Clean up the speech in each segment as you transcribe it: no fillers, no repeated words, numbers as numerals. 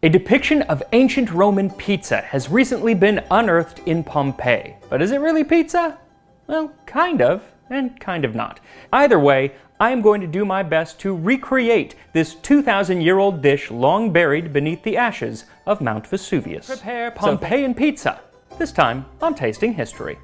A depiction of ancient Roman pizza has recently been unearthed in Pompeii. But is it really pizza? Well, kind of, and kind of not. Either way, I am going to do my best to recreate this 2,000-year-old dish long buried beneath the ashes of Mount Vesuvius. Prepare Pompeian pizza, this time on Tasting History.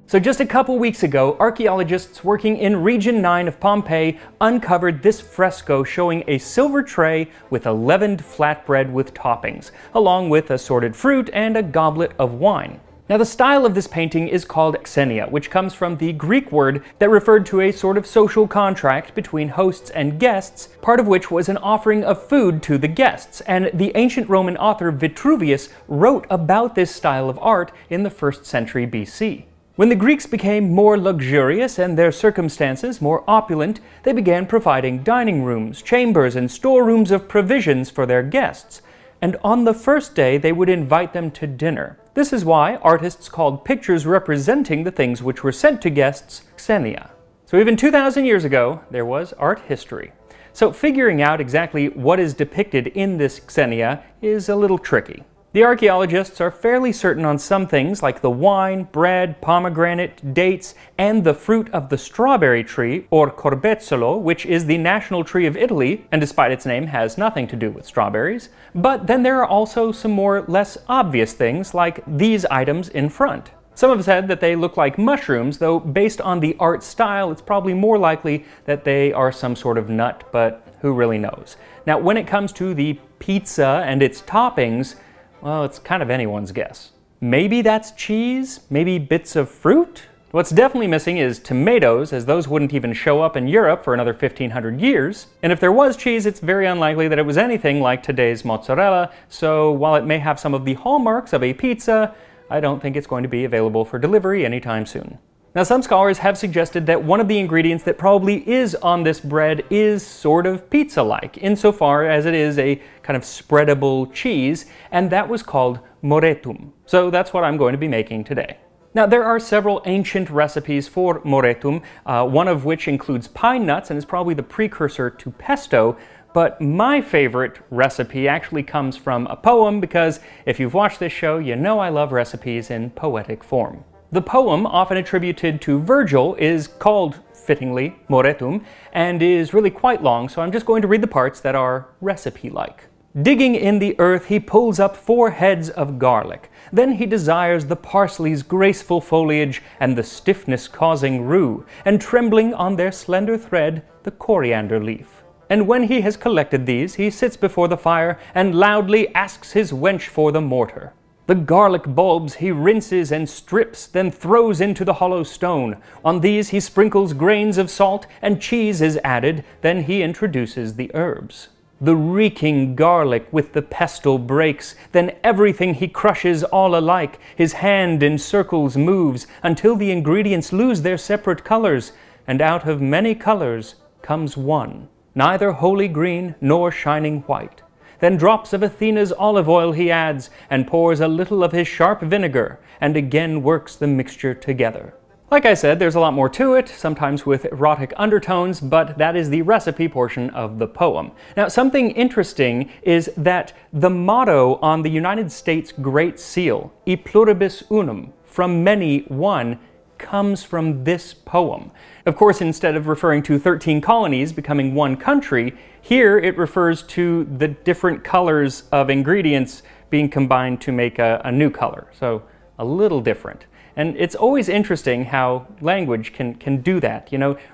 So just a couple weeks ago, archaeologists working in Region 9 of Pompeii uncovered this fresco showing a silver tray with a leavened flatbread with toppings, along with assorted fruit and a goblet of wine. Now the style of this painting is called xenia, which comes from the Greek word that referred to a sort of social contract between hosts and guests, part of which was an offering of food to the guests, and the ancient Roman author Vitruvius wrote about this style of art in the 1st century BC. When the Greeks became more luxurious and their circumstances more opulent, they began providing dining rooms, chambers, and storerooms of provisions for their guests. And on the first day, they would invite them to dinner. This is why artists called pictures representing the things which were sent to guests xenia. So even 2,000 years ago, there was art history. So figuring out exactly what is depicted in this xenia is a little tricky. The archaeologists are fairly certain on some things like the wine, bread, pomegranate, dates, and the fruit of the strawberry tree, or corbezzolo, which is the national tree of Italy, and despite its name has nothing to do with strawberries. But then there are also some more less obvious things like these items in front. Some have said that they look like mushrooms, though based on the art style, it's probably more likely that they are some sort of nut, but who really knows? Now, when it comes to the pizza and its toppings, well, it's kind of anyone's guess. Maybe that's cheese? Maybe bits of fruit? What's definitely missing is tomatoes, as those wouldn't even show up in Europe for another 1,500 years. And if there was cheese, it's very unlikely that it was anything like today's mozzarella, so while it may have some of the hallmarks of a pizza, I don't think it's going to be available for delivery anytime soon. Now, some scholars have suggested that one of the ingredients that probably is on this bread is sort of pizza-like, insofar as it is a kind of spreadable cheese, and that was called moretum. So that's what I'm going to be making today. Now, there are several ancient recipes for moretum, one of which includes pine nuts and is probably the precursor to pesto, but my favorite recipe actually comes from a poem because if you've watched this show, you know I love recipes in poetic form. The poem, often attributed to Virgil, is called, fittingly, Moretum, and is really quite long, so I'm just going to read the parts that are recipe-like. Digging in the earth, he pulls up 4 heads of garlic. Then he desires the parsley's graceful foliage and the stiffness-causing rue, and trembling on their slender thread, the coriander leaf. And when he has collected these, he sits before the fire and loudly asks his wench for the mortar. The garlic bulbs he rinses and strips, then throws into the hollow stone. On these he sprinkles grains of salt, and cheese is added, then he introduces the herbs. The reeking garlic with the pestle breaks, then everything he crushes all alike. His hand in circles moves, until the ingredients lose their separate colors, and out of many colors comes one, neither wholly green nor shining white. Then drops of Athena's olive oil he adds, and pours a little of his sharp vinegar, and again works the mixture together. Like I said, there's a lot more to it, sometimes with erotic undertones, but that is the recipe portion of the poem. Now, something interesting is that the motto on the United States Great Seal, E pluribus unum, from many one, comes from this poem. Of course, instead of referring to 13 colonies becoming one country, here it refers to the different colors of ingredients being combined to make a new color, so a little different. And it's always interesting how language can do that,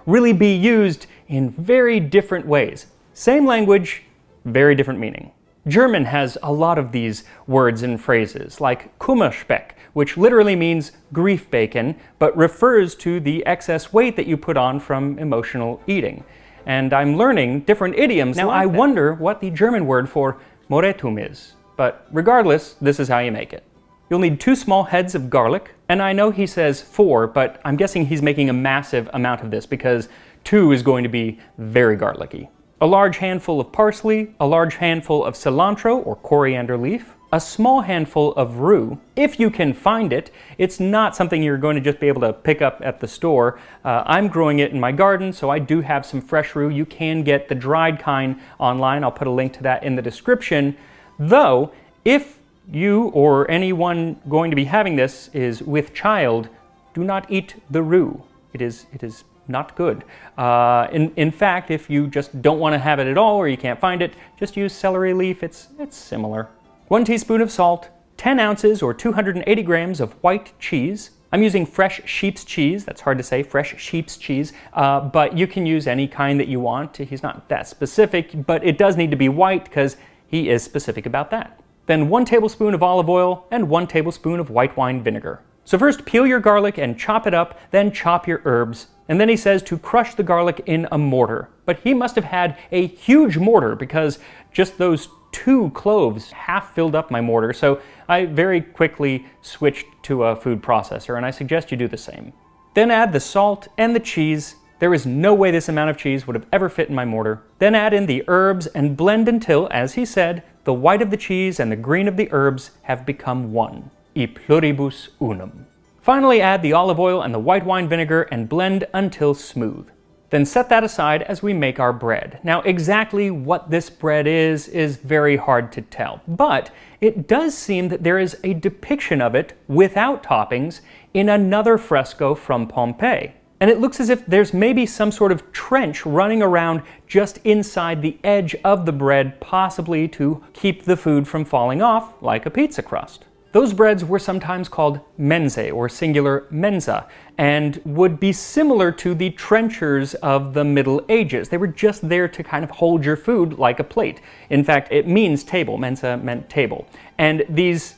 really be used in very different ways. Same language, very different meaning. German has a lot of these words and phrases, like Kummerspeck, which literally means grief bacon, but refers to the excess weight that you put on from emotional eating. And I'm learning different idioms now. I wonder what the German word for moretum is. But regardless, this is how you make it. You'll need 2 small heads of garlic, and I know he says 4, but I'm guessing he's making a massive amount of this because 2 is going to be very garlicky. A large handful of parsley, a large handful of cilantro or coriander leaf, a small handful of roux, if you can find it. It's not something you're going to just be able to pick up at the store. I'm growing it in my garden, so I do have some fresh roux. You can get the dried kind online. I'll put a link to that in the description. Though, if you or anyone going to be having this is with child, do not eat the roux. It is not good. In fact, if you just don't want to have it at all or you can't find it, just use celery leaf. It's similar. 1 teaspoon of salt, 10 ounces or 280 grams of white cheese. I'm using fresh sheep's cheese. That's hard to say, fresh sheep's cheese, but you can use any kind that you want. He's not that specific, but it does need to be white because he is specific about that. Then 1 tablespoon of olive oil and 1 tablespoon of white wine vinegar. So first peel your garlic and chop it up, then chop your herbs. And then he says to crush the garlic in a mortar. But he must have had a huge mortar because just those 2 cloves half filled up my mortar. So I very quickly switched to a food processor, and I suggest you do the same. Then add the salt and the cheese. There is no way this amount of cheese would have ever fit in my mortar. Then add in the herbs and blend until, as he said, the white of the cheese and the green of the herbs have become one. E pluribus unum. Finally add the olive oil and the white wine vinegar and blend until smooth. Then set that aside as we make our bread. Now exactly what this bread is very hard to tell, but it does seem that there is a depiction of it without toppings in another fresco from Pompeii. And it looks as if there's maybe some sort of trench running around just inside the edge of the bread, possibly to keep the food from falling off like a pizza crust. Those breads were sometimes called mensae, or singular mensa, and would be similar to the trenchers of the Middle Ages. They were just there to kind of hold your food like a plate. In fact, it means table. Mensa meant table. And these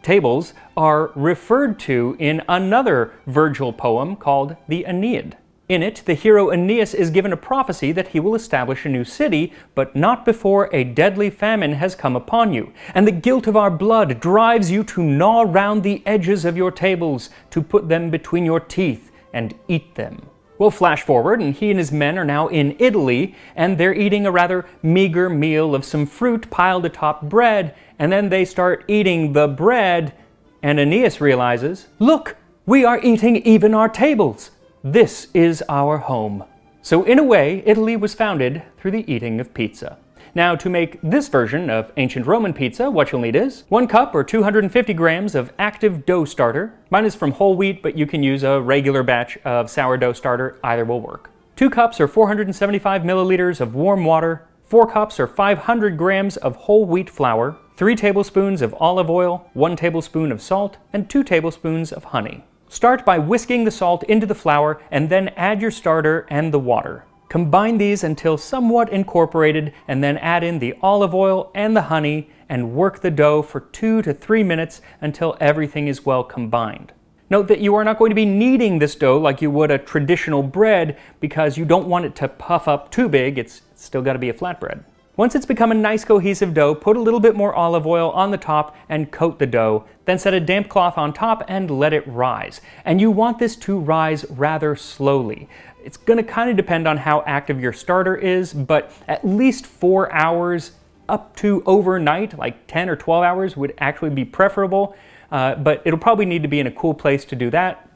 tables are referred to in another Virgil poem called the Aeneid. In it, the hero Aeneas is given a prophecy that he will establish a new city, but not before a deadly famine has come upon you, and the guilt of our blood drives you to gnaw round the edges of your tables, to put them between your teeth and eat them. We'll flash forward, and he and his men are now in Italy, and they're eating a rather meager meal of some fruit piled atop bread, and then they start eating the bread, and Aeneas realizes, look, we are eating even our tables. This is our home. So in a way, Italy was founded through the eating of pizza. Now, to make this version of ancient Roman pizza, what you'll need is 1 cup or 250 grams of active dough starter. Mine is from whole wheat, but you can use a regular batch of sourdough starter. Either will work. 2 cups or 475 milliliters of warm water. 4 cups or 500 grams of whole wheat flour. 3 tablespoons of olive oil. 1 tablespoon of salt, and 2 tablespoons of honey. Start by whisking the salt into the flour and then add your starter and the water. Combine these until somewhat incorporated and then add in the olive oil and the honey and work the dough for 2 to 3 minutes until everything is well combined. Note that you are not going to be kneading this dough like you would a traditional bread because you don't want it to puff up too big. It's still got to be a flatbread. Once it's become a nice cohesive dough, put a little bit more olive oil on the top and coat the dough. Then set a damp cloth on top and let it rise. And you want this to rise rather slowly. It's going to kind of depend on how active your starter is, but at least 4 hours up to overnight, like 10 or 12 hours would actually be preferable. But it'll probably need to be in a cool place to do that.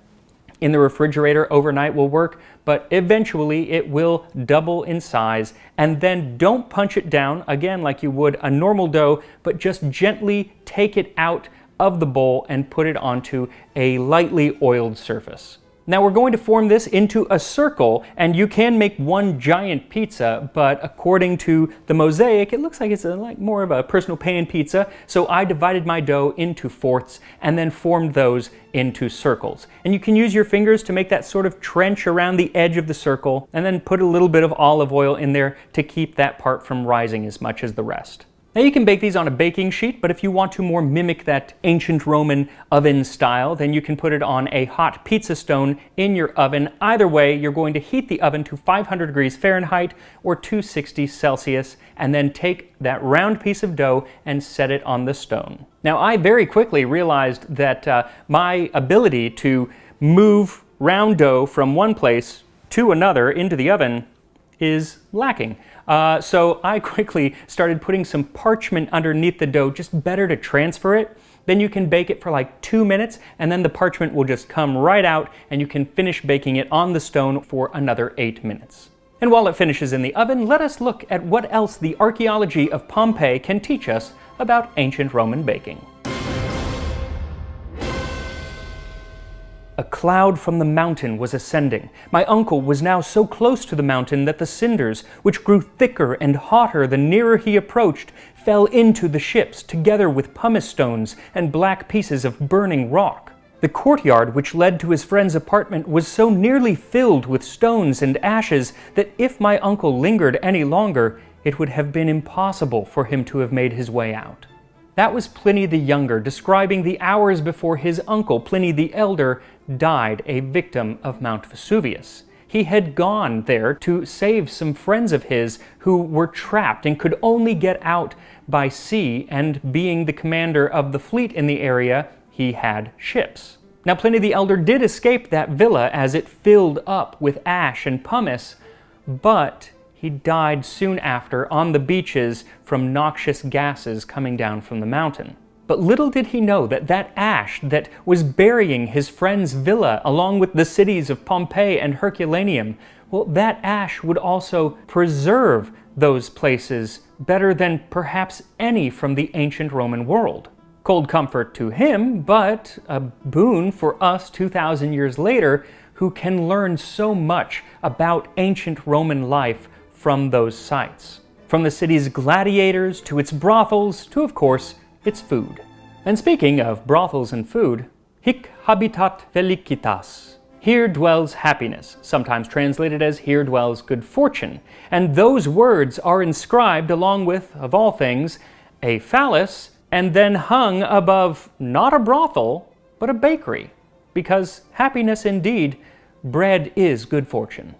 In the refrigerator overnight will work, but eventually it will double in size. And then don't punch it down, again like you would a normal dough, but just gently take it out of the bowl and put it onto a lightly oiled surface. Now we're going to form this into a circle, and you can make one giant pizza, but according to the mosaic, it looks like it's like more of a personal pan pizza, so I divided my dough into fourths and then formed those into circles. And you can use your fingers to make that sort of trench around the edge of the circle, and then put a little bit of olive oil in there to keep that part from rising as much as the rest. Now you can bake these on a baking sheet, but if you want to more mimic that ancient Roman oven style, then you can put it on a hot pizza stone in your oven. Either way, you're going to heat the oven to 500 degrees Fahrenheit or 260 Celsius, and then take that round piece of dough and set it on the stone. Now I very quickly realized that my ability to move round dough from one place to another into the oven is lacking. So I quickly started putting some parchment underneath the dough, just better to transfer it. Then you can bake it for like 2 minutes, and then the parchment will just come right out, and you can finish baking it on the stone for another 8 minutes. And while it finishes in the oven, let us look at what else the archaeology of Pompeii can teach us about ancient Roman baking. A cloud from the mountain was ascending. My uncle was now so close to the mountain that the cinders, which grew thicker and hotter the nearer he approached, fell into the ships, together with pumice stones and black pieces of burning rock. The courtyard which led to his friend's apartment was so nearly filled with stones and ashes that if my uncle lingered any longer, it would have been impossible for him to have made his way out. That was Pliny the Younger describing the hours before his uncle, Pliny the Elder, died a victim of Mount Vesuvius. He had gone there to save some friends of his who were trapped and could only get out by sea, and being the commander of the fleet in the area, he had ships. Now Pliny the Elder did escape that villa as it filled up with ash and pumice, but he died soon after on the beaches from noxious gases coming down from the mountain. But little did he know that that ash that was burying his friend's villa along with the cities of Pompeii and Herculaneum, well, that ash would also preserve those places better than perhaps any from the ancient Roman world. Cold comfort to him, but a boon for us 2,000 years later who can learn so much about ancient Roman life from those sites. From the city's gladiators to its brothels to, of course, its food. And speaking of brothels and food, hic habitat felicitas. Here dwells happiness, sometimes translated as here dwells good fortune. And those words are inscribed along with, of all things, a phallus, and then hung above not a brothel, but a bakery. Because happiness indeed, bread is good fortune.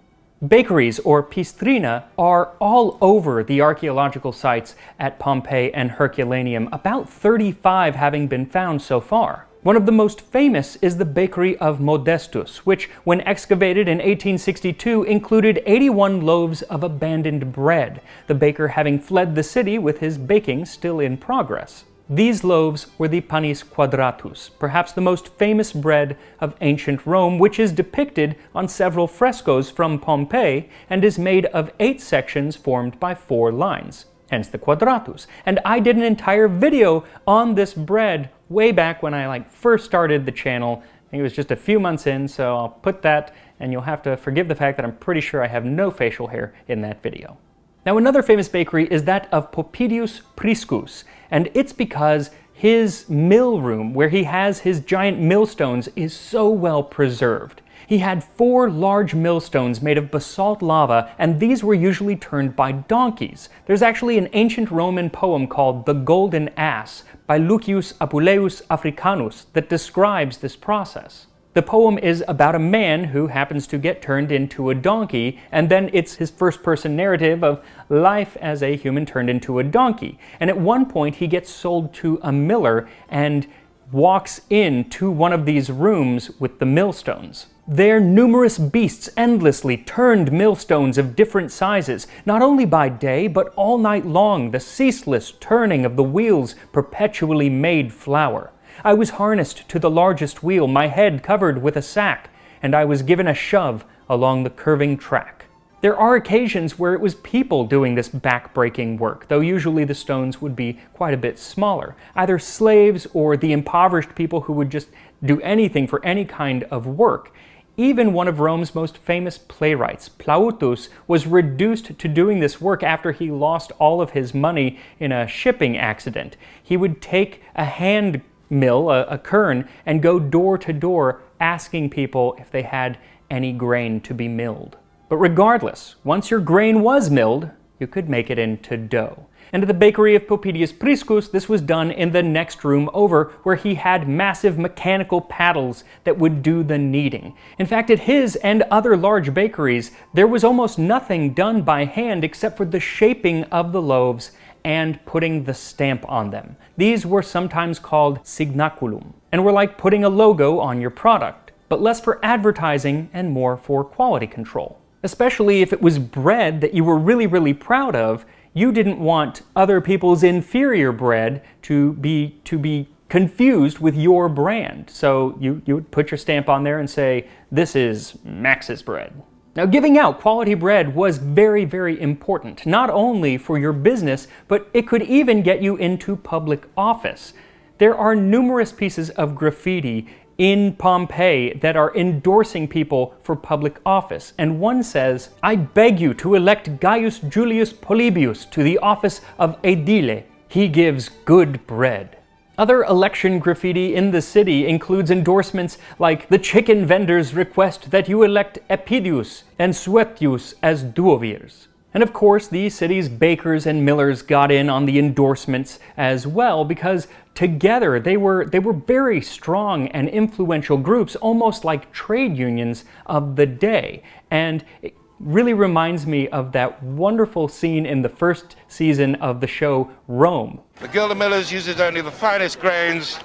Bakeries, or pistrina, are all over the archaeological sites at Pompeii and Herculaneum, about 35 having been found so far. One of the most famous is the bakery of Modestus, which, when excavated in 1862, included 81 loaves of abandoned bread, the baker having fled the city with his baking still in progress. These loaves were the panis quadratus, perhaps the most famous bread of ancient Rome, which is depicted on several frescoes from Pompeii and is made of 8 sections formed by 4 lines, hence the quadratus. And I did an entire video on this bread way back when I first started the channel. I think it was just a few months in, so I'll put that, and you'll have to forgive the fact that I'm pretty sure I have no facial hair in that video. Now, another famous bakery is that of Popidius Priscus, and it's because his mill room, where he has his giant millstones, is so well preserved. He had 4 large millstones made of basalt lava, and these were usually turned by donkeys. There's actually an ancient Roman poem called The Golden Ass by Lucius Apuleius Africanus that describes this process. The poem is about a man who happens to get turned into a donkey, and then it's his first-person narrative of life as a human turned into a donkey. And at one point he gets sold to a miller and walks into one of these rooms with the millstones. There numerous beasts endlessly turned millstones of different sizes, not only by day, but all night long the ceaseless turning of the wheels perpetually made flour. I was harnessed to the largest wheel, my head covered with a sack, and I was given a shove along the curving track. There are occasions where it was people doing this back-breaking work, though usually the stones would be quite a bit smaller, either slaves or the impoverished people who would just do anything for any kind of work. Even one of Rome's most famous playwrights, Plautus, was reduced to doing this work after he lost all of his money in a shipping accident. He would take a hand mill, a quern, and go door to door asking people if they had any grain to be milled. But regardless, once your grain was milled, you could make it into dough. And at the bakery of Popidius Priscus, this was done in the next room over, where he had massive mechanical paddles that would do the kneading. In fact, at his and other large bakeries, there was almost nothing done by hand except for the shaping of the loaves and putting the stamp on them. These were sometimes called signaculum, and were like putting a logo on your product, but less for advertising and more for quality control. Especially if it was bread that you were really, really proud of. You didn't want other people's inferior bread to be confused with your brand. So you would put your stamp on there and say, this is Max's bread. Now, giving out quality bread was very, very important, not only for your business, but it could even get you into public office. There are numerous pieces of graffiti in Pompeii that are endorsing people for public office. And one says, I beg you to elect Gaius Julius Polybius to the office of Aedile. He gives good bread. Other election graffiti in the city includes endorsements like the chicken vendors request that you elect Epidius and Suetius as duovirs. And of course, the city's bakers and millers got in on the endorsements as well, because together they were very strong and influential groups, almost like trade unions of the day. And it really reminds me of that wonderful scene in the first season of the show Rome. The Guild of Millers uses only the finest grains,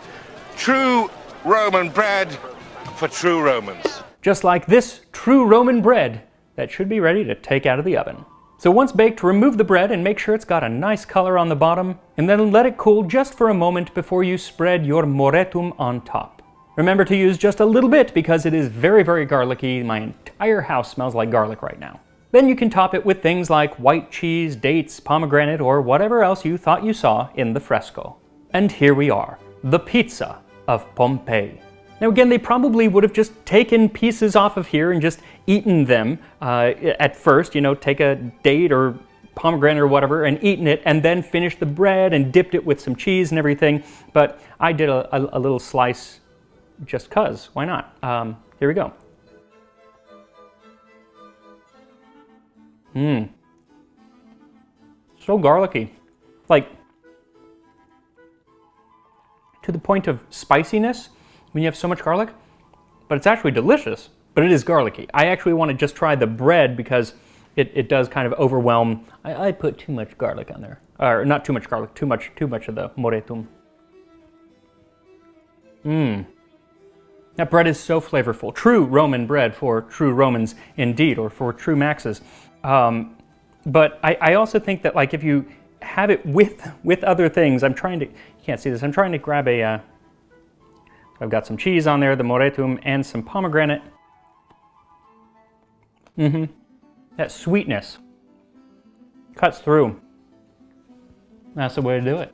true Roman bread for true Romans. Just like this true Roman bread that should be ready to take out of the oven. So once baked, remove the bread and make sure it's got a nice color on the bottom, and then let it cool just for a moment before you spread your moretum on top. Remember to use just a little bit because it is very, very garlicky. My entire house smells like garlic right now. Then you can top it with things like white cheese, dates, pomegranate, or whatever else you thought you saw in the fresco. And here we are, the pizza of Pompeii. Now again, they probably would have just taken pieces off of here and just eaten them at first, take a date or pomegranate or whatever and eaten it, and then finished the bread and dipped it with some cheese and everything. But I did a little slice just cuz, why not? Here we go. So garlicky. Like, to the point of spiciness when you have so much garlic, but it's actually delicious, but it is garlicky. I actually want to just try the bread because it does kind of overwhelm. I put too much garlic on there. Or not too much garlic, too much of the moretum. That bread is so flavorful. True Roman bread for true Romans indeed, or for true Maxes. But I also think that, like, if you have it with other things, you can't see this, I'm trying to grab I've got some cheese on there, the moretum, and some pomegranate. That sweetness cuts through. That's the way to do it.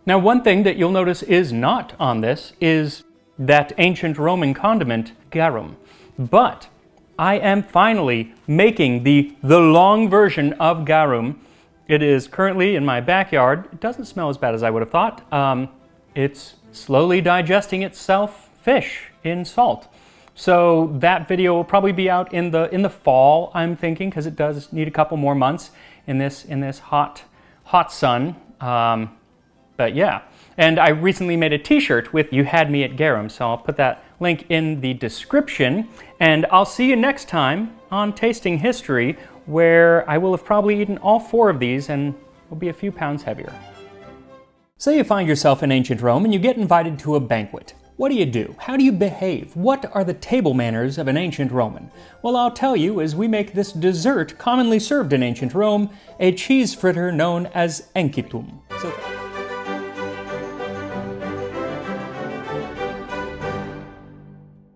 Now, one thing that you'll notice is not on this is that ancient Roman condiment, garum. But I am finally making the long version of garum. It is currently in my backyard. It doesn't smell as bad as I would have thought. It's slowly digesting itself fish in salt. So that video will probably be out in the fall, I'm thinking, because it does need a couple more months in this hot sun. But yeah, and I recently made a t-shirt with "You Had Me at Garum," so I'll put that link in the description. And I'll see you next time on Tasting History, where I will have probably eaten all 4 of these and will be a few pounds heavier. Say you find yourself in ancient Rome and you get invited to a banquet. What do? How do you behave? What are the table manners of an ancient Roman? Well, I'll tell you as we make this dessert commonly served in ancient Rome, a cheese fritter known as encitum.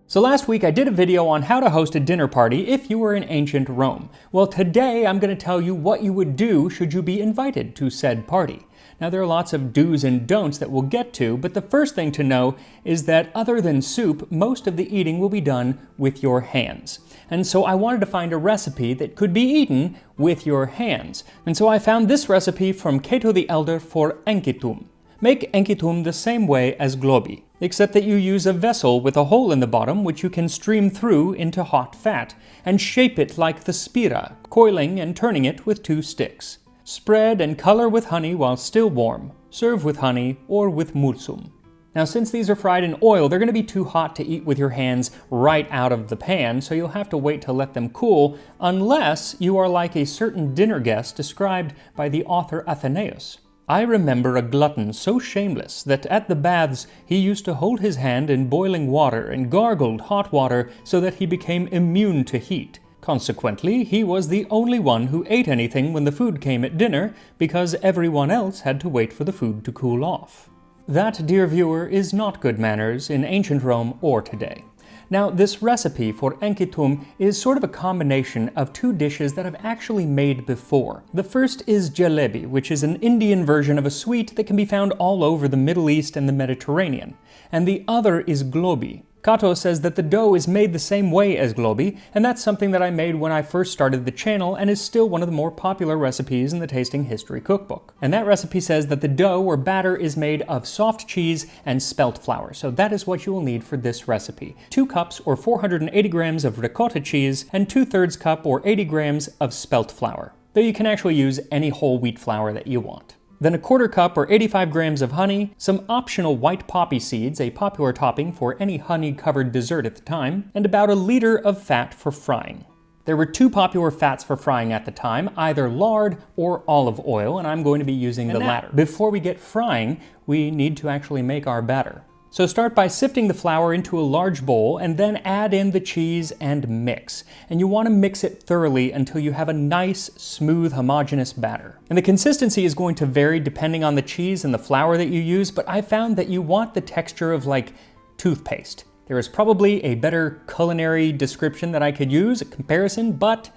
So last week I did a video on how to host a dinner party if you were in ancient Rome. Well, today I'm going to tell you what you would do should you be invited to said party. Now, there are lots of do's and don'ts that we'll get to, but the first thing to know is that other than soup, most of the eating will be done with your hands. And so I wanted to find a recipe that could be eaten with your hands. And so I found this recipe from Cato the Elder for encitum. Make encitum the same way as globi, except that you use a vessel with a hole in the bottom which you can stream through into hot fat, and shape it like the spira, coiling and turning it with 2 sticks. Spread and color with honey while still warm. Serve with honey or with mursum. Now, since these are fried in oil, they're going to be too hot to eat with your hands right out of the pan, so you'll have to wait to let them cool, unless you are like a certain dinner guest described by the author Athenaeus. I remember a glutton so shameless that at the baths he used to hold his hand in boiling water and gargled hot water so that he became immune to heat. Consequently, he was the only one who ate anything when the food came at dinner, because everyone else had to wait for the food to cool off. That, dear viewer, is not good manners in ancient Rome or today. Now, this recipe for enkitum is sort of a combination of two dishes that I've actually made before. The first is jalebi, which is an Indian version of a sweet that can be found all over the Middle East and the Mediterranean. And the other is globi. Kato says that the dough is made the same way as globi, and that's something that I made when I first started the channel and is still one of the more popular recipes in the Tasting History Cookbook. And that recipe says that the dough or batter is made of soft cheese and spelt flour, so that is what you will need for this recipe. 2 cups or 480 grams of ricotta cheese and 2/3 cup or 80 grams of spelt flour, though you can actually use any whole wheat flour that you want. Then 1/4 cup or 85 grams of honey, some optional white poppy seeds, a popular topping for any honey-covered dessert at the time, and about 1 liter of fat for frying. There were 2 popular fats for frying at the time, either lard or olive oil, and I'm going to be using the latter. Before we get frying, we need to actually make our batter. So start by sifting the flour into a large bowl and then add in the cheese and mix. And you want to mix it thoroughly until you have a nice, smooth, homogeneous batter. And the consistency is going to vary depending on the cheese and the flour that you use, but I found that you want the texture of like toothpaste. There is probably a better culinary description that I could use, a comparison, but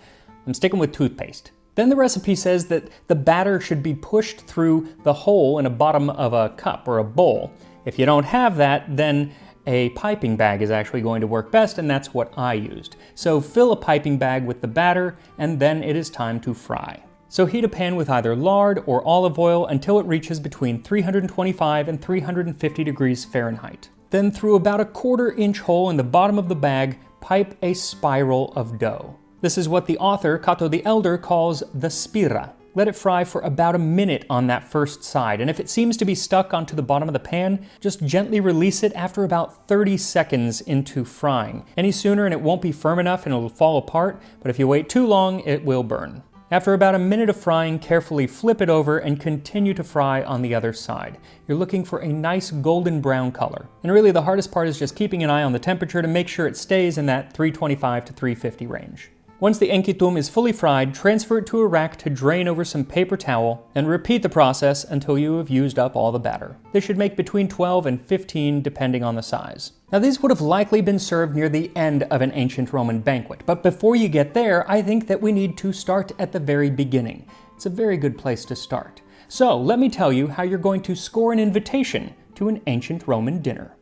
I'm sticking with toothpaste. Then the recipe says that the batter should be pushed through the hole in the bottom of a cup or a bowl. If you don't have that, then a piping bag is actually going to work best, and that's what I used. So fill a piping bag with the batter, and then it is time to fry. So heat a pan with either lard or olive oil until it reaches between 325 and 350 degrees Fahrenheit. Then through about a 1/4 inch hole in the bottom of the bag, pipe a spiral of dough. This is what the author, Cato the Elder, calls the spira. Let it fry for about a minute on that first side, and if it seems to be stuck onto the bottom of the pan, just gently release it after about 30 seconds into frying. Any sooner and it won't be firm enough and it'll fall apart, but if you wait too long, it will burn. After about a minute of frying, carefully flip it over and continue to fry on the other side. You're looking for a nice golden brown color. And really the hardest part is just keeping an eye on the temperature to make sure it stays in that 325 to 350 range. Once the enkitum is fully fried, transfer it to a rack to drain over some paper towel, and repeat the process until you have used up all the batter. This should make between 12 and 15 depending on the size. Now these would have likely been served near the end of an ancient Roman banquet, but before you get there, I think that we need to start at the very beginning. It's a very good place to start. So let me tell you how you're going to score an invitation to an ancient Roman dinner.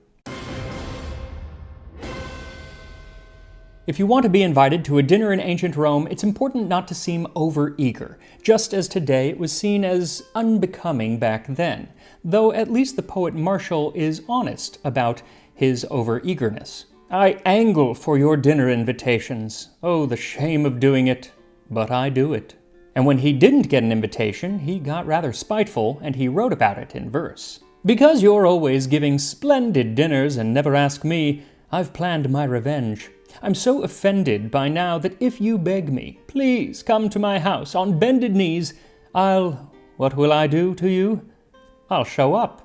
If you want to be invited to a dinner in ancient Rome, it's important not to seem over-eager, just as today it was seen as unbecoming back then, though at least the poet Martial is honest about his over-eagerness. "I angle for your dinner invitations. Oh, the shame of doing it, but I do it." And when he didn't get an invitation, he got rather spiteful, and he wrote about it in verse. "Because you're always giving splendid dinners and never ask me, I've planned my revenge. I'm so offended by now that if you beg me, please come to my house on bended knees, what will I do to you? I'll show up."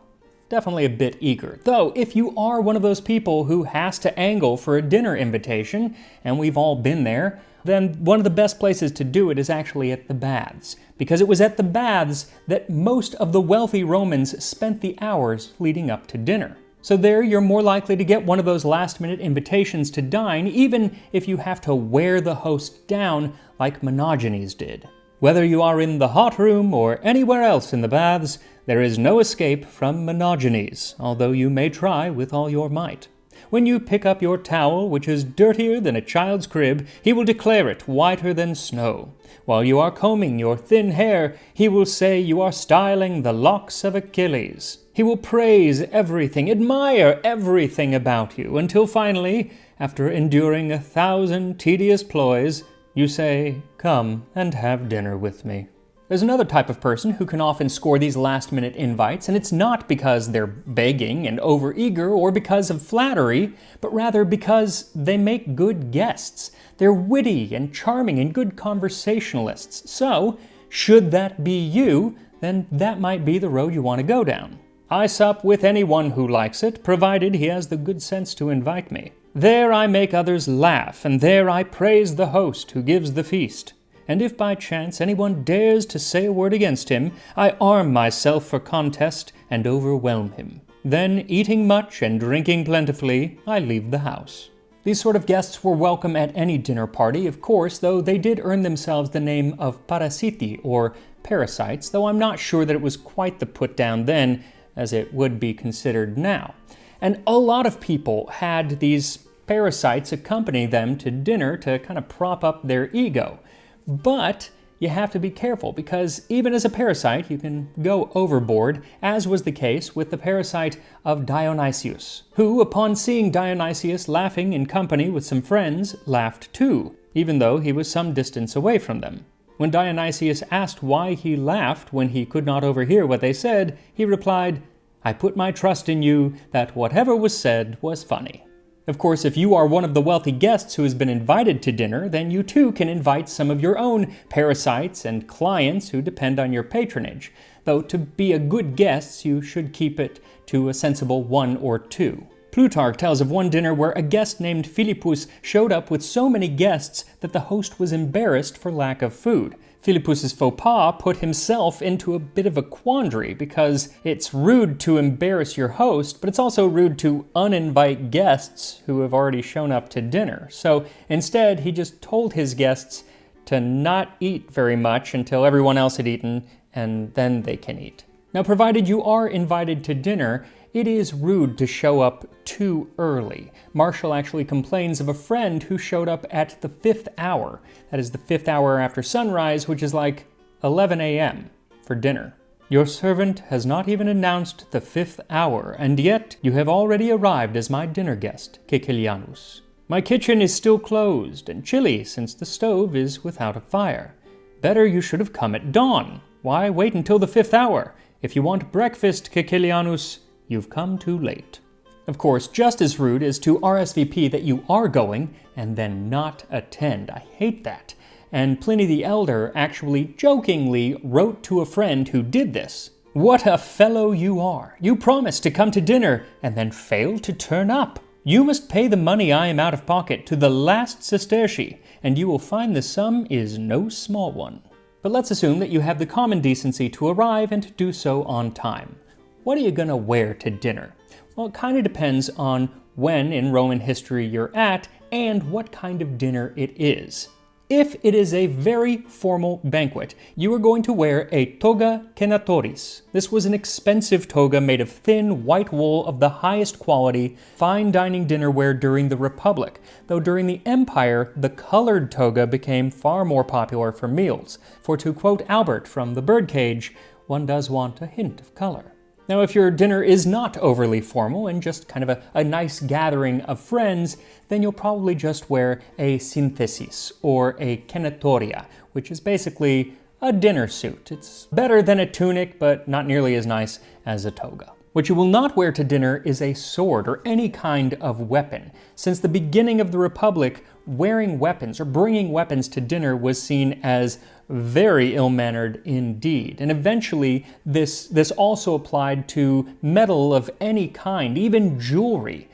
Definitely a bit eager. Though, if you are one of those people who has to angle for a dinner invitation, and we've all been there, then one of the best places to do it is actually at the baths, because it was at the baths that most of the wealthy Romans spent the hours leading up to dinner. So there you're more likely to get one of those last-minute invitations to dine, even if you have to wear the host down like Monogenes did. Whether you are in the hot room or anywhere else in the baths, there is no escape from Monogenes, although you may try with all your might. When you pick up your towel, which is dirtier than a child's crib, he will declare it whiter than snow. While you are combing your thin hair, he will say you are styling the locks of Achilles. He will praise everything, admire everything about you, until finally, after enduring 1,000 tedious ploys, you say, "Come and have dinner with me." There's another type of person who can often score these last-minute invites, and it's not because they're begging and overeager or because of flattery, but rather because they make good guests. They're witty and charming and good conversationalists. So, should that be you, then that might be the road you want to go down. I sup with anyone who likes it, provided he has the good sense to invite me. There I make others laugh, and there I praise the host who gives the feast. And if by chance anyone dares to say a word against him, I arm myself for contest and overwhelm him. Then, eating much and drinking plentifully, I leave the house. These sort of guests were welcome at any dinner party, of course, though they did earn themselves the name of parasiti, or parasites, though I'm not sure that it was quite the put-down then, as it would be considered now. And a lot of people had these parasites accompany them to dinner to kind of prop up their ego. But you have to be careful, because even as a parasite, you can go overboard, as was the case with the parasite of Dionysius, who, upon seeing Dionysius laughing in company with some friends, laughed too, even though he was some distance away from them. When Dionysius asked why he laughed when he could not overhear what they said, he replied, "I put my trust in you that whatever was said was funny." Of course, if you are one of the wealthy guests who has been invited to dinner, then you too can invite some of your own parasites and clients who depend on your patronage. Though to be a good guest, you should keep it to a sensible 1 or 2. Plutarch tells of one dinner where a guest named Philippus showed up with so many guests that the host was embarrassed for lack of food. Philippus's faux pas put himself into a bit of a quandary, because it's rude to embarrass your host, but it's also rude to uninvite guests who have already shown up to dinner. So instead, he just told his guests to not eat very much until everyone else had eaten, and then they can eat. Now, provided you are invited to dinner, it is rude to show up too early. Marshall actually complains of a friend who showed up at the 5th hour. That is the 5th hour after sunrise, which is like 11 a.m. for dinner. Your servant has not even announced the 5th hour, and yet you have already arrived as my dinner guest, Caecilianus. My kitchen is still closed and chilly, since the stove is without a fire. Better you should have come at dawn. Why wait until the 5th hour? If you want breakfast, Caecilianus, you've come too late. Of course, just as rude is to RSVP that you are going and then not attend. I hate that. And Pliny the Elder actually jokingly wrote to a friend who did this. "What a fellow you are! You promised to come to dinner and then failed to turn up. You must pay the money I am out of pocket to the last sestertii, and you will find the sum is no small one." But let's assume that you have the common decency to arrive and to do so on time. What are you going to wear to dinner? Well, it kind of depends on when in Roman history you're at and what kind of dinner it is. If it is a very formal banquet, you are going to wear a toga cenatoris. This was an expensive toga made of thin white wool of the highest quality, fine dining dinnerware during the Republic, though during the Empire, the colored toga became far more popular for meals. For to quote Albert from The Birdcage, one does want a hint of color. Now, if your dinner is not overly formal and just kind of a nice gathering of friends, then you'll probably just wear a synthesis or a cenatoria, which is basically a dinner suit. It's better than a tunic, but not nearly as nice as a toga. What you will not wear to dinner is a sword or any kind of weapon. Since the beginning of the Republic, wearing weapons or bringing weapons to dinner was seen as very ill-mannered indeed. And eventually, this also applied to metal of any kind, even jewelry.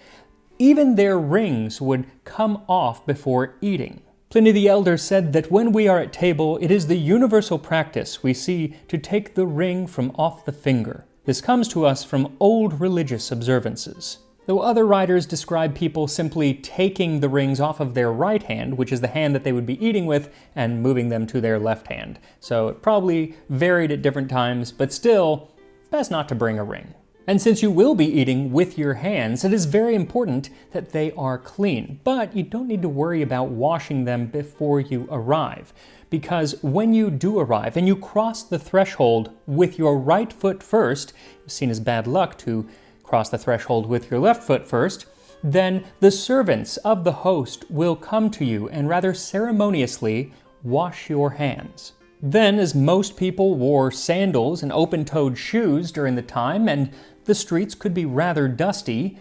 Even their rings would come off before eating. Pliny the Elder said that when we are at table, it is the universal practice we see to take the ring from off the finger. This comes to us from old religious observances. Though other writers describe people simply taking the rings off of their right hand, which is the hand that they would be eating with, and moving them to their left hand. So it probably varied at different times, but still, best not to bring a ring. And since you will be eating with your hands, it is very important that they are clean. But you don't need to worry about washing them before you arrive. Because when you do arrive and you cross the threshold with your right foot first, it's seen as bad luck to cross the threshold with your left foot first, then the servants of the host will come to you and rather ceremoniously wash your hands. Then, as most people wore sandals and open-toed shoes during the time, and the streets could be rather dusty,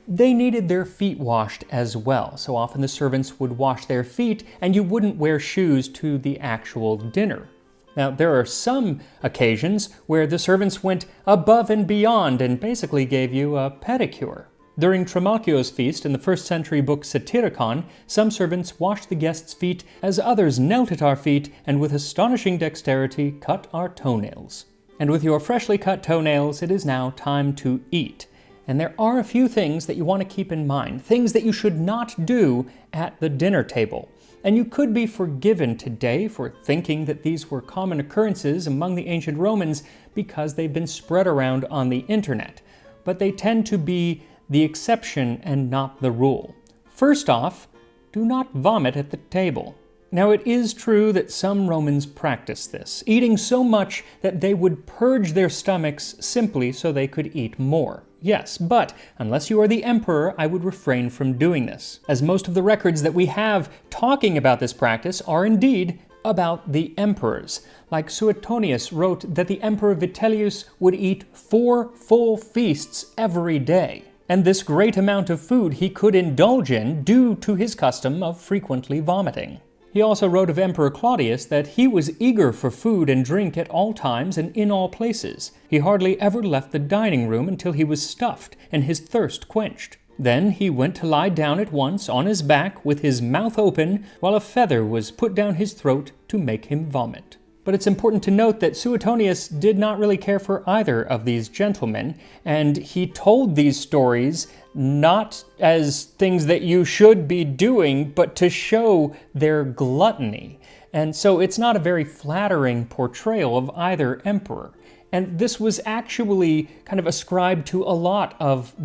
they needed their feet washed as well. So often the servants would wash their feet, and you wouldn't wear shoes to the actual dinner. Now, there are some occasions where the servants went above and beyond and basically gave you a pedicure. During Trimalchio's feast in the 1st century book Satyricon, some servants washed the guests' feet as others knelt at our feet and with astonishing dexterity cut our toenails. And with your freshly cut toenails, it is now time to eat. And there are a few things that you want to keep in mind, things that you should not do at the dinner table. And you could be forgiven today for thinking that these were common occurrences among the ancient Romans because they've been spread around on the internet. But they tend to be the exception and not the rule. First off, do not vomit at the table. Now, it is true that some Romans practiced this, eating so much that they would purge their stomachs simply so they could eat more. Yes, but unless you are the emperor, I would refrain from doing this, as most of the records that we have talking about this practice are indeed about the emperors. Like Suetonius wrote that the Emperor Vitellius would eat 4 full feasts every day. And this great amount of food he could indulge in due to his custom of frequently vomiting. He also wrote of Emperor Claudius that he was eager for food and drink at all times and in all places. He hardly ever left the dining room until he was stuffed and his thirst quenched. Then he went to lie down at once on his back with his mouth open while a feather was put down his throat to make him vomit. But it's important to note that Suetonius did not really care for either of these gentlemen, and he told these stories not as things that you should be doing, but to show their gluttony. And so it's not a very flattering portrayal of either emperor. And this was actually kind of ascribed to a lot of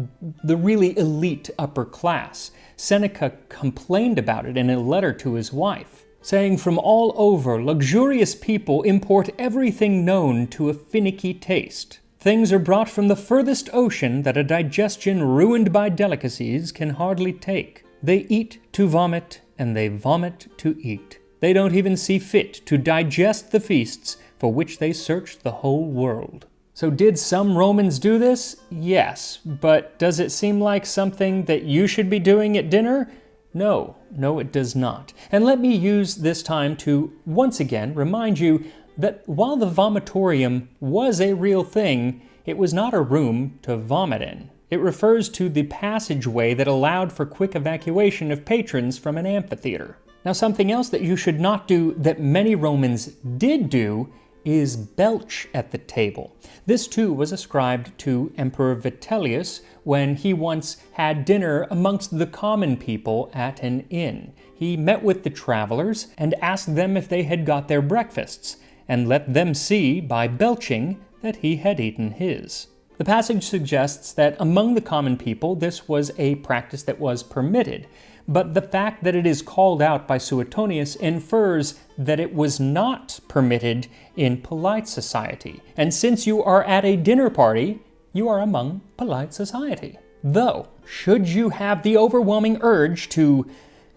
the really elite upper class. Seneca complained about it in a letter to his wife, saying, "From all over, luxurious people import everything known to a finicky taste. Things are brought from the furthest ocean that a digestion ruined by delicacies can hardly take. They eat to vomit, and they vomit to eat. They don't even see fit to digest the feasts for which they searched the whole world." So did some Romans do this? Yes, but does it seem like something that you should be doing at dinner? No, it does not. And let me use this time to once again remind you that while the vomitorium was a real thing, it was not a room to vomit in. It refers to the passageway that allowed for quick evacuation of patrons from an amphitheater. Now, something else that you should not do that many Romans did do is belch at the table. This too was ascribed to Emperor Vitellius when he once had dinner amongst the common people at an inn. He met with the travelers and asked them if they had got their breakfasts, and let them see by belching that he had eaten his. The passage suggests that among the common people this was a practice that was permitted, but the fact that it is called out by Suetonius infers that it was not permitted in polite society. And since you are at a dinner party, you are among polite society. Though, should you have the overwhelming urge to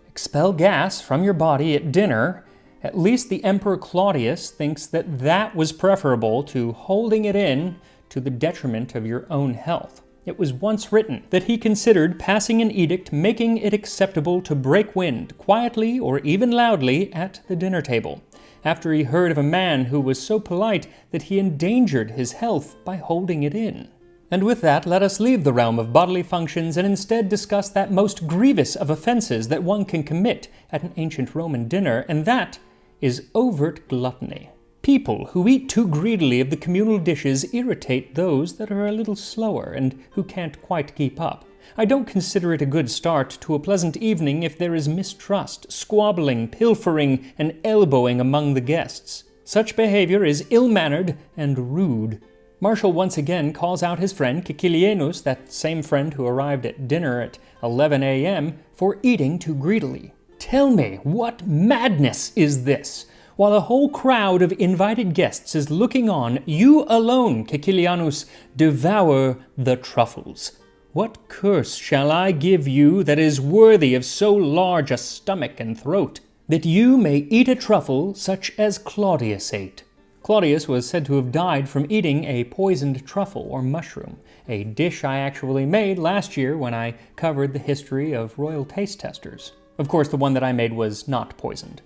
expel gas from your body at dinner, at least the Emperor Claudius thinks that that was preferable to holding it in to the detriment of your own health. It was once written that he considered passing an edict making it acceptable to break wind, quietly or even loudly, at the dinner table, after he heard of a man who was so polite that he endangered his health by holding it in. And with that, let us leave the realm of bodily functions and instead discuss that most grievous of offenses that one can commit at an ancient Roman dinner, and that is overt gluttony. People who eat too greedily of the communal dishes irritate those that are a little slower and who can't quite keep up. I don't consider it a good start to a pleasant evening if there is mistrust, squabbling, pilfering, and elbowing among the guests. Such behavior is ill-mannered and rude. Martial once again calls out his friend Caecilianus, that same friend who arrived at dinner at 11 a.m., for eating too greedily. "Tell me, what madness is this? While a whole crowd of invited guests is looking on, you alone, Caecilianus, devour the truffles. What curse shall I give you that is worthy of so large a stomach and throat, that you may eat a truffle such as Claudius ate?" Claudius was said to have died from eating a poisoned truffle or mushroom, a dish I actually made last year when I covered the history of royal taste testers. Of course, the one that I made was not poisoned.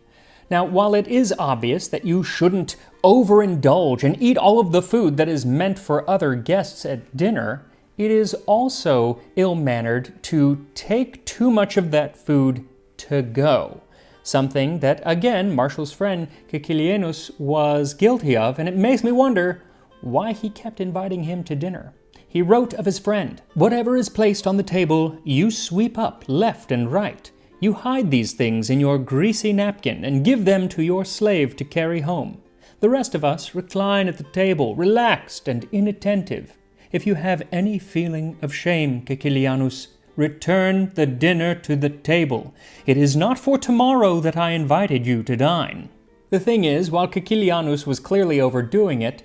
Now, while it is obvious that you shouldn't overindulge and eat all of the food that is meant for other guests at dinner, it is also ill-mannered to take too much of that food to go. Something that, again, Marshall's friend Caecilianus was guilty of, and it makes me wonder why he kept inviting him to dinner. He wrote of his friend, "Whatever is placed on the table, you sweep up left and right. You hide these things in your greasy napkin and give them to your slave to carry home. The rest of us recline at the table, relaxed and inattentive. If you have any feeling of shame, Caecilianus, return the dinner to the table. It is not for tomorrow that I invited you to dine." The thing is, while Caecilianus was clearly overdoing it,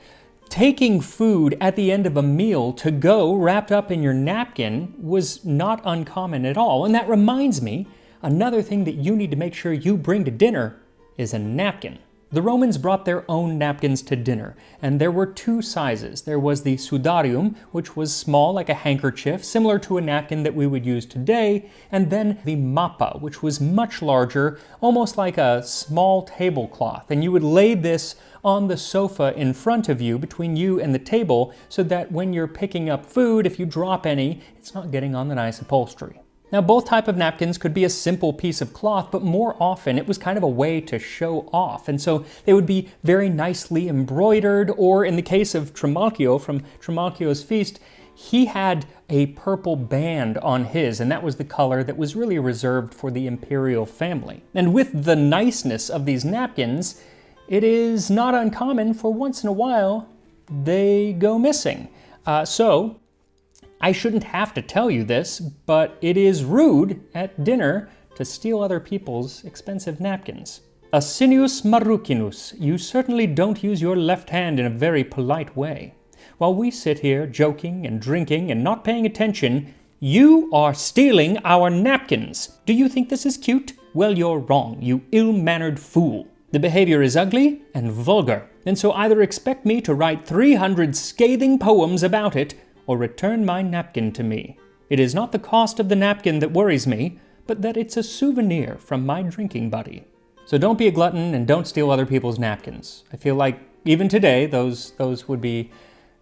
taking food at the end of a meal to go wrapped up in your napkin was not uncommon at all. And that reminds me, another thing that you need to make sure you bring to dinner is a napkin. The Romans brought their own napkins to dinner, and there were two sizes. There was the sudarium, which was small like a handkerchief, similar to a napkin that we would use today, and then the mappa, which was much larger, almost like a small tablecloth. And you would lay this on the sofa in front of you, between you and the table, so that when you're picking up food, if you drop any, it's not getting on the nice upholstery. Now, both type of napkins could be a simple piece of cloth, but more often it was kind of a way to show off. And so they would be very nicely embroidered, or in the case of Trimalchio, from Trimalchio's feast, he had a purple band on his, and that was the color that was really reserved for the imperial family. And with the niceness of these napkins, it is not uncommon for once in a while they go missing. So I shouldn't have to tell you this, but it is rude at dinner to steal other people's expensive napkins. Asinius Marrucinus, you certainly don't use your left hand in a very polite way. While we sit here joking and drinking and not paying attention, you are stealing our napkins. Do you think this is cute? Well, you're wrong, you ill-mannered fool. The behavior is ugly and vulgar, and so either expect me to write 300 scathing poems about it, or return my napkin to me. It is not the cost of the napkin that worries me, but that it's a souvenir from my drinking buddy. So don't be a glutton and don't steal other people's napkins. I feel like even today, those would be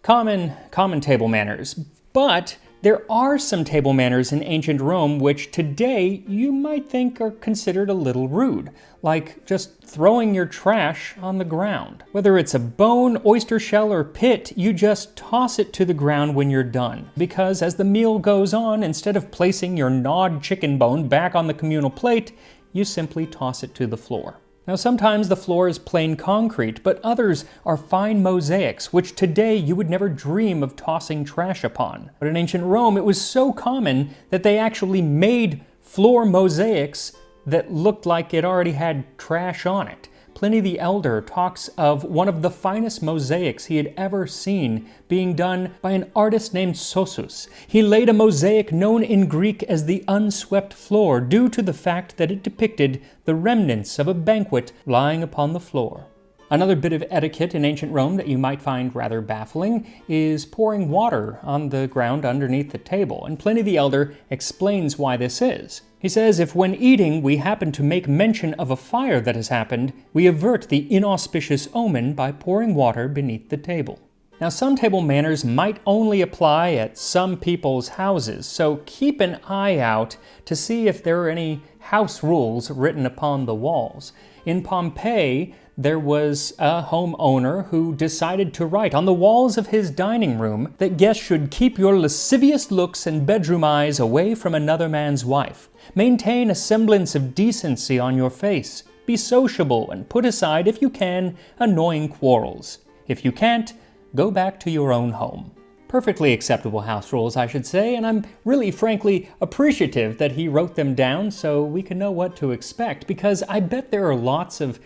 common table manners. But there are some table manners in ancient Rome which today you might think are considered a little rude, like just throwing your trash on the ground. Whether it's a bone, oyster shell, or pit, you just toss it to the ground when you're done. Because as the meal goes on, instead of placing your gnawed chicken bone back on the communal plate, you simply toss it to the floor. Now, sometimes the floor is plain concrete, but others are fine mosaics, which today you would never dream of tossing trash upon. But in ancient Rome, it was so common that they actually made floor mosaics that looked like it already had trash on it. Pliny the Elder talks of one of the finest mosaics he had ever seen being done by an artist named Sossus. He laid a mosaic known in Greek as the unswept floor due to the fact that it depicted the remnants of a banquet lying upon the floor. Another bit of etiquette in ancient Rome that you might find rather baffling is pouring water on the ground underneath the table, and Pliny the Elder explains why this is. He says, if when eating we happen to make mention of a fire that has happened, we avert the inauspicious omen by pouring water beneath the table. Now, some table manners might only apply at some people's houses, so keep an eye out to see if there are any house rules written upon the walls. In Pompeii, there was a homeowner who decided to write on the walls of his dining room that guests should keep your lascivious looks and bedroom eyes away from another man's wife. Maintain a semblance of decency on your face. Be sociable and put aside, if you can, annoying quarrels. If you can't, go back to your own home. Perfectly acceptable house rules, I should say, and I'm really, frankly, appreciative that he wrote them down so we can know what to expect, because I bet there are lots of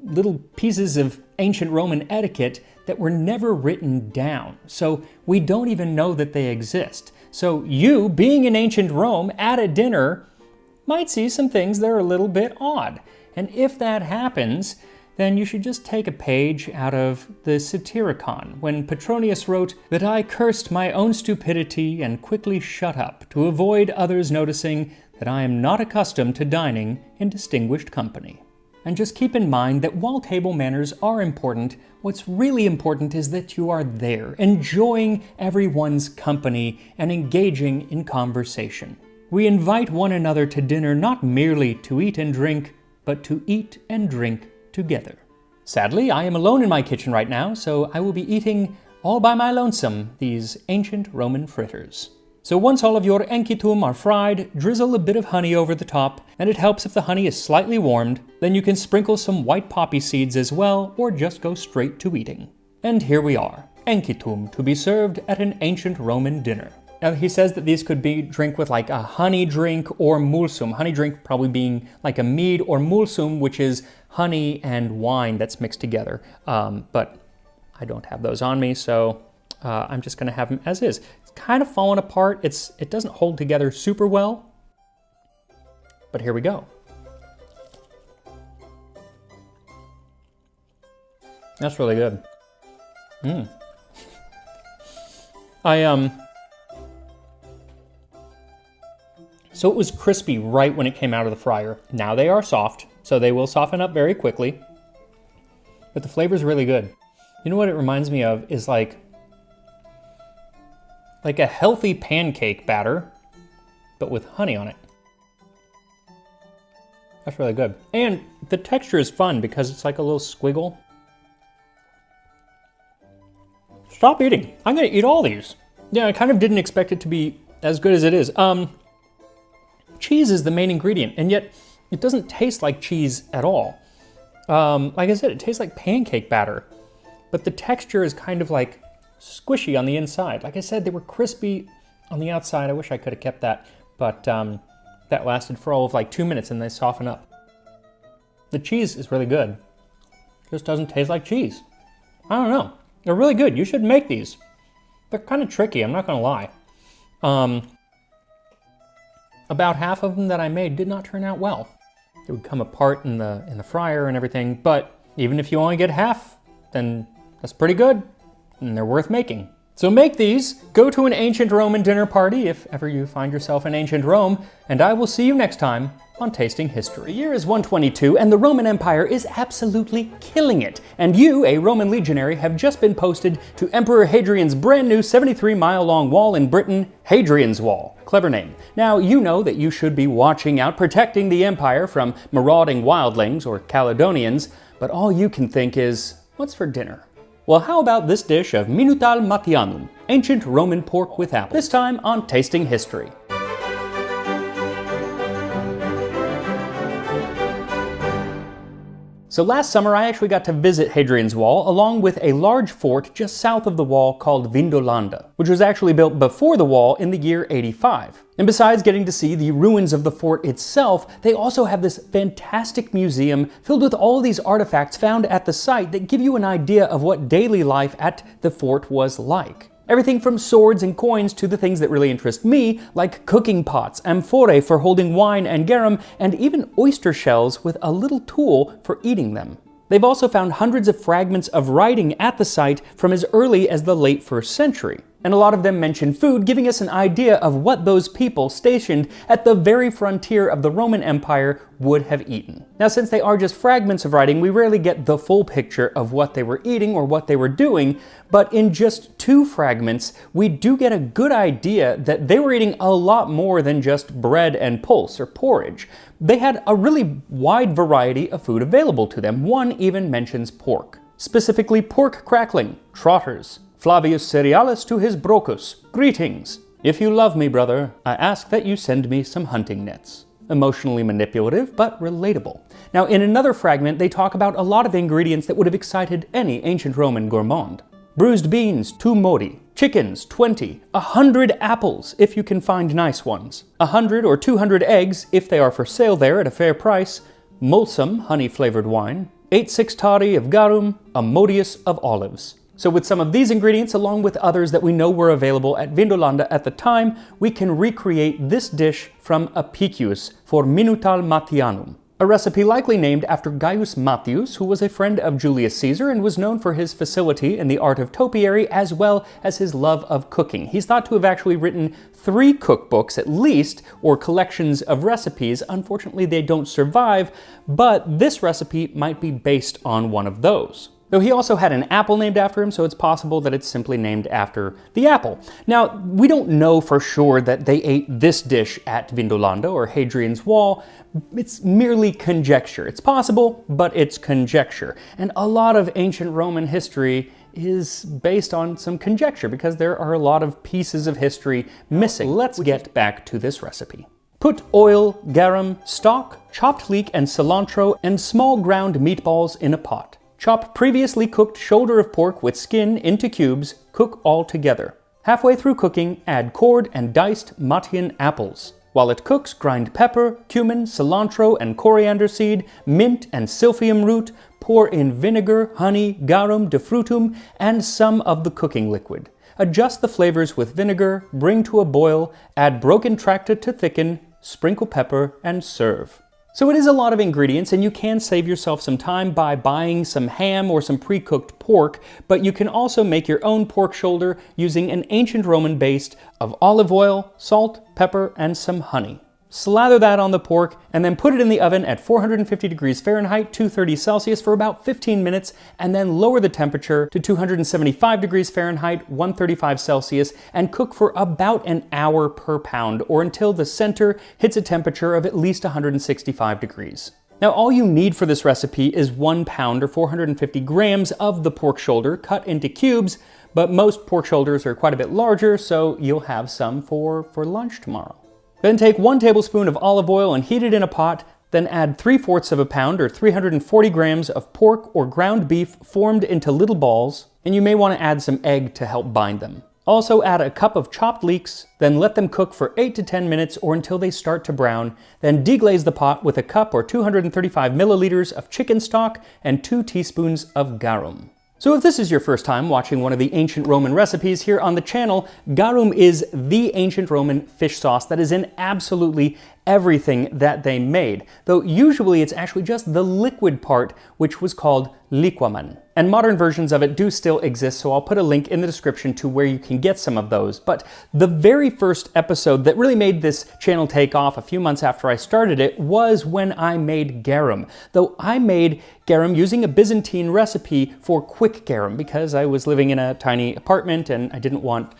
little pieces of ancient Roman etiquette that were never written down, so we don't even know that they exist. So you, being in ancient Rome at a dinner, might see some things that are a little bit odd. And if that happens, then you should just take a page out of the Satyricon, when Petronius wrote that I cursed my own stupidity and quickly shut up to avoid others noticing that I am not accustomed to dining in distinguished company. And just keep in mind that while table manners are important, what's really important is that you are there, enjoying everyone's company and engaging in conversation. We invite one another to dinner not merely to eat and drink, but to eat and drink together. Sadly, I am alone in my kitchen right now, so I will be eating all by my lonesome these ancient Roman fritters. So once all of your enkitum are fried, drizzle a bit of honey over the top, and it helps if the honey is slightly warmed. Then you can sprinkle some white poppy seeds as well, or just go straight to eating. And here we are, enkitum, to be served at an ancient Roman dinner. Now he says that these could be drink with like a honey drink or mulsum. Honey drink probably being like a mead, or mulsum, which is honey and wine that's mixed together. But I don't have those on me, so I'm just going to have them as is. It's kind of falling apart. It doesn't hold together super well, but here we go. That's really good. So it was crispy right when it came out of the fryer. Now they are soft, so they will soften up very quickly, but the flavor's really good. You know what it reminds me of is like a healthy pancake batter, but with honey on it. That's really good. And the texture is fun because it's like a little squiggle. Stop eating. I'm gonna eat all these. Yeah, I kind of didn't expect it to be as good as it is. Cheese is the main ingredient, and yet it doesn't taste like cheese at all. Like I said, it tastes like pancake batter, but the texture is kind of like squishy on the inside. Like I said, they were crispy on the outside. I wish I could have kept that, but that lasted for all of like 2 minutes and they soften up. The cheese is really good. It just doesn't taste like cheese. I don't know. They're really good. You should make these. They're kind of tricky, I'm not gonna lie. About half of them that I made did not turn out well. They would come apart in the fryer and everything, but even if you only get half, then that's pretty good. And they're worth making. So make these, go to an ancient Roman dinner party if ever you find yourself in ancient Rome, and I will see you next time on Tasting History. The year is 122 and the Roman Empire is absolutely killing it. And you, a Roman legionary, have just been posted to Emperor Hadrian's brand new 73-mile-long wall in Britain, Hadrian's Wall. Clever name. Now, you know that you should be watching out, protecting the empire from marauding wildlings or Caledonians, but all you can think is, what's for dinner? Well, how about this dish of Minutal Matianum, ancient Roman pork with apples, this time on Tasting History. So last summer I actually got to visit Hadrian's Wall along with a large fort just south of the wall called Vindolanda, which was actually built before the wall in the year 85. And besides getting to see the ruins of the fort itself, they also have this fantastic museum filled with all of these artifacts found at the site that give you an idea of what daily life at the fort was like. Everything from swords and coins to the things that really interest me, like cooking pots, amphorae for holding wine and garum, and even oyster shells with a little tool for eating them. They've also found hundreds of fragments of writing at the site from as early as the late 1st century. And a lot of them mention food, giving us an idea of what those people stationed at the very frontier of the Roman Empire would have eaten. Now, since they are just fragments of writing, we rarely get the full picture of what they were eating or what they were doing, but in just 2 fragments, we do get a good idea that they were eating a lot more than just bread and pulse or porridge. They had a really wide variety of food available to them. One even mentions pork, specifically pork crackling, trotters, Flavius Cerealis to his Brocus. Greetings. If you love me, brother, I ask that you send me some hunting nets. Emotionally manipulative, but relatable. Now, in another fragment, they talk about a lot of ingredients that would have excited any ancient Roman gourmand. Bruised beans, 2 modi. Chickens, 20. 100 apples, if you can find nice ones. 100 or 200 eggs, if they are for sale there at a fair price. Mulsum, honey-flavored wine. 8 sextari of garum, a modius of olives. So with some of these ingredients, along with others that we know were available at Vindolanda at the time, we can recreate this dish from Apicius for Minutal Matianum. A recipe likely named after Gaius Matius, who was a friend of Julius Caesar and was known for his facility in the art of topiary as well as his love of cooking. He's thought to have actually written 3 cookbooks at least, or collections of recipes. Unfortunately, they don't survive, but this recipe might be based on one of those. Though he also had an apple named after him, so it's possible that it's simply named after the apple. Now, we don't know for sure that they ate this dish at Vindolanda or Hadrian's Wall. It's merely conjecture. It's possible, but it's conjecture. And a lot of ancient Roman history is based on some conjecture because there are a lot of pieces of history missing. Let's get back to this recipe. Put oil, garum, stock, chopped leek and cilantro, and small ground meatballs in a pot. Chop previously cooked shoulder of pork with skin into cubes, cook all together. Halfway through cooking, add cored and diced Mathian apples. While it cooks, grind pepper, cumin, cilantro, and coriander seed, mint and silphium root, pour in vinegar, honey, garum, defrutum, and some of the cooking liquid. Adjust the flavors with vinegar, bring to a boil, add broken tracta to thicken, sprinkle pepper, and serve. So it is a lot of ingredients, and you can save yourself some time by buying some ham or some pre-cooked pork, but you can also make your own pork shoulder using an ancient Roman base of olive oil, salt, pepper, and some honey. Slather that on the pork, and then put it in the oven at 450 degrees Fahrenheit, 230 Celsius for about 15 minutes, and then lower the temperature to 275 degrees Fahrenheit, 135 Celsius, and cook for about an hour per pound, or until the center hits a temperature of at least 165 degrees. Now, all you need for this recipe is 1 pound or 450 grams of the pork shoulder cut into cubes, but most pork shoulders are quite a bit larger, so you'll have some for lunch tomorrow. Then take 1 tablespoon of olive oil and heat it in a pot, then add 3/4 of a pound or 340 grams of pork or ground beef formed into little balls, and you may want to add some egg to help bind them. Also add a cup of chopped leeks, then let them cook for 8 to 10 minutes or until they start to brown, then deglaze the pot with a cup or 235 milliliters of chicken stock and 2 teaspoons of garum. So if this is your first time watching one of the ancient Roman recipes here on the channel, garum is the ancient Roman fish sauce that is in absolutely everything that they made, though usually it's actually just the liquid part, which was called liquamen. And modern versions of it do still exist, so I'll put a link in the description to where you can get some of those. But the very first episode that really made this channel take off a few months after I started it was when I made garum. Though I made garum using a Byzantine recipe for quick garum because I was living in a tiny apartment and I didn't want,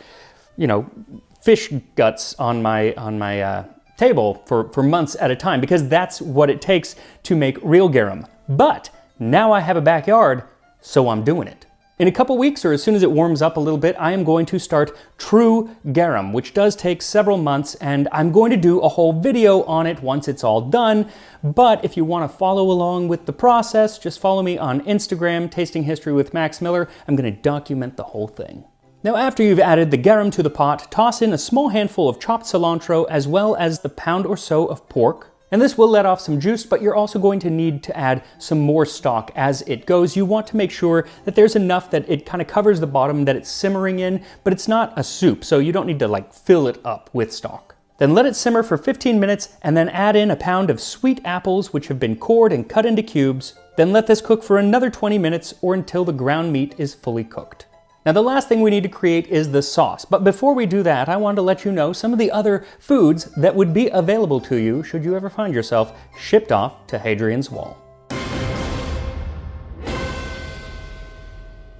fish guts on my table for months at a time, because that's what it takes to make real garum. But now I have a backyard, so I'm doing it. In a couple weeks, or as soon as it warms up a little bit, I am going to start true garum, which does take several months, and I'm going to do a whole video on it once it's all done. But if you want to follow along with the process, just follow me on Instagram, Tasting History with Max Miller. I'm going to document the whole thing. Now, after you've added the garum to the pot, toss in a small handful of chopped cilantro as well as the pound or so of pork. And this will let off some juice, but you're also going to need to add some more stock as it goes. You want to make sure that there's enough that it kind of covers the bottom that it's simmering in, but it's not a soup, so you don't need to fill it up with stock. Then let it simmer for 15 minutes and then add in a pound of sweet apples which have been cored and cut into cubes. Then let this cook for another 20 minutes or until the ground meat is fully cooked. Now, the last thing we need to create is the sauce, but before we do that, I wanted to let you know some of the other foods that would be available to you should you ever find yourself shipped off to Hadrian's Wall.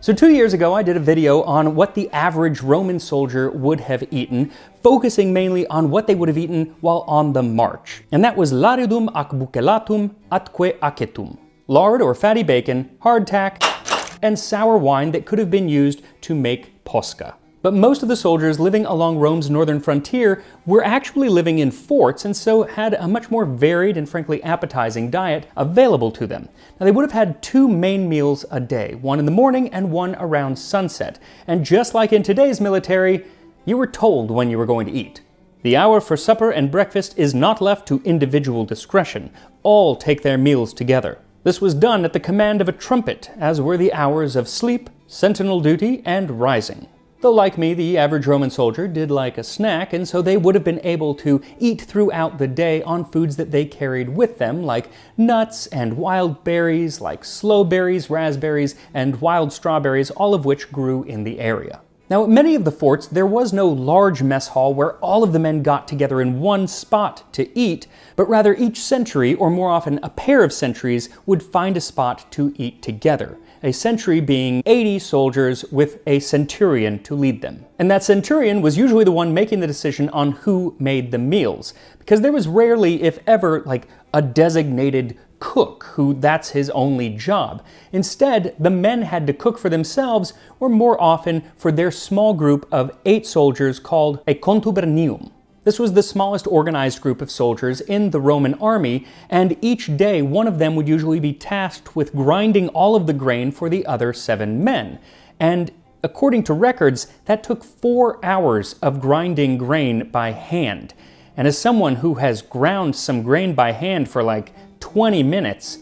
So 2 years ago, I did a video on what the average Roman soldier would have eaten, focusing mainly on what they would have eaten while on the march. And that was laridum ac bucellatum atque acetum. Lard or fatty bacon, hardtack, and sour wine that could have been used to make posca. But most of the soldiers living along Rome's northern frontier were actually living in forts and so had a much more varied and frankly appetizing diet available to them. Now, they would have had 2 main meals a day, one in the morning and one around sunset. And just like in today's military, you were told when you were going to eat. The hour for supper and breakfast is not left to individual discretion. All take their meals together. This was done at the command of a trumpet, as were the hours of sleep, sentinel duty, and rising. Though like me, the average Roman soldier did like a snack, and so they would have been able to eat throughout the day on foods that they carried with them, like nuts and wild berries, like sloe berries, raspberries, and wild strawberries, all of which grew in the area. Now, at many of the forts, there was no large mess hall where all of the men got together in one spot to eat, but rather each sentry, or more often a pair of sentries, would find a spot to eat together. A sentry being 80 soldiers with a centurion to lead them. And that centurion was usually the one making the decision on who made the meals, because there was rarely, if ever, like a designated cook who that's his only job. Instead, the men had to cook for themselves, or more often for their small group of 8 soldiers called a contubernium. This was the smallest organized group of soldiers in the Roman army, and each day one of them would usually be tasked with grinding all of the grain for the other 7 men. And according to records, that took 4 hours of grinding grain by hand. And as someone who has ground some grain by hand for like 20 minutes,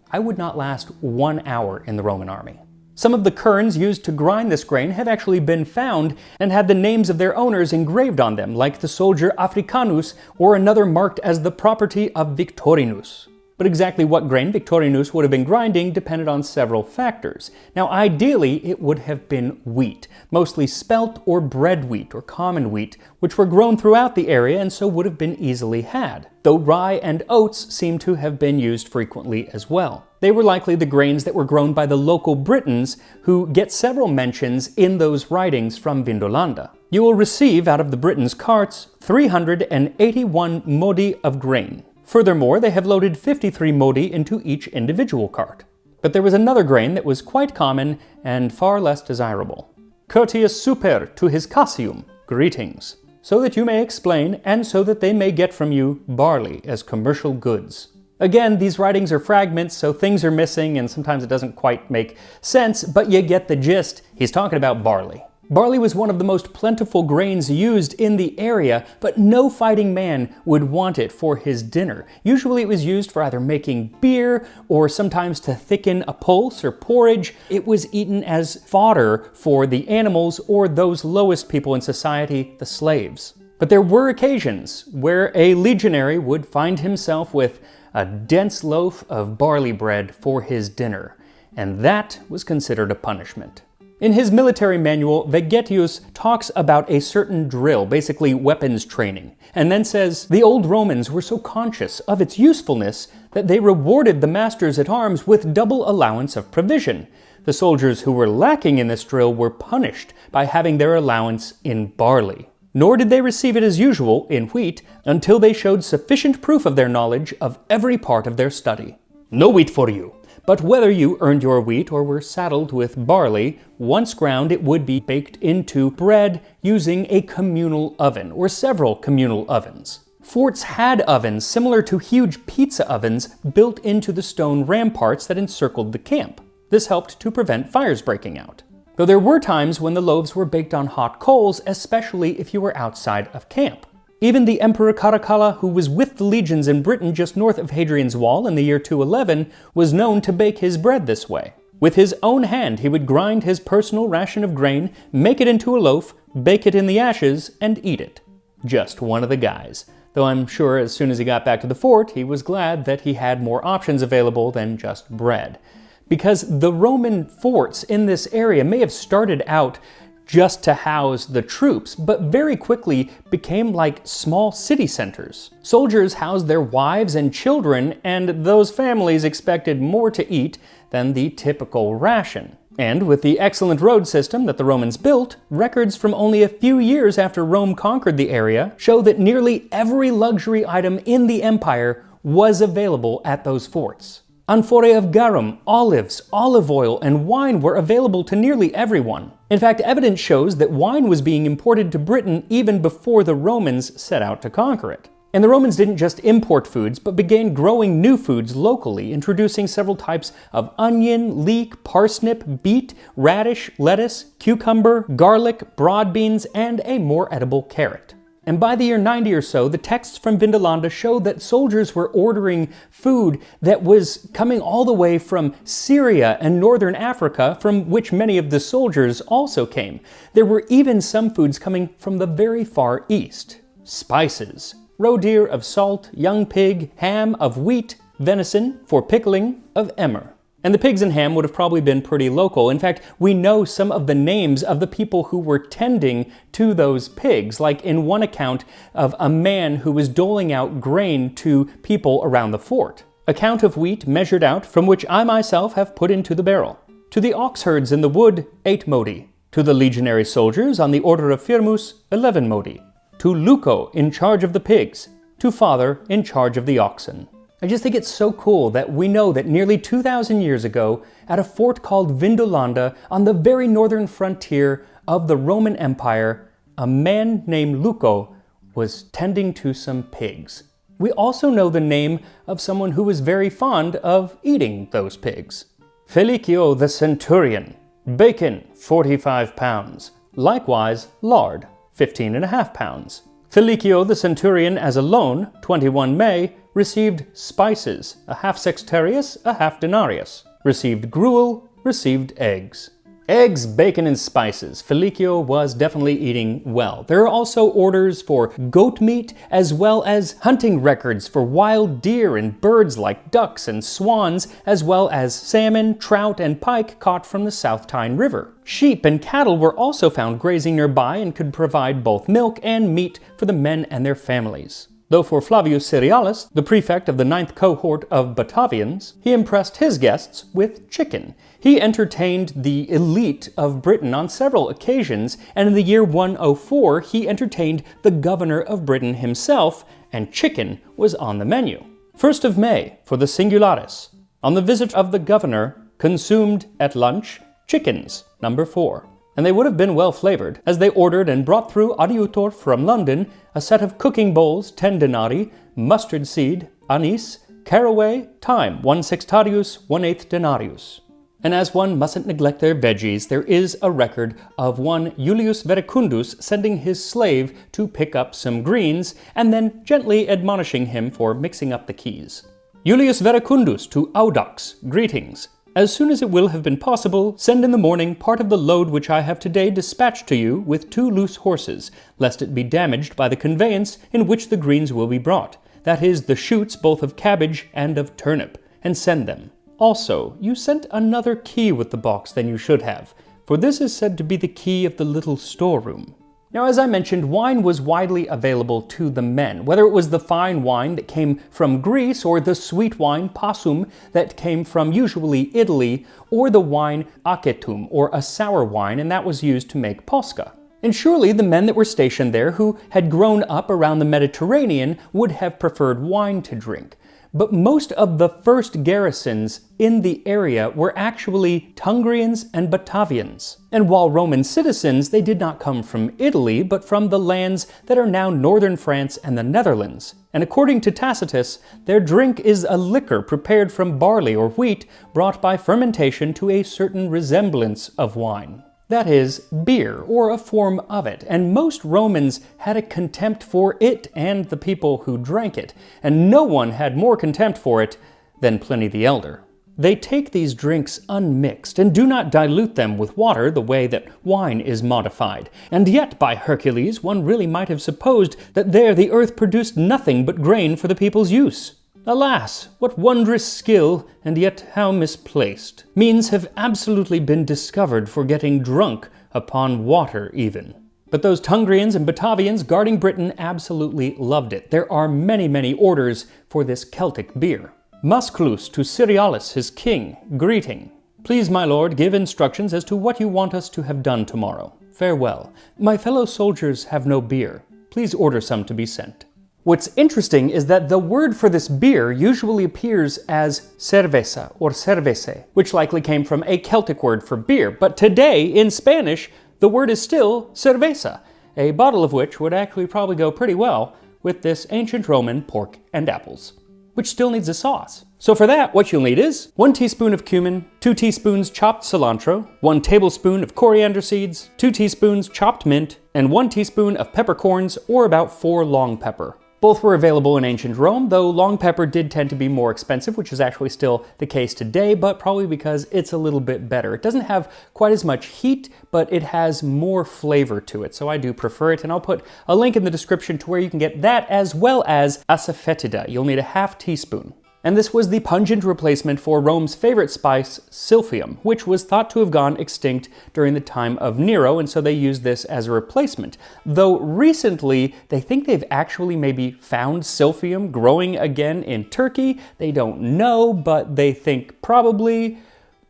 I would not last 1 hour in the Roman army. Some of the querns used to grind this grain have actually been found and had the names of their owners engraved on them, like the soldier Africanus or another marked as the property of Victorinus. But exactly what grain Victorinus would have been grinding depended on several factors. Now, ideally, it would have been wheat, mostly spelt or bread wheat or common wheat, which were grown throughout the area and so would have been easily had, though rye and oats seem to have been used frequently as well. They were likely the grains that were grown by the local Britons, who get several mentions in those writings from Vindolanda. You will receive out of the Britons' carts 381 modi of grain. Furthermore, they have loaded 53 modi into each individual cart. But there was another grain that was quite common and far less desirable. Courteous super to his Cassium, greetings, so that you may explain and so that they may get from you barley as commercial goods. Again, these writings are fragments, so things are missing and sometimes it doesn't quite make sense, but you get the gist. He's talking about barley. Barley was one of the most plentiful grains used in the area, but no fighting man would want it for his dinner. Usually it was used for either making beer or sometimes to thicken a pulse or porridge. It was eaten as fodder for the animals or those lowest people in society, the slaves. But there were occasions where a legionary would find himself with a dense loaf of barley bread for his dinner, and that was considered a punishment. In his military manual, Vegetius talks about a certain drill, basically weapons training, and then says the old Romans were so conscious of its usefulness that they rewarded the masters at arms with double allowance of provision. The soldiers who were lacking in this drill were punished by having their allowance in barley. Nor did they receive it as usual in wheat until they showed sufficient proof of their knowledge of every part of their study. No wheat for you. But whether you earned your wheat or were saddled with barley, once ground it would be baked into bread using a communal oven, or several communal ovens. Forts had ovens similar to huge pizza ovens built into the stone ramparts that encircled the camp. This helped to prevent fires breaking out. Though there were times when the loaves were baked on hot coals, especially if you were outside of camp. Even the Emperor Caracalla, who was with the legions in Britain just north of Hadrian's Wall in the year 211, was known to bake his bread this way. With his own hand, he would grind his personal ration of grain, make it into a loaf, bake it in the ashes, and eat it. Just one of the guys. Though I'm sure as soon as he got back to the fort, he was glad that he had more options available than just bread. Because the Roman forts in this area may have started out just to house the troops, but very quickly became like small city centers. Soldiers housed their wives and children, and those families expected more to eat than the typical ration. And with the excellent road system that the Romans built, records from only a few years after Rome conquered the area show that nearly every luxury item in the empire was available at those forts. Amphorae of garum, olives, olive oil, and wine were available to nearly everyone. In fact, evidence shows that wine was being imported to Britain even before the Romans set out to conquer it. And the Romans didn't just import foods, but began growing new foods locally, introducing several types of onion, leek, parsnip, beet, radish, lettuce, cucumber, garlic, broad beans, and a more edible carrot. And by the year 90 or so, the texts from Vindolanda show that soldiers were ordering food that was coming all the way from Syria and northern Africa, from which many of the soldiers also came. There were even some foods coming from the very far east. Spices, roe deer of salt, young pig, ham of wheat, venison for pickling of emmer. And the pigs and ham would have probably been pretty local. In fact, we know some of the names of the people who were tending to those pigs, like in one account of a man who was doling out grain to people around the fort. A count of wheat measured out, from which I myself have put into the barrel. To the ox herds in the wood, 8 modi. To the legionary soldiers on the order of Firmus, 11 modi. To Luco in charge of the pigs. To Father in charge of the oxen. I just think it's so cool that we know that nearly 2,000 years ago, at a fort called Vindolanda on the very northern frontier of the Roman Empire, a man named Luco was tending to some pigs. We also know the name of someone who was very fond of eating those pigs. Felicio the centurion, bacon 45 pounds, likewise lard 15.5 pounds. Felicio the centurion as a loan, 21 May, received spices, a half sextarius, a half denarius. Received gruel, received eggs. Eggs, bacon, and spices. Felicio was definitely eating well. There are also orders for goat meat, as well as hunting records for wild deer and birds like ducks and swans, as well as salmon, trout, and pike caught from the South Tyne River. Sheep and cattle were also found grazing nearby and could provide both milk and meat for the men and their families. Though for Flavius Cerealis, the prefect of the 9th cohort of Batavians, he impressed his guests with chicken. He entertained the elite of Britain on several occasions, and in the year 104 he entertained the governor of Britain himself, and chicken was on the menu. 1st of May for the Singularis. On the visit of the governor, consumed at lunch chickens, number 4. And they would have been well flavored, as they ordered and brought through adiutor from London a set of cooking bowls, 10 denarii, mustard seed, anise, caraway, thyme, 1 sextarius, 1/8 denarius. And as one mustn't neglect their veggies, there is a record of one Julius Verecundus sending his slave to pick up some greens, and then gently admonishing him for mixing up the keys. Julius Verecundus to Audax, greetings. As soon as it will have been possible, send in the morning part of the load which I have today dispatched to you with 2 loose horses, lest it be damaged by the conveyance in which the greens will be brought, that is, the shoots both of cabbage and of turnip, and send them. Also, you sent another key with the box than you should have, for this is said to be the key of the little storeroom. Now, as I mentioned, wine was widely available to the men, whether it was the fine wine that came from Greece or the sweet wine, passum, that came from usually Italy, or the wine acetum, or a sour wine, and that was used to make posca. And surely the men that were stationed there who had grown up around the Mediterranean would have preferred wine to drink. But most of the first garrisons in the area were actually Tungrians and Batavians. And while Roman citizens, they did not come from Italy, but from the lands that are now northern France and the Netherlands. And according to Tacitus, their drink is a liquor prepared from barley or wheat, brought by fermentation to a certain resemblance of wine. That is, beer, or a form of it, and most Romans had a contempt for it and the people who drank it, and no one had more contempt for it than Pliny the Elder. They take these drinks unmixed, and do not dilute them with water the way that wine is modified, and yet, by Hercules, one really might have supposed that there the earth produced nothing but grain for the people's use. Alas, what wondrous skill, and yet how misplaced. Means have absolutely been discovered for getting drunk upon water even. But those Tungrians and Batavians guarding Britain absolutely loved it. There are many, many orders for this Celtic beer. Musculus to Cerealis, his king, greeting. Please, my lord, give instructions as to what you want us to have done tomorrow. Farewell. My fellow soldiers have no beer. Please order some to be sent. What's interesting is that the word for this beer usually appears as cerveza or cervese, which likely came from a Celtic word for beer, but today in Spanish the word is still cerveza, a bottle of which would actually probably go pretty well with this ancient Roman pork and apples. which still needs a sauce. So for that, what you'll need is 1 teaspoon of cumin, 2 teaspoons chopped cilantro, 1 tablespoon of coriander seeds, 2 teaspoons chopped mint, and 1 teaspoon of peppercorns, or about 4 long pepper. Both were available in ancient Rome, though long pepper did tend to be more expensive, which is actually still the case today, but probably because it's a little bit better. It doesn't have quite as much heat, but it has more flavor to it, so I do prefer it, and I'll put a link in the description to where you can get that, as well as asafoetida. You'll need a half teaspoon. And this was the pungent replacement for Rome's favorite spice, silphium, which was thought to have gone extinct during the time of Nero, and so they used this as a replacement. Though recently, they think they've actually maybe found silphium growing again in Turkey. They don't know, but they think probably.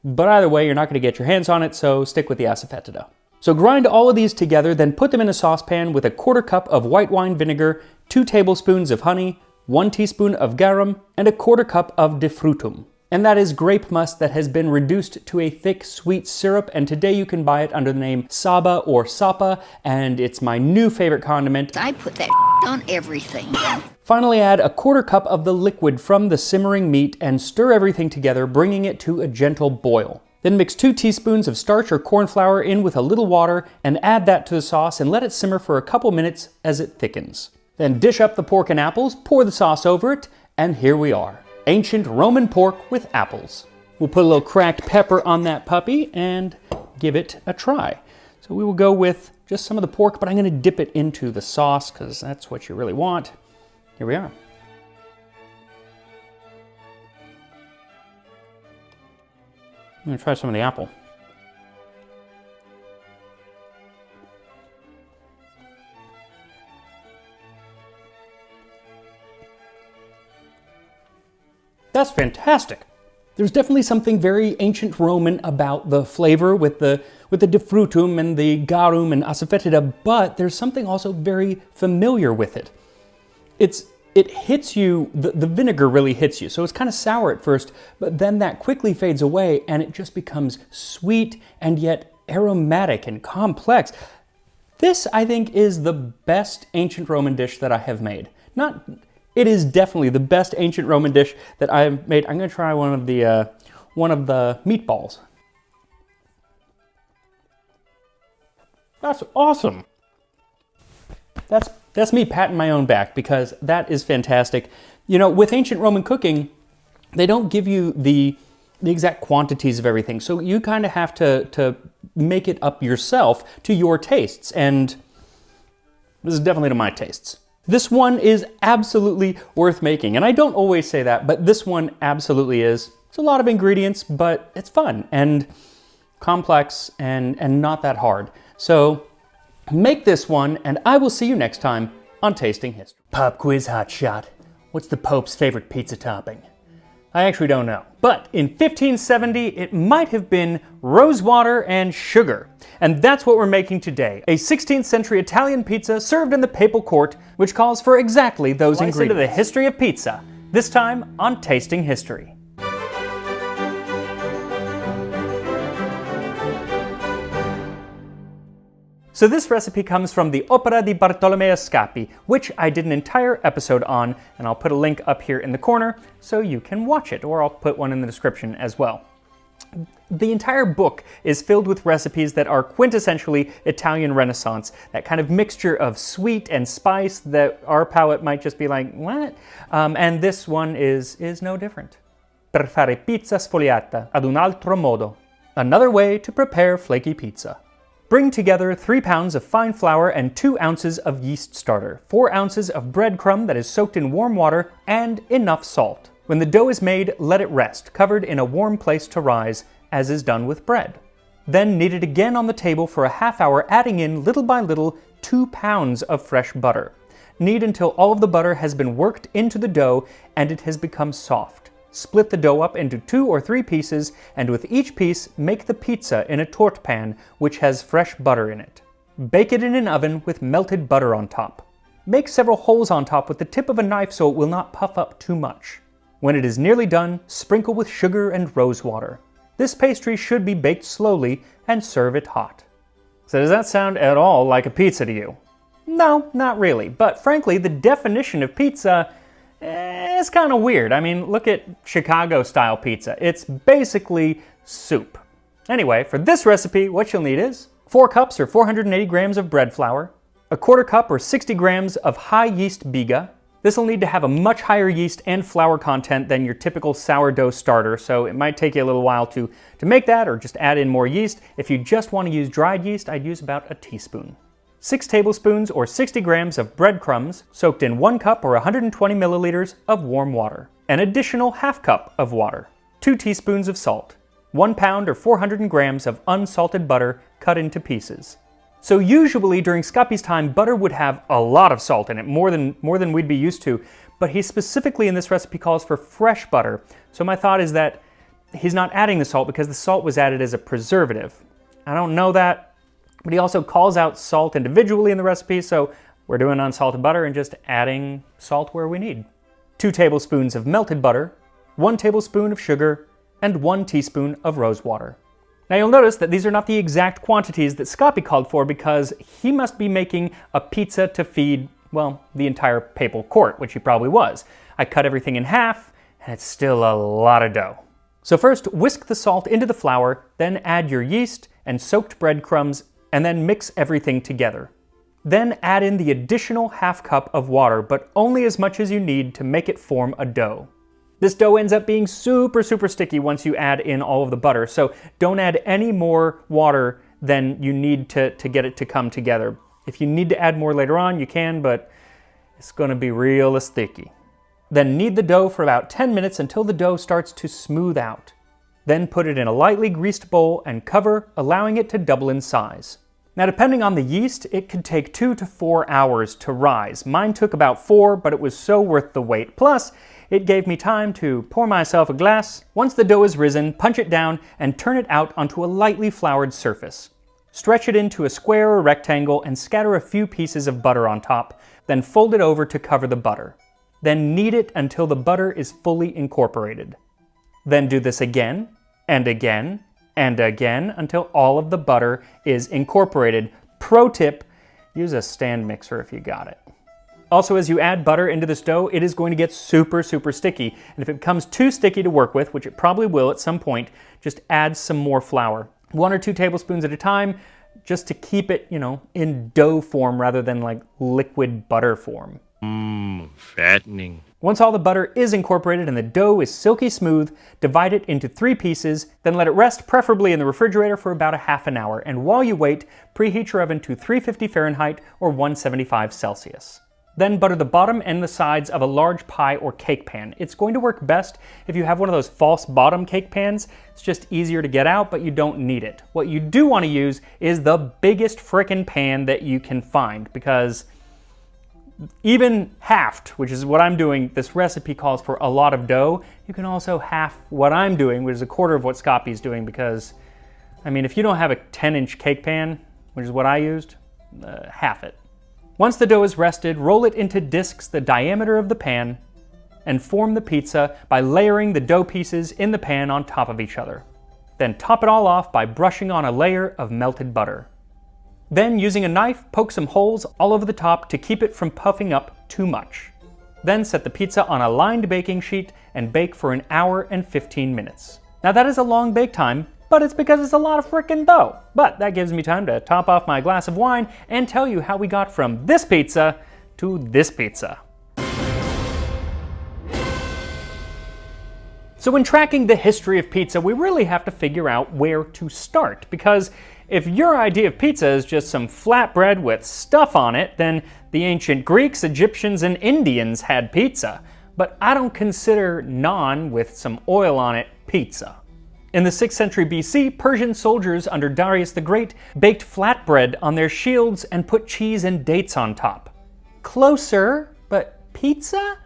But either way, you're not going to get your hands on it, so stick with the asafoetida. So grind all of these together, then put them in a saucepan with a 1/4 cup of white wine vinegar, 2 tablespoons of honey, 1 teaspoon of garum, and a 1/4 cup of de frutum. And that is grape must that has been reduced to a thick, sweet syrup, and today you can buy it under the name Saba or Sapa, and it's my new favorite condiment. I put that on everything. Finally, add a 1/4 cup of the liquid from the simmering meat and stir everything together, bringing it to a gentle boil. Then mix 2 teaspoons of starch or corn flour in with a little water and add that to the sauce and let it simmer for a couple minutes as it thickens. Then dish up the pork and apples, pour the sauce over it, and here we are. Ancient Roman pork with apples. We'll put a little cracked pepper on that puppy and give it a try. So we will go with just some of the pork, but I'm going to dip it into the sauce because that's what you really want. Here we are. I'm going to try some of the apple. That's fantastic. There's definitely something very ancient Roman about the flavor with the de frutum and the garum and asafoetida, but there's something also very familiar with it. It hits you, the vinegar really hits you, so it's kind of sour at first, but then that quickly fades away and it just becomes sweet and yet aromatic and complex. This, I think, is the best ancient Roman dish that I have made. It is definitely the best ancient Roman dish that I've made. I'm going to try one of the meatballs. That's awesome. That's me patting my own back because that is fantastic. You know, with ancient Roman cooking, they don't give you the exact quantities of everything, so you kind of have to make it up yourself to your tastes, and this is definitely to my tastes. This one is absolutely worth making, and I don't always say that, but this one absolutely is. It's a lot of ingredients, but it's fun and complex and not that hard. So make this one, and I will see you next time on Tasting History. Pop quiz hotshot. What's the Pope's favorite pizza topping? I actually don't know. But in 1570, it might have been rosewater and sugar. And that's what we're making today. A 16th century Italian pizza served in the papal court, which calls for exactly those ingredients. Into the history of pizza, this time on Tasting History. So this recipe comes from the Opera di Bartolomeo Scappi, which I did an entire episode on, and I'll put a link up here in the corner so you can watch it, or I'll put one in the description as well. The entire book is filled with recipes that are quintessentially Italian Renaissance, that kind of mixture of sweet and spice that our palate might just be like, what? And this one is no different. Per fare pizza sfogliata ad un altro modo. Another way to prepare flaky pizza. Bring together 3 pounds of fine flour and 2 ounces of yeast starter, 4 ounces of breadcrumb that is soaked in warm water, and enough salt. When the dough is made, let it rest, covered in a warm place to rise, as is done with bread. Then knead it again on the table for a half hour, adding in little by little 2 pounds of fresh butter. Knead until all of the butter has been worked into the dough and it has become soft. Split the dough up into 2 or 3 pieces, and with each piece, make the pizza in a torte pan which has fresh butter in it. Bake it in an oven with melted butter on top. Make several holes on top with the tip of a knife so it will not puff up too much. When it is nearly done, sprinkle with sugar and rose water. This pastry should be baked slowly and serve it hot. So does that sound at all like a pizza to you? No, not really, but frankly, the definition of pizza, it's kind of weird. I mean, look at Chicago-style pizza. It's basically soup. Anyway, for this recipe, what you'll need is 4 cups or 480 grams of bread flour, a quarter cup or 60 grams of high yeast biga. This will need to have a much higher yeast and flour content than your typical sourdough starter, so it might take you a little while to make that or just add in more yeast. If you just want to use dried yeast, I'd use about a teaspoon. 6 tablespoons or 60 grams of breadcrumbs soaked in 1 cup or 120 milliliters of warm water. An additional half cup of water. 2 teaspoons of salt. 1 pound or 400 grams of unsalted butter cut into pieces. So usually during Scappi's time, butter would have a lot of salt in it, more than we'd be used to, but he specifically in this recipe calls for fresh butter. So my thought is that he's not adding the salt because the salt was added as a preservative. I don't know that, but he also calls out salt individually in the recipe, so we're doing unsalted butter and just adding salt where we need. 2 tablespoons of melted butter, 1 tablespoon of sugar, and 1 teaspoon of rose water. Now you'll notice that these are not the exact quantities that Scappi called for because he must be making a pizza to feed, well, the entire papal court, which he probably was. I cut everything in half, and it's still a lot of dough. So first, whisk the salt into the flour, then add your yeast and soaked breadcrumbs, and then mix everything together. Then add in the additional half cup of water, but only as much as you need to make it form a dough. This dough ends up being super sticky once you add in all of the butter, so don't add any more water than you need to get it to come together. If you need to add more later on, you can, but it's going to be real sticky. Then knead the dough for about 10 minutes until the dough starts to smooth out. Then put it in a lightly greased bowl and cover, allowing it to double in size. Now depending on the yeast, it could take 2 to 4 hours to rise. Mine took about 4, but it was so worth the wait. Plus, it gave me time to pour myself a glass. Once the dough is risen, punch it down and turn it out onto a lightly floured surface. Stretch it into a square or rectangle and scatter a few pieces of butter on top, then fold it over to cover the butter. Then knead it until the butter is fully incorporated. Then do this again, and again, and again until all of the butter is incorporated. Pro tip, use a stand mixer if you got it. Also, as you add butter into this dough, it is going to get super sticky. And if it becomes too sticky to work with, which it probably will at some point, just add some more flour. 1 or 2 tablespoons at a time, just to keep it, in dough form rather than like liquid butter form. Fattening. Once all the butter is incorporated and the dough is silky smooth, divide it into 3 pieces, then let it rest, preferably in the refrigerator, for about a half an hour. And while you wait, preheat your oven to 350 Fahrenheit or 175 Celsius. Then butter the bottom and the sides of a large pie or cake pan. It's going to work best if you have one of those false bottom cake pans. It's just easier to get out, but you don't need it. What you do want to use is the biggest frickin' pan that you can find, because even halved, which is what I'm doing, this recipe calls for a lot of dough. You can also half what I'm doing, which is a quarter of what Scappi's doing, because, I mean, if you don't have a 10-inch cake pan, which is what I used, half it. Once the dough is rested, roll it into discs the diameter of the pan and form the pizza by layering the dough pieces in the pan on top of each other. Then top it all off by brushing on a layer of melted butter. Then, using a knife, poke some holes all over the top to keep it from puffing up too much. Then set the pizza on a lined baking sheet and bake for 1 hour and 15 minutes. Now that is a long bake time, but it's because it's a lot of frickin' dough. But that gives me time to top off my glass of wine and tell you how we got from this pizza to this pizza. So when tracking the history of pizza, we really have to figure out where to start, because if your idea of pizza is just some flatbread with stuff on it, then the ancient Greeks, Egyptians, and Indians had pizza. But I don't consider naan with some oil on it pizza. In the 6th century BC, Persian soldiers under Darius the Great baked flatbread on their shields and put cheese and dates on top. Closer, but pizza?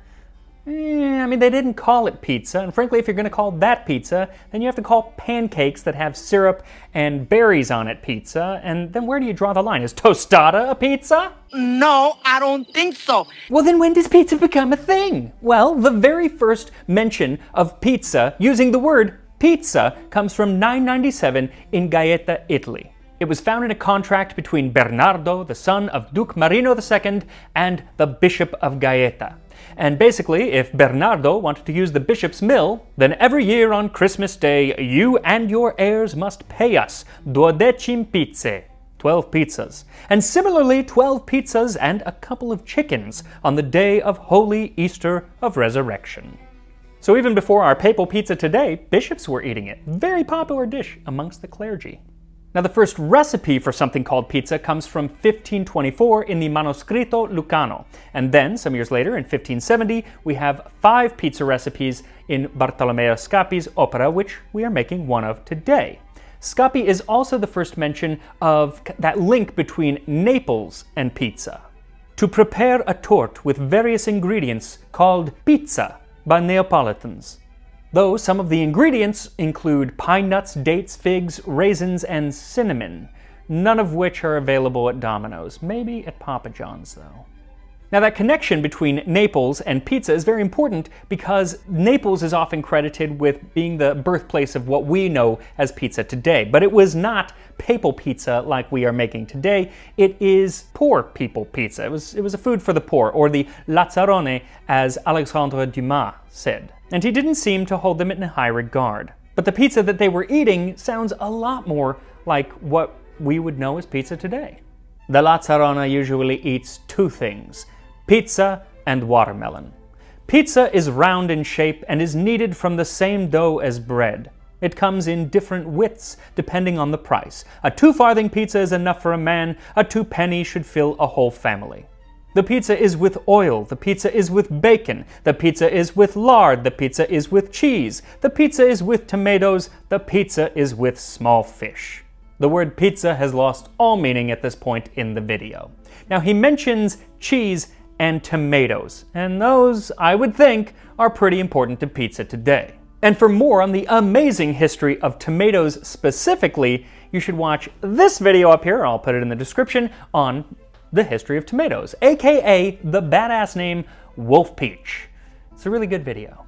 I mean, they didn't call it pizza, and frankly, if you're going to call that pizza, then you have to call pancakes that have syrup and berries on it pizza, and then where do you draw the line? Is tostada a pizza? No, I don't think so. Well, then when does pizza become a thing? Well, the very first mention of pizza using the word pizza comes from 997 in Gaeta, Italy. It was found in a contract between Bernardo, the son of Duke Marino II, and the Bishop of Gaeta. And basically, if Bernardo wanted to use the bishop's mill, then every year on Christmas Day, you and your heirs must pay us 12 pizze, 12 pizzas. And similarly, 12 pizzas and a couple of chickens on the day of Holy Easter of Resurrection. So even before our papal pizza today, bishops were eating it. Very popular dish amongst the clergy. Now the first recipe for something called pizza comes from 1524 in the Manoscritto Lucano. And then, some years later, in 1570, we have 5 pizza recipes in Bartolomeo Scapi's opera, which we are making one of today. Scapi is also the first mention of that link between Naples and pizza. To prepare a torte with various ingredients called pizza by Neapolitans. Though some of the ingredients include pine nuts, dates, figs, raisins, and cinnamon, none of which are available at Domino's. Maybe at Papa John's, though. Now that connection between Naples and pizza is very important because Naples is often credited with being the birthplace of what we know as pizza today. But it was not papal pizza like we are making today. It is poor people pizza. It was a food for the poor, or the lazzarone, as Alexandre Dumas said. And he didn't seem to hold them in high regard. But the pizza that they were eating sounds a lot more like what we would know as pizza today. The lazzarone usually eats 2 things: pizza and watermelon. Pizza is round in shape and is kneaded from the same dough as bread. It comes in different widths depending on the price. A 2-farthing pizza is enough for a man, a 2-penny should fill a whole family. The pizza is with oil, the pizza is with bacon, the pizza is with lard, the pizza is with cheese, the pizza is with tomatoes, the pizza is with small fish. The word pizza has lost all meaning at this point in the video. Now he mentions cheese and tomatoes, and those, I would think, are pretty important to pizza today. And for more on the amazing history of tomatoes specifically, you should watch this video up here, I'll put it in the description, on the history of tomatoes, aka the badass name Wolf Peach. It's a really good video.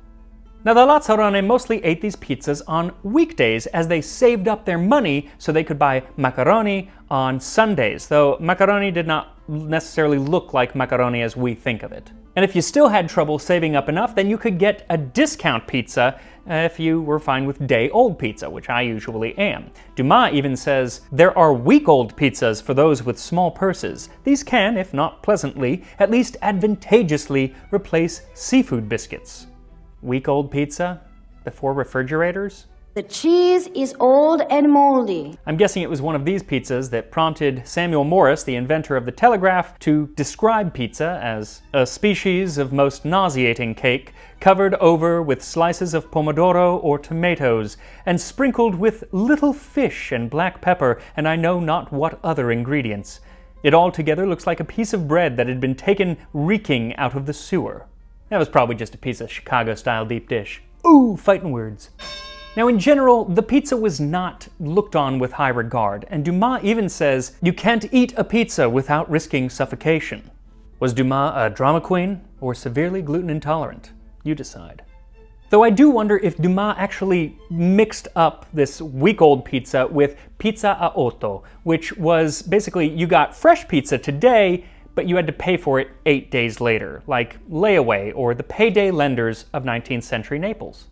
Now the Lazzarone mostly ate these pizzas on weekdays as they saved up their money so they could buy macaroni on Sundays, though macaroni did not necessarily look like macaroni as we think of it. And if you still had trouble saving up enough, then you could get a discount pizza if you were fine with day-old pizza, which I usually am. Dumas even says, there are week-old pizzas for those with small purses. These can, if not pleasantly, at least advantageously replace seafood biscuits. Week-old pizza? Before refrigerators? The cheese is old and moldy. I'm guessing it was one of these pizzas that prompted Samuel Morse, the inventor of the telegraph, to describe pizza as a species of most nauseating cake, covered over with slices of pomodoro or tomatoes, and sprinkled with little fish and black pepper, and I know not what other ingredients. It altogether looks like a piece of bread that had been taken reeking out of the sewer. That was probably just a piece of Chicago-style deep dish. Ooh, fighting words. Now in general, the pizza was not looked on with high regard, and Dumas even says, you can't eat a pizza without risking suffocation. Was Dumas a drama queen or severely gluten intolerant? You decide. Though I do wonder if Dumas actually mixed up this week-old pizza with pizza a otto, which was basically you got fresh pizza today, but you had to pay for it 8 days later, like layaway or the payday lenders of 19th century Naples.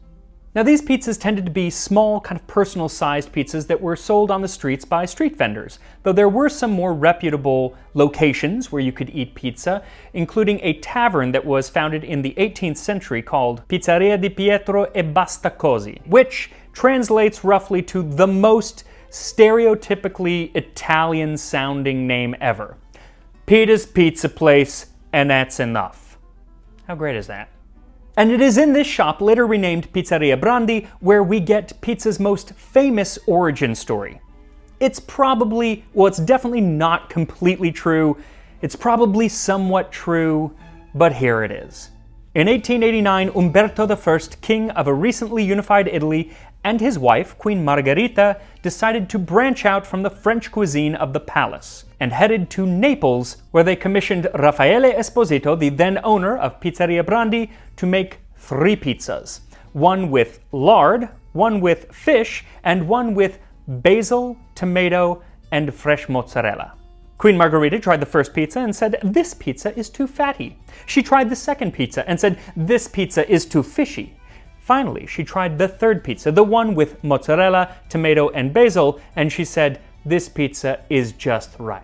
Now these pizzas tended to be small, kind of personal-sized pizzas that were sold on the streets by street vendors, though there were some more reputable locations where you could eat pizza, including a tavern that was founded in the 18th century called Pizzeria di Pietro e Basta Così, which translates roughly to the most stereotypically Italian-sounding name ever. Peter's Pizza Place, and that's enough. How great is that? And it is in this shop, later renamed Pizzeria Brandi, where we get pizza's most famous origin story. It's probably, well, it's definitely not completely true. It's probably somewhat true, but here it is. In 1889, Umberto I, king of a recently unified Italy, and his wife, Queen Margherita, decided to branch out from the French cuisine of the palace and headed to Naples, where they commissioned Raffaele Esposito, the then owner of Pizzeria Brandi, to make 3 pizzas. One with lard, one with fish, and one with basil, tomato, and fresh mozzarella. Queen Margherita tried the first pizza and said, "This pizza is too fatty." She tried the second pizza and said, "This pizza is too fishy." Finally, she tried the third pizza, the one with mozzarella, tomato, and basil, and she said, "This pizza is just right."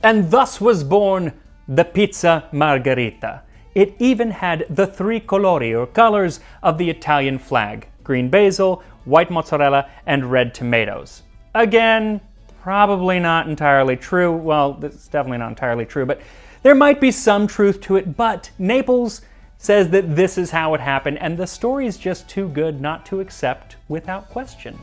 And thus was born the Pizza Margherita. It even had the three colori, or colors, of the Italian flag: green basil, white mozzarella, and red tomatoes. Again, probably not entirely true. Well, it's definitely not entirely true, but there might be some truth to it. But Naples says that this is how it happened, and the story is just too good not to accept without question.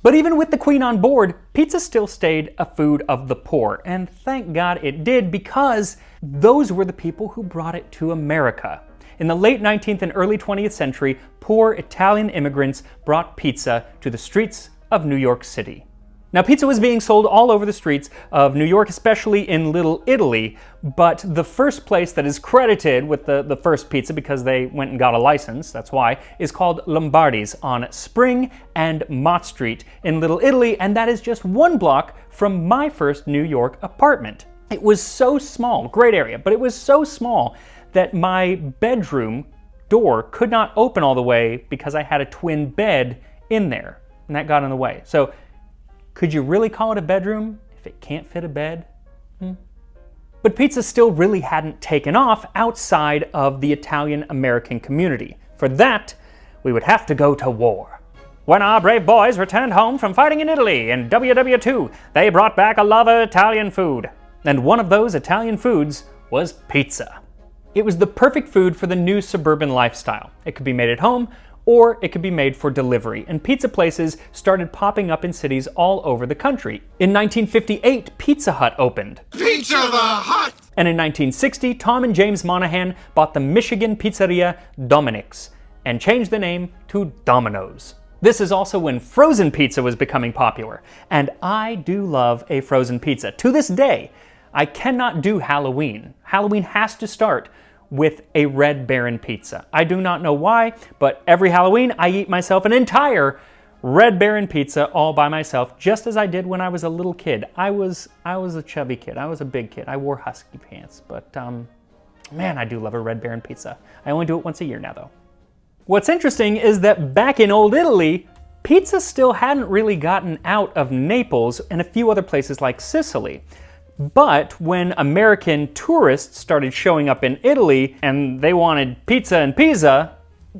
But even with the Queen on board, pizza still stayed a food of the poor, and thank God it did, because those were the people who brought it to America. In the late 19th and early 20th century, poor Italian immigrants brought pizza to the streets of New York City. Now, pizza was being sold all over the streets of New York, especially in Little Italy, but the first place that is credited with the first pizza, because they went and got a license, that's why, is called Lombardi's on Spring and Mott Street in Little Italy, and that is just 1 block from my first New York apartment. It was so small, great area, but it was so small that my bedroom door could not open all the way because I had a twin bed in there, and that got in the way. So, could you really call it a bedroom if it can't fit a bed? But pizza still really hadn't taken off outside of the Italian-American community. For that, we would have to go to war. When our brave boys returned home from fighting in Italy in WW2, they brought back a love of Italian food. And one of those Italian foods was pizza. It was the perfect food for the new suburban lifestyle. It could be made at home, or it could be made for delivery, and pizza places started popping up in cities all over the country. In 1958, Pizza Hut opened. Pizza the Hut! And in 1960, Tom and James Monahan bought the Michigan pizzeria Dominic's and changed the name to Domino's. This is also when frozen pizza was becoming popular, and I do love a frozen pizza. To this day, I cannot do Halloween. Halloween has to start with a Red Baron pizza. I do not know why, but every Halloween I eat myself an entire Red Baron pizza all by myself, just as I did when I was a little kid. I was a chubby kid. I was a big kid. I wore husky pants, but man, I do love a Red Baron pizza. I only do it once a year now, though. What's interesting is that back in Old Italy, pizza still hadn't really gotten out of Naples and a few other places like Sicily. But when American tourists started showing up in Italy and they wanted pizza and Pisa,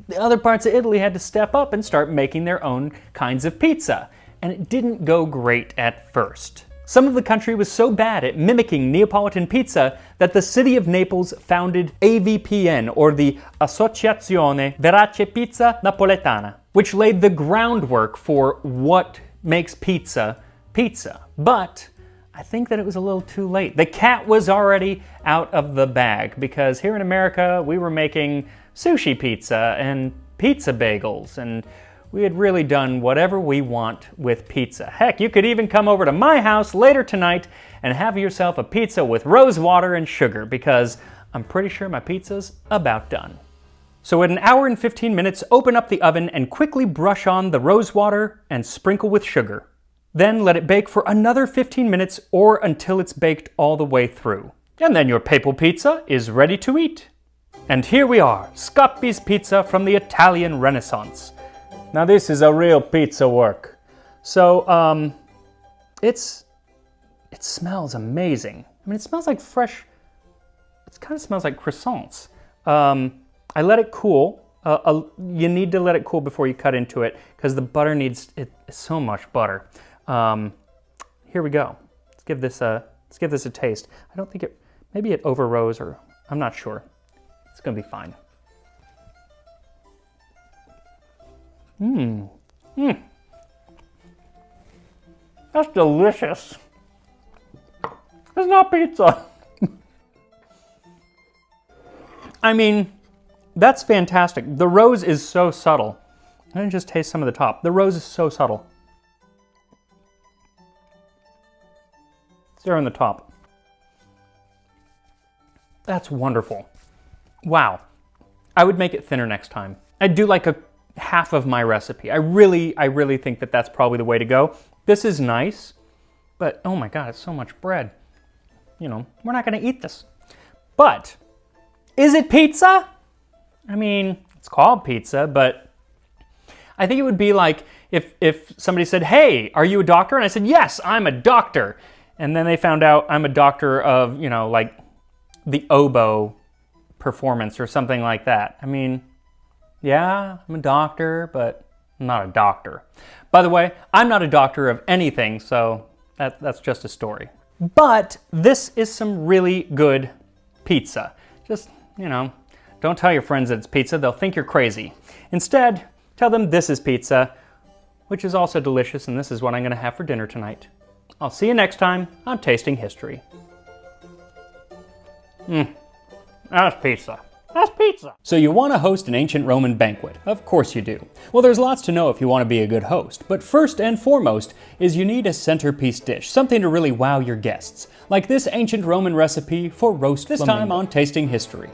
the other parts of Italy had to step up and start making their own kinds of pizza. And it didn't go great at first. Some of the country was so bad at mimicking Neapolitan pizza that the city of Naples founded AVPN, or the Associazione Verace Pizza Napoletana, which laid the groundwork for what makes pizza pizza. But I think that it was a little too late. The cat was already out of the bag, because here in America we were making sushi pizza and pizza bagels, and we had really done whatever we want with pizza. Heck, you could even come over to my house later tonight and have yourself a pizza with rose water and sugar, because I'm pretty sure my pizza's about done. So at 1 hour and 15 minutes, open up the oven and quickly brush on the rose water and sprinkle with sugar. Then let it bake for another 15 minutes or until it's baked all the way through. And then your papal pizza is ready to eat. And here we are, Scappi's pizza from the Italian Renaissance. Now this is a real pizza work. So, it smells amazing. I mean, it smells like fresh, it kind of smells like croissants. I let it cool. You need to let it cool before you cut into it, because the butter needs so much butter. Here we go. Let's give this a taste. I don't think maybe it overrose, or I'm not sure. It's gonna be fine. That's delicious. It's not pizza. I mean, that's fantastic. The rose is so subtle. I didn't just taste some of the top. The rose is so subtle. It's there on the top. That's wonderful. Wow. I would make it thinner next time. I'd do like a half of my recipe. I really think that that's probably the way to go. This is nice, but oh my God, it's so much bread. we're not going to eat this. But is it pizza? I mean, it's called pizza, but I think it would be like if somebody said, hey, are you a doctor? And I said, yes, I'm a doctor. And then they found out I'm a doctor of, like the oboe performance or something like that. I mean, yeah, I'm a doctor, but I'm not a doctor. By the way, I'm not a doctor of anything, so that's just a story. But this is some really good pizza. Just, don't tell your friends that it's pizza. They'll think you're crazy. Instead, tell them this is pizza, which is also delicious, and this is what I'm going to have for dinner tonight. I'll see you next time on Tasting History. That's pizza. That's pizza. So you want to host an ancient Roman banquet. Of course you do. Well, there's lots to know if you want to be a good host, but first and foremost is you need a centerpiece dish, something to really wow your guests, like this ancient Roman recipe for roast flamingo. This time on Tasting History.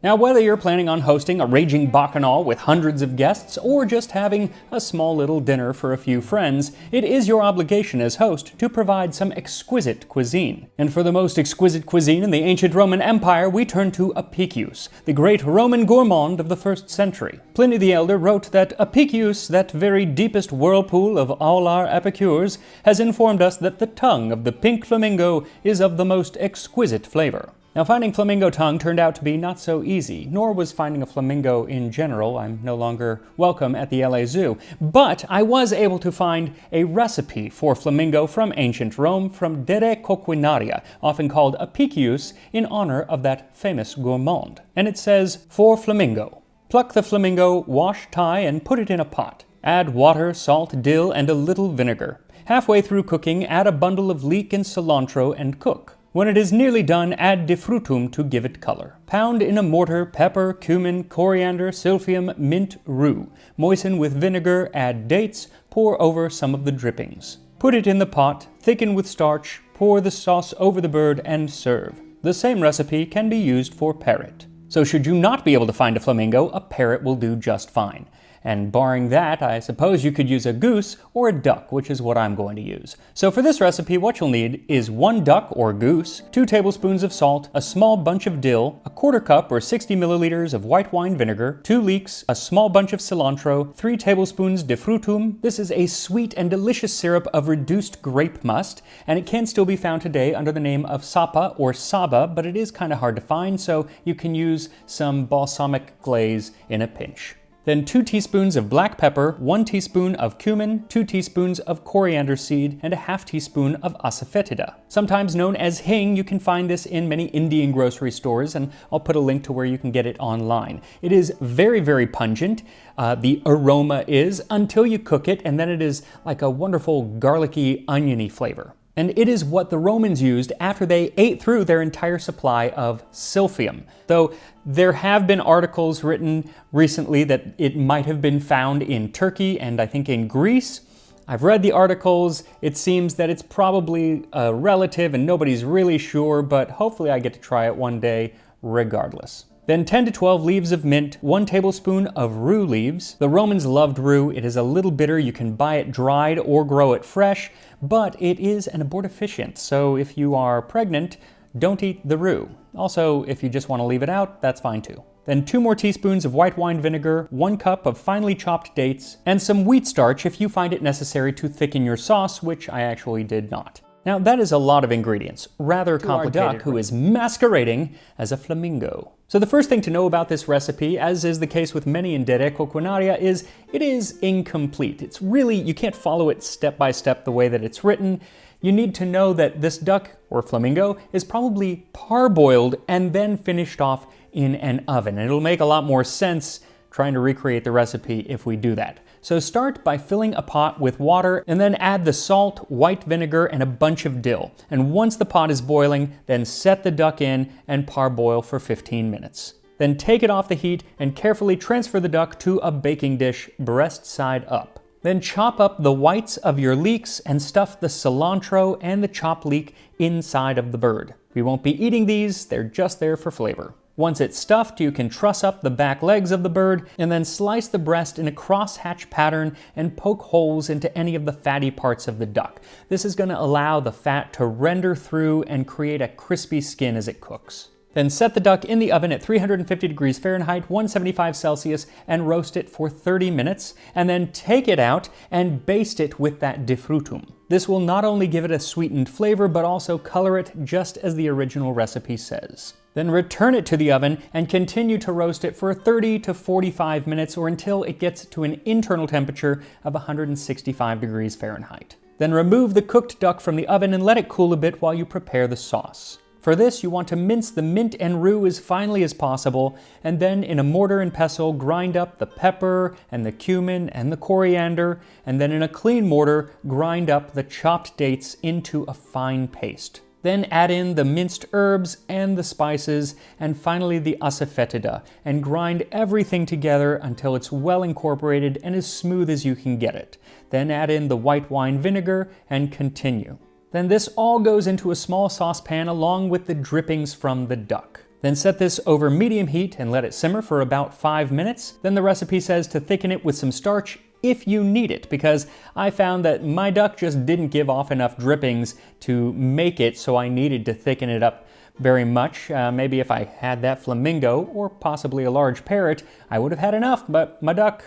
Now, whether you're planning on hosting a raging bacchanal with hundreds of guests or just having a small little dinner for a few friends, it is your obligation as host to provide some exquisite cuisine. And for the most exquisite cuisine in the ancient Roman Empire, we turn to Apicius, the great Roman gourmand of the 1st century. Pliny the Elder wrote that Apicius, that very deepest whirlpool of all our epicures, has informed us that the tongue of the pink flamingo is of the most exquisite flavor. Now, finding flamingo tongue turned out to be not so easy, nor was finding a flamingo in general. I'm no longer welcome at the LA Zoo. But I was able to find a recipe for flamingo from ancient Rome from Dere Coquinaria, often called Apicius, in honor of that famous gourmand. And it says, for flamingo. Pluck the flamingo, wash, tie, and put it in a pot. Add water, salt, dill, and a little vinegar. Halfway through cooking, add a bundle of leek and cilantro and cook. When it is nearly done, add defrutum to give it color. Pound in a mortar pepper, cumin, coriander, silphium, mint, rue. Moisten with vinegar, add dates, pour over some of the drippings. Put it in the pot, thicken with starch, pour the sauce over the bird, and serve. The same recipe can be used for parrot. So should you not be able to find a flamingo, a parrot will do just fine. And barring that, I suppose you could use a goose or a duck, which is what I'm going to use. So for this recipe, what you'll need is 1 duck or goose, 2 tablespoons of salt, a small bunch of dill, a 1/4 cup or 60 milliliters of white wine vinegar, 2 leeks, a small bunch of cilantro, 3 tablespoons defrutum. This is a sweet and delicious syrup of reduced grape must, and it can still be found today under the name of sapa or saba, but it is kind of hard to find, so you can use some balsamic glaze in a pinch. Then 2 teaspoons of black pepper, 1 teaspoon of cumin, 2 teaspoons of coriander seed, and a 1/2 teaspoon of asafoetida. Sometimes known as hing, you can find this in many Indian grocery stores, and I'll put a link to where you can get it online. It is very, very pungent. The aroma is until you cook it, and then it is like a wonderful garlicky, oniony flavor. And it is what the Romans used after they ate through their entire supply of silphium. Though there have been articles written recently that it might have been found in Turkey and I think in Greece. I've read the articles. It seems that it's probably a relative and nobody's really sure, but hopefully I get to try it one day regardless. Then 10 to 12 leaves of mint, 1 tablespoon of rue leaves. The Romans loved rue. It is a little bitter. You can buy it dried or grow it fresh, but it is an abortifacient, so if you are pregnant, don't eat the rue. Also, if you just want to leave it out, that's fine too. Then 2 more teaspoons of white wine vinegar, 1 cup of finely chopped dates, and some wheat starch if you find it necessary to thicken your sauce, which I actually did not. Now that is a lot of ingredients, rather complicated. Our duck, who is masquerading as a flamingo. So the first thing to know about this recipe, as is the case with many in Dere Coquinaria, is it is incomplete. It's really, you can't follow it step by step the way that it's written. You need to know that this duck, or flamingo, is probably parboiled and then finished off in an oven. And it'll make a lot more sense trying to recreate the recipe if we do that. So start by filling a pot with water and then add the salt, white vinegar, and a bunch of dill. And once the pot is boiling, then set the duck in and parboil for 15 minutes. Then take it off the heat and carefully transfer the duck to a baking dish, breast side up. Then chop up the whites of your leeks and stuff the cilantro and the chopped leek inside of the bird. We won't be eating these, they're just there for flavor. Once it's stuffed, you can truss up the back legs of the bird and then slice the breast in a crosshatch pattern and poke holes into any of the fatty parts of the duck. This is going to allow the fat to render through and create a crispy skin as it cooks. Then set the duck in the oven at 350 degrees Fahrenheit, 175 Celsius, and roast it for 30 minutes, and then take it out and baste it with that defrutum. This will not only give it a sweetened flavor, but also color it just as the original recipe says. Then return it to the oven and continue to roast it for 30 to 45 minutes or until it gets to an internal temperature of 165 degrees Fahrenheit. Then remove the cooked duck from the oven and let it cool a bit while you prepare the sauce. For this, you want to mince the mint and rue as finely as possible, and then in a mortar and pestle, grind up the pepper and the cumin and the coriander, and then in a clean mortar, grind up the chopped dates into a fine paste. Then add in the minced herbs and the spices, and finally the asafoetida, and grind everything together until it's well incorporated and as smooth as you can get it. Then add in the white wine vinegar and continue. Then this all goes into a small saucepan along with the drippings from the duck. Then set this over medium heat and let it simmer for about 5 minutes. Then the recipe says to thicken it with some starch if you need it, because I found that my duck just didn't give off enough drippings to make it, so I needed to thicken it up very much. Maybe if I had that flamingo, or possibly a large parrot, I would have had enough, but my duck,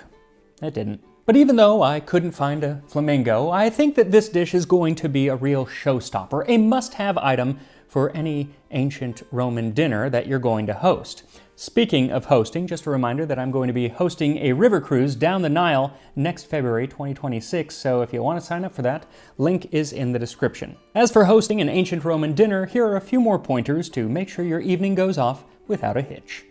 it didn't. But even though I couldn't find a flamingo, I think that this dish is going to be a real showstopper, a must-have item for any ancient Roman dinner that you're going to host. Speaking of hosting, just a reminder that I'm going to be hosting a river cruise down the Nile next February 2026, so if you want to sign up for that, link is in the description. As for hosting an ancient Roman dinner, here are a few more pointers to make sure your evening goes off without a hitch.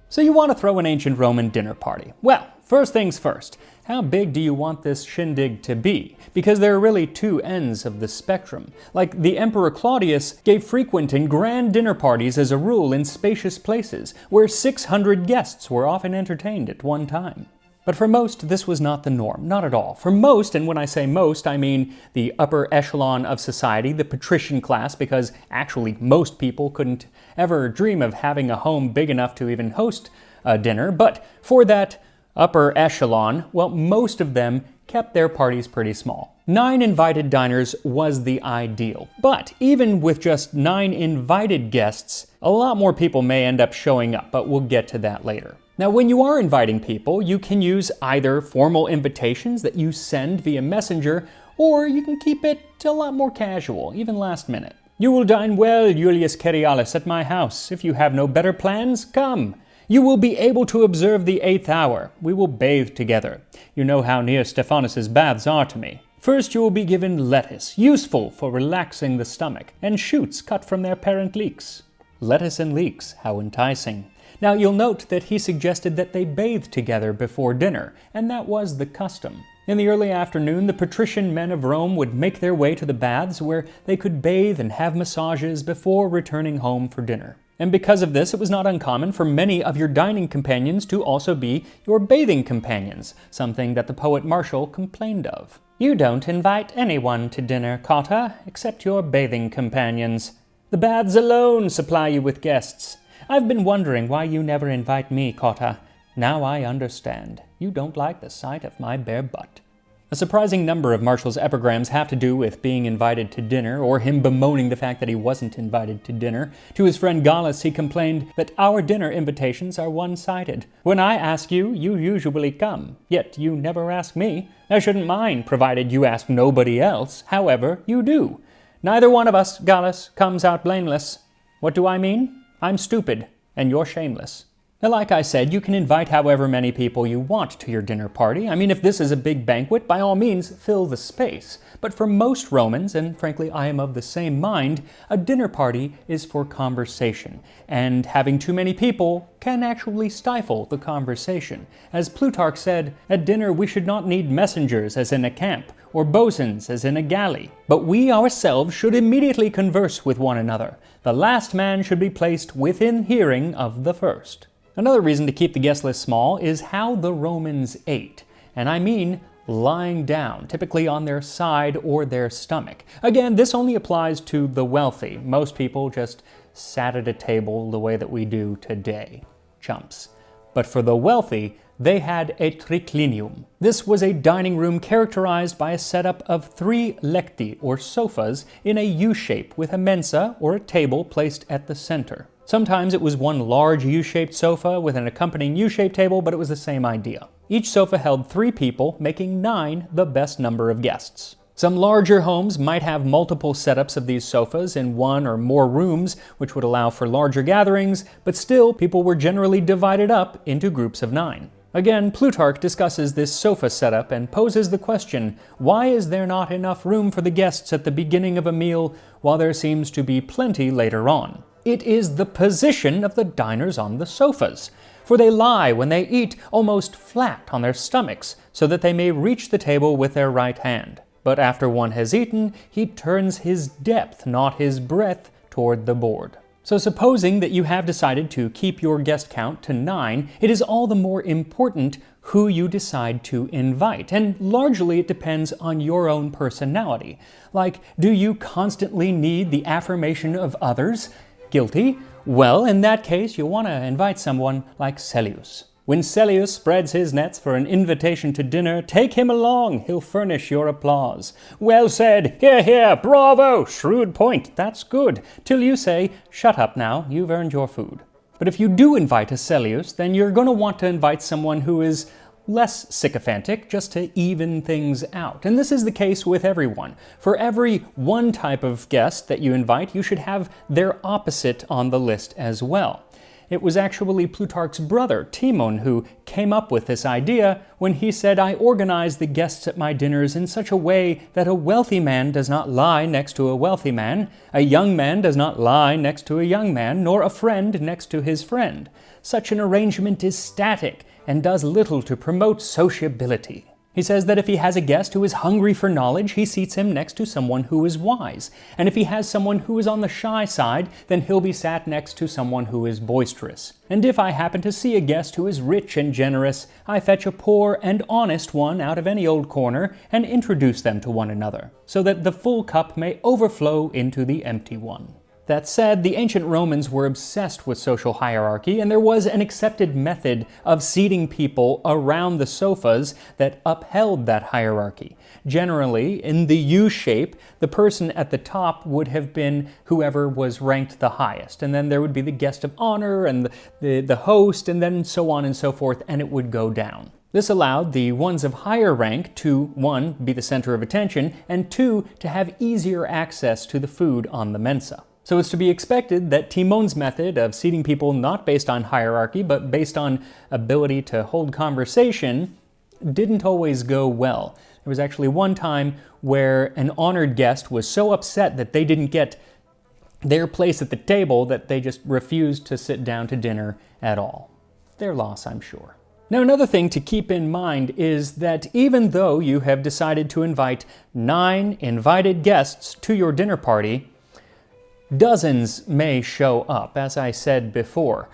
So you want to throw an ancient Roman dinner party. Well, first things first, how big do you want this shindig to be? Because there are really two ends of the spectrum. Like the Emperor Claudius gave frequent and grand dinner parties as a rule in spacious places, where 600 guests were often entertained at one time. But for most, this was not the norm, not at all. For most, and when I say most, I mean the upper echelon of society, the patrician class, because actually most people couldn't ever dream of having a home big enough to even host a dinner. But for that upper echelon, well, most of them kept their parties pretty small. 9 invited diners was the ideal. But even with just 9 invited guests, a lot more people may end up showing up, but we'll get to that later. Now, when you are inviting people, you can use either formal invitations that you send via messenger, or you can keep it a lot more casual, even last minute. You will dine well, Julius Cerialis, at my house. If you have no better plans, come. You will be able to observe the 8th hour. We will bathe together. You know how near Stephanus's baths are to me. First you will be given lettuce, useful for relaxing the stomach, and shoots cut from their parent leeks. Lettuce and leeks, how enticing. Now you'll note that he suggested that they bathe together before dinner, and that was the custom. In the early afternoon, the patrician men of Rome would make their way to the baths where they could bathe and have massages before returning home for dinner. And because of this, it was not uncommon for many of your dining companions to also be your bathing companions, something that the poet Martial complained of. You don't invite anyone to dinner, Cotta, except your bathing companions. The baths alone supply you with guests. I've been wondering why you never invite me, Cotta. Now I understand. You don't like the sight of my bare butt. A surprising number of Martial's epigrams have to do with being invited to dinner, or him bemoaning the fact that he wasn't invited to dinner. To his friend Gallus, he complained that our dinner invitations are one-sided. When I ask you, you usually come, yet you never ask me. I shouldn't mind, provided you ask nobody else. However, you do. Neither one of us, Gallus, comes out blameless. What do I mean? I'm stupid, and you're shameless. Now, like I said, you can invite however many people you want to your dinner party. I mean, if this is a big banquet, by all means, fill the space. But for most Romans, and frankly I am of the same mind, a dinner party is for conversation. And having too many people can actually stifle the conversation. As Plutarch said, at dinner we should not need messengers as in a camp, or bosuns as in a galley. But we ourselves should immediately converse with one another. The last man should be placed within hearing of the first. Another reason to keep the guest list small is how the Romans ate. And I mean lying down, typically on their side or their stomach. Again, this only applies to the wealthy. Most people just sat at a table the way that we do today. Chumps. But for the wealthy, they had a triclinium. This was a dining room characterized by a setup of 3 lecti, or sofas, in a U-shape with a mensa, or a table, placed at the center. Sometimes it was one large U-shaped sofa with an accompanying U-shaped table, but it was the same idea. Each sofa held 3 people, making 9 the best number of guests. Some larger homes might have multiple setups of these sofas in 1 or more rooms, which would allow for larger gatherings, but still people were generally divided up into groups of 9. Again, Plutarch discusses this sofa setup and poses the question, why is there not enough room for the guests at the beginning of a meal while there seems to be plenty later on? It is the position of the diners on the sofas, for they lie when they eat almost flat on their stomachs so that they may reach the table with their right hand. But after one has eaten, he turns his depth, not his breadth, toward the board. So supposing that you have decided to keep your guest count to 9, it is all the more important who you decide to invite, and largely it depends on your own personality. Like, do you constantly need the affirmation of others? Guilty? Well, in that case, you'll want to invite someone like Celius. When Celius spreads his nets for an invitation to dinner, take him along, he'll furnish your applause. Well said, hear, hear, bravo, shrewd point, that's good, till you say, shut up now, you've earned your food. But if you do invite a Celius, then you're going to want to invite someone who is less sycophantic, just to even things out. And this is the case with everyone. For every one type of guest that you invite, you should have their opposite on the list as well. It was actually Plutarch's brother, Timon, who came up with this idea when he said, I organize the guests at my dinners in such a way that a wealthy man does not lie next to a wealthy man, a young man does not lie next to a young man, nor a friend next to his friend. Such an arrangement is static and does little to promote sociability. He says that if he has a guest who is hungry for knowledge, he seats him next to someone who is wise. And if he has someone who is on the shy side, then he'll be sat next to someone who is boisterous. And if I happen to see a guest who is rich and generous, I fetch a poor and honest one out of any old corner and introduce them to one another, so that the full cup may overflow into the empty one. That said, the ancient Romans were obsessed with social hierarchy, and there was an accepted method of seating people around the sofas that upheld that hierarchy. Generally, in the U shape, the person at the top would have been whoever was ranked the highest, and then there would be the guest of honor and the host, and then so on and so forth, and it would go down. This allowed the ones of higher rank to, 1, be the center of attention, and 2, to have easier access to the food on the mensa. So it's to be expected that Timon's method of seating people not based on hierarchy, but based on ability to hold conversation, didn't always go well. There was actually one time where an honored guest was so upset that they didn't get their place at the table that they just refused to sit down to dinner at all. Their loss, I'm sure. Now, another thing to keep in mind is that even though you have decided to invite 9 invited guests to your dinner party, dozens may show up, as I said before.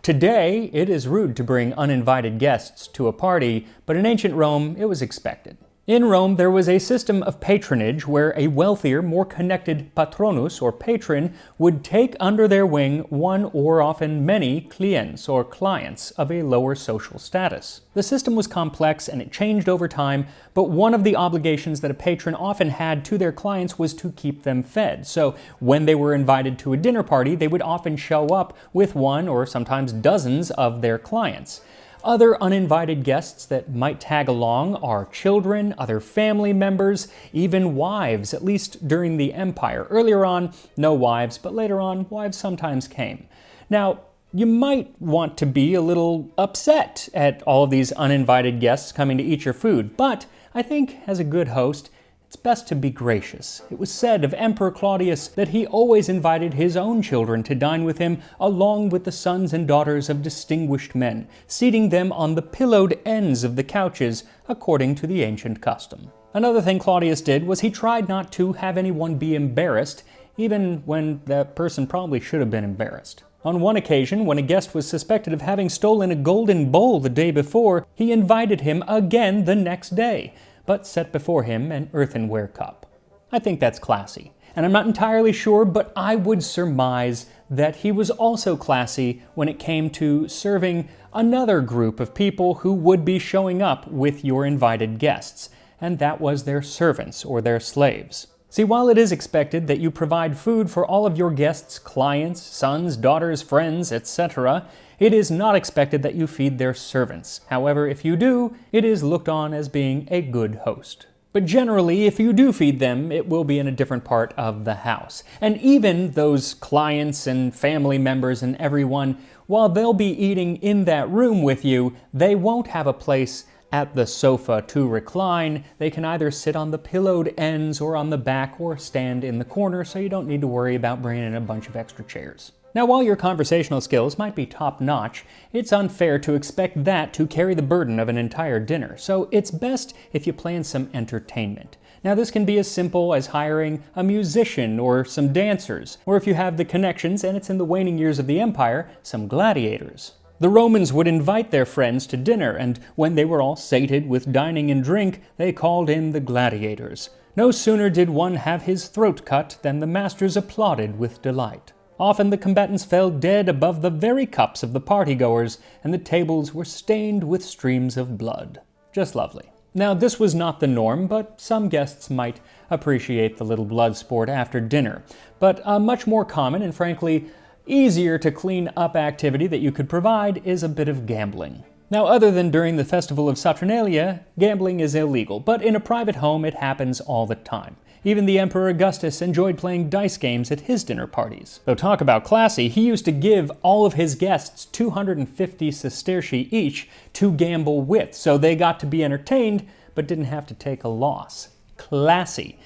Today, it is rude to bring uninvited guests to a party, but in ancient Rome, it was expected. In Rome, there was a system of patronage where a wealthier, more connected patronus, or patron, would take under their wing one or often many clients, or clients, of a lower social status. The system was complex and it changed over time, but one of the obligations that a patron often had to their clients was to keep them fed. So when they were invited to a dinner party, they would often show up with one or sometimes dozens of their clients. Other uninvited guests that might tag along are children, other family members, even wives, at least during the empire. Earlier on, no wives, but later on, wives sometimes came. Now, you might want to be a little upset at all of these uninvited guests coming to eat your food, but I think as a good host, it's best to be gracious. It was said of Emperor Claudius that he always invited his own children to dine with him along with the sons and daughters of distinguished men, seating them on the pillowed ends of the couches according to the ancient custom. Another thing Claudius did was he tried not to have anyone be embarrassed, even when that person probably should have been embarrassed. On one occasion, when a guest was suspected of having stolen a golden bowl the day before, he invited him again the next day, but set before him an earthenware cup. I think that's classy, and I'm not entirely sure, but I would surmise that he was also classy when it came to serving another group of people who would be showing up with your invited guests, and that was their servants or their slaves. See, while it is expected that you provide food for all of your guests' clients, sons, daughters, friends, etc., it is not expected that you feed their servants. However, if you do, it is looked on as being a good host. But generally, if you do feed them, it will be in a different part of the house. And even those clients and family members and everyone, while they'll be eating in that room with you, they won't have a place at the sofa to recline. They can either sit on the pillowed ends or on the back or stand in the corner, so you don't need to worry about bringing in a bunch of extra chairs. Now, while your conversational skills might be top-notch, it's unfair to expect that to carry the burden of an entire dinner, so it's best if you plan some entertainment. Now, this can be as simple as hiring a musician or some dancers, or if you have the connections and it's in the waning years of the empire, some gladiators. The Romans would invite their friends to dinner, and when they were all sated with dining and drink, they called in the gladiators. No sooner did one have his throat cut than the masters applauded with delight. Often the combatants fell dead above the very cups of the partygoers, and the tables were stained with streams of blood. Just lovely. Now, this was not the norm, but some guests might appreciate the little blood sport after dinner. But a much more common and frankly easier to clean up activity that you could provide is a bit of gambling. Now, other than during the festival of Saturnalia, gambling is illegal, but in a private home it happens all the time. Even the Emperor Augustus enjoyed playing dice games at his dinner parties. Though talk about classy, he used to give all of his guests 250 sestertii each to gamble with, so they got to be entertained but didn't have to take a loss. Classy.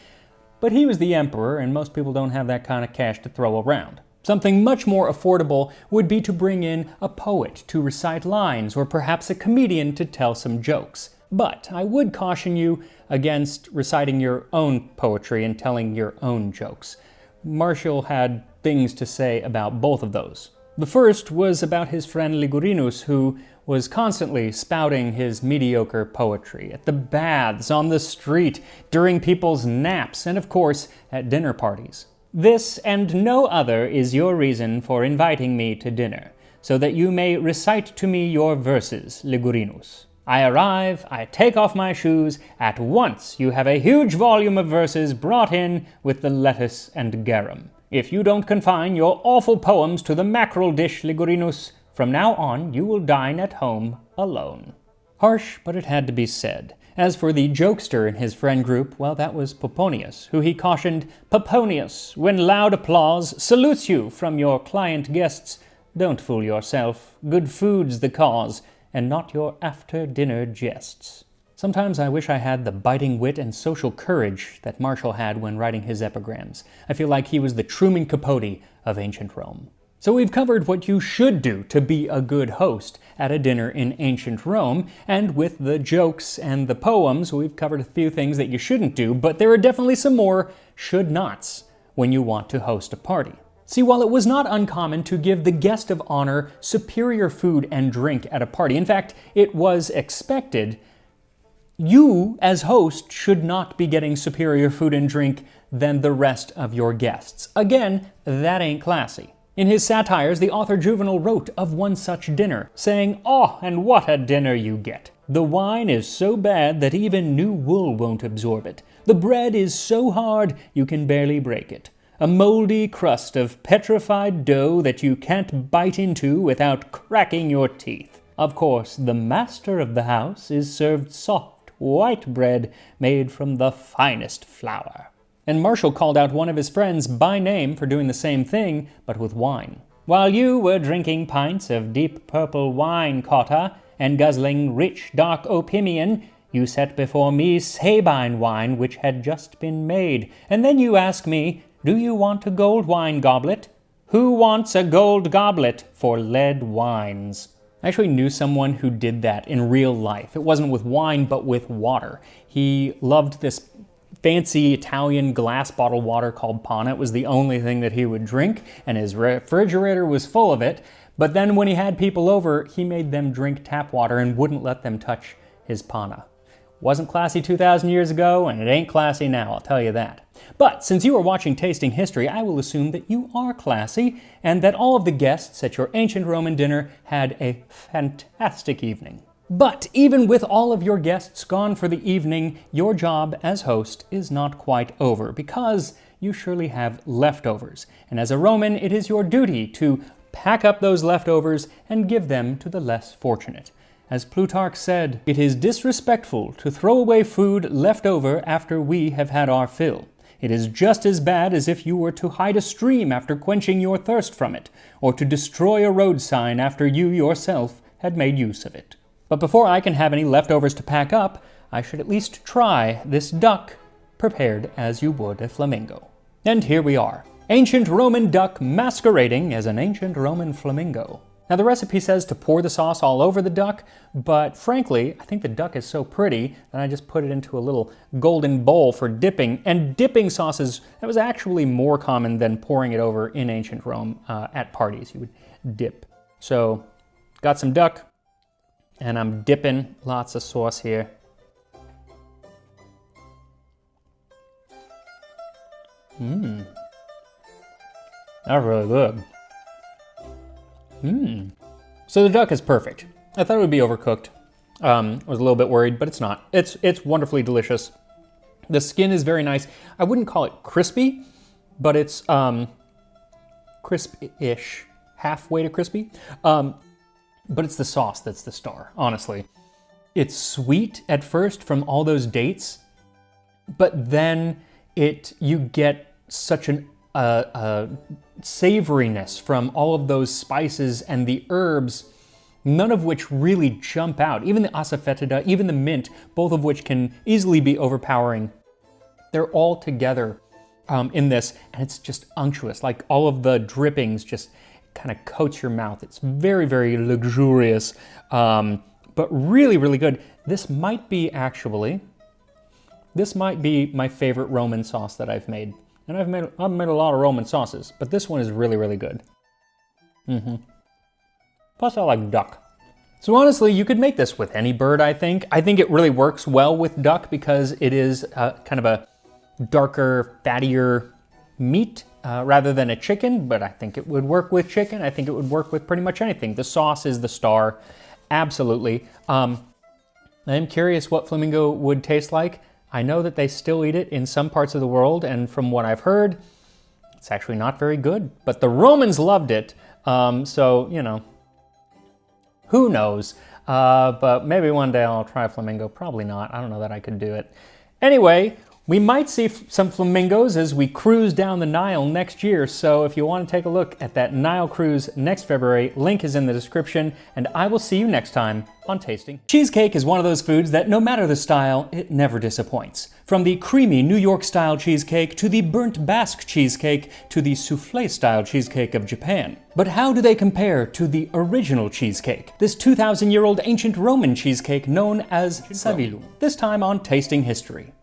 But he was the emperor, and most people don't have that kind of cash to throw around. Something much more affordable would be to bring in a poet to recite lines, or perhaps a comedian to tell some jokes. But I would caution you against reciting your own poetry and telling your own jokes. Martial had things to say about both of those. The first was about his friend Ligurinus, who was constantly spouting his mediocre poetry at the baths, on the street, during people's naps, and of course at dinner parties. This and no other is your reason for inviting me to dinner, so that you may recite to me your verses, Ligurinus. I arrive, I take off my shoes, at once you have a huge volume of verses brought in with the lettuce and garum. If you don't confine your awful poems to the mackerel dish, Ligurinus, from now on you will dine at home alone. Harsh, but it had to be said. As for the jokester in his friend group, well, that was Pomponius, who he cautioned, Pomponius, when loud applause salutes you from your client guests, don't fool yourself, good food's the cause, and not your after-dinner jests. Sometimes I wish I had the biting wit and social courage that Martial had when writing his epigrams. I feel like he was the Truman Capote of ancient Rome. So we've covered what you should do to be a good host at a dinner in ancient Rome, and with the jokes and the poems, we've covered a few things that you shouldn't do, but there are definitely some more should-nots when you want to host a party. See, while it was not uncommon to give the guest of honor superior food and drink at a party, in fact, it was expected, you, as host, should not be getting superior food and drink than the rest of your guests. Again, that ain't classy. In his satires, the author Juvenal wrote of one such dinner, saying, "Oh, and what a dinner you get! The wine is so bad that even new wool won't absorb it. The bread is so hard you can barely break it. A moldy crust of petrified dough that you can't bite into without cracking your teeth. Of course, the master of the house is served soft, white bread made from the finest flour." And Martial called out one of his friends by name for doing the same thing, but with wine. "While you were drinking pints of deep purple wine, Cotta, and guzzling rich dark Opimian, you set before me Sabine wine which had just been made, and then you ask me, 'Do you want a gold wine goblet?' Who wants a gold goblet for lead wines?" I actually knew someone who did that in real life. It wasn't with wine, but with water. He loved this fancy Italian glass bottled water called Pana. It was the only thing that he would drink, and his refrigerator was full of it. But then when he had people over, he made them drink tap water and wouldn't let them touch his Pana. Wasn't classy 2,000 years ago, and it ain't classy now, I'll tell you that. But since you are watching Tasting History, I will assume that you are classy, and that all of the guests at your ancient Roman dinner had a fantastic evening. But even with all of your guests gone for the evening, your job as host is not quite over, because you surely have leftovers. And as a Roman, it is your duty to pack up those leftovers and give them to the less fortunate. As Plutarch said, it is disrespectful to throw away food left over after we have had our fill. It is just as bad as if you were to hide a stream after quenching your thirst from it, or to destroy a road sign after you yourself had made use of it. But before I can have any leftovers to pack up, I should at least try this duck prepared as you would a flamingo. And here we are, ancient Roman duck masquerading as an ancient Roman flamingo. Now the recipe says to pour the sauce all over the duck, but frankly, I think the duck is so pretty that I just put it into a little golden bowl for dipping. And dipping sauces, that was actually more common than pouring it over in ancient Rome at parties. You would dip. So, got some duck, and I'm dipping lots of sauce here. That's really good. So the duck is perfect. I thought it would be overcooked. I was a little bit worried, but it's not. It's wonderfully delicious. The skin is very nice. I wouldn't call it crispy, but it's crisp-ish, halfway to crispy. But it's the sauce that's the star, honestly. It's sweet at first from all those dates, but then you get such an savoriness from all of those spices and the herbs, none of which really jump out. Even the asafoetida, even the mint, both of which can easily be overpowering. They're all together in this, and it's just unctuous. Like all of the drippings just kind of coats your mouth. It's very, very luxurious, but really, really good. This might be my favorite Roman sauce that I've made. And I've made a lot of Roman sauces, but this one is really, really good. Plus I like duck. So honestly, you could make this with any bird, I think. I think it really works well with duck because it is kind of a darker, fattier meat rather than a chicken, but I think it would work with chicken. I think it would work with pretty much anything. The sauce is the star, absolutely. I am curious what flamingo would taste like. I know that they still eat it in some parts of the world, and from what I've heard, it's actually not very good. But the Romans loved it, so, you know, who knows? But maybe one day I'll try flamingo. Probably not. I don't know that I could do it. Anyway, we might see some flamingos as we cruise down the Nile next year, so if you want to take a look at that Nile cruise next February, link is in the description, and I will see you next time on Tasting. Cheesecake is one of those foods that no matter the style, it never disappoints. From the creamy New York style cheesecake to the burnt Basque cheesecake to the souffle style cheesecake of Japan. But how do they compare to the original cheesecake? This 2,000-year-old ancient Roman cheesecake known as Savilum. This time on Tasting History.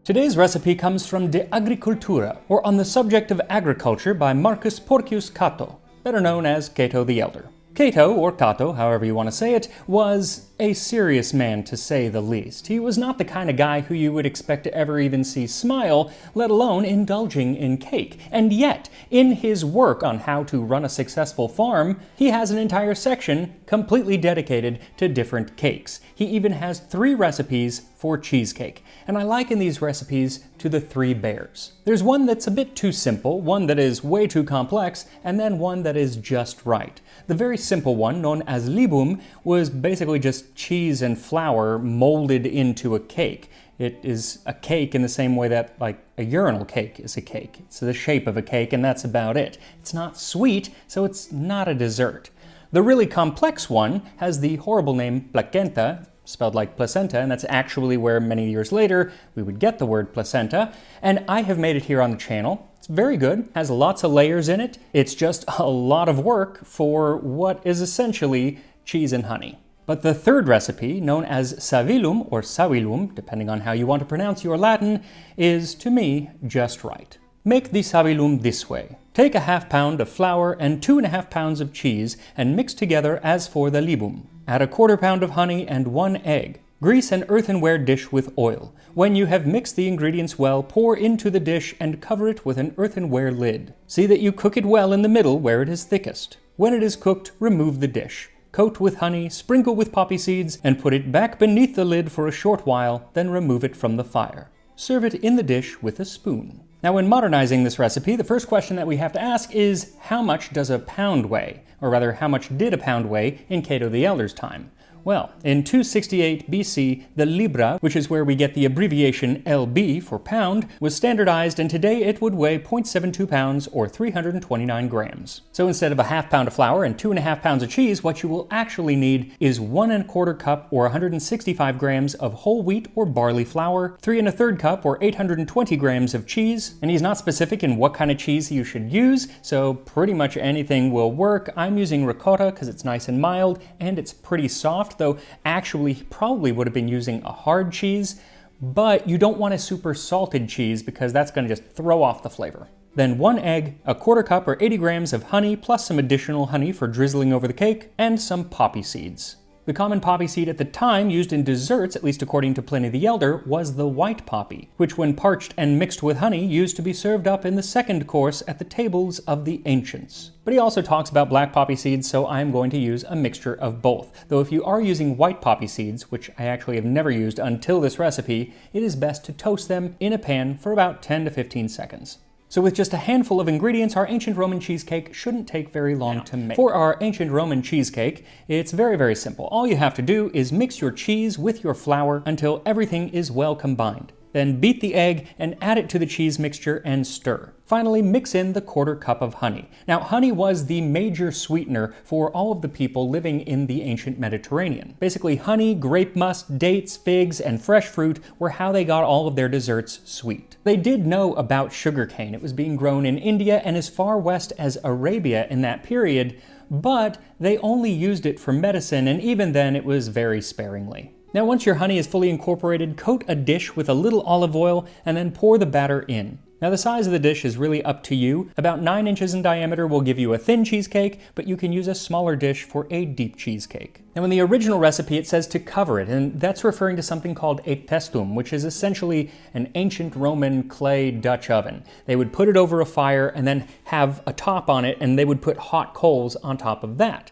Today's recipe comes from De Agricultura, or On the Subject of Agriculture by Marcus Porcius Cato, better known as Cato the Elder. Cato, or Cato, however you want to say it, was a serious man to say the least. He was not the kind of guy who you would expect to ever even see smile, let alone indulging in cake. And yet, in his work on how to run a successful farm, he has an entire section completely dedicated to different cakes. He even has 3 recipes for cheesecake. And I liken these recipes to the 3 bears. There's one that's a bit too simple, one that is way too complex, and then one that is just right. The very simple one, known as libum, was basically just cheese and flour molded into a cake. It is a cake in the same way that, like, a urinal cake is a cake. It's the shape of a cake, and that's about it. It's not sweet, so it's not a dessert. The really complex one has the horrible name placenta, spelled like placenta, and that's actually where many years later we would get the word placenta. And I have made it here on the channel. It's very good, has lots of layers in it. It's just a lot of work for what is essentially cheese and honey. But the third recipe, known as savilum or savilum, depending on how you want to pronounce your Latin, is, to me, just right. Make the savilum this way. Take a ½ pound of flour and 2½ pounds of cheese and mix together as for the libum. Add a ¼ pound of honey and 1 egg. Grease an earthenware dish with oil. When you have mixed the ingredients well, pour into the dish and cover it with an earthenware lid. See that you cook it well in the middle where it is thickest. When it is cooked, remove the dish. Coat with honey, sprinkle with poppy seeds, and put it back beneath the lid for a short while, then remove it from the fire. Serve it in the dish with a spoon. Now, when modernizing this recipe, the first question that we have to ask is, how much does a pound weigh? Or rather, how much did a pound weigh in Cato the Elder's time? Well, in 268 BC, the libra, which is where we get the abbreviation LB for pound, was standardized, and today it would weigh 0.72 pounds or 329 grams. So instead of a ½ pound of flour and 2½ pounds of cheese, what you will actually need is 1¼ cup or 165 grams of whole wheat or barley flour, 3⅓ cup or 820 grams of cheese, and he's not specific in what kind of cheese you should use, so pretty much anything will work. I'm using ricotta because it's nice and mild, and it's pretty soft, though actually he probably would have been using a hard cheese, but you don't want a super salted cheese because that's going to just throw off the flavor. Then 1 egg, a ¼ cup or 80 grams of honey plus some additional honey for drizzling over the cake, and some poppy seeds. The common poppy seed at the time used in desserts, at least according to Pliny the Elder, was the white poppy, which when parched and mixed with honey used to be served up in the second course at the tables of the ancients. But he also talks about black poppy seeds, so I'm going to use a mixture of both. Though if you are using white poppy seeds, which I actually have never used until this recipe, it is best to toast them in a pan for about 10 to 15 seconds. So with just a handful of ingredients, our ancient Roman cheesecake shouldn't take very long to make. For our ancient Roman cheesecake, it's very, very simple. All you have to do is mix your cheese with your flour until everything is well combined. Then beat the egg and add it to the cheese mixture and stir. Finally, mix in the ¼ cup of honey. Now, honey was the major sweetener for all of the people living in the ancient Mediterranean. Basically, honey, grape must, dates, figs, and fresh fruit were how they got all of their desserts sweet. They did know about sugarcane. It was being grown in India and as far west as Arabia in that period, but they only used it for medicine, and even then it was very sparingly. Now, once your honey is fully incorporated, coat a dish with a little olive oil and then pour the batter in. Now, the size of the dish is really up to you. About 9 inches in diameter will give you a thin cheesecake, but you can use a smaller dish for a deep cheesecake. Now, in the original recipe, it says to cover it, and that's referring to something called a pestum, which is essentially an ancient Roman clay Dutch oven. They would put it over a fire and then have a top on it, and they would put hot coals on top of that.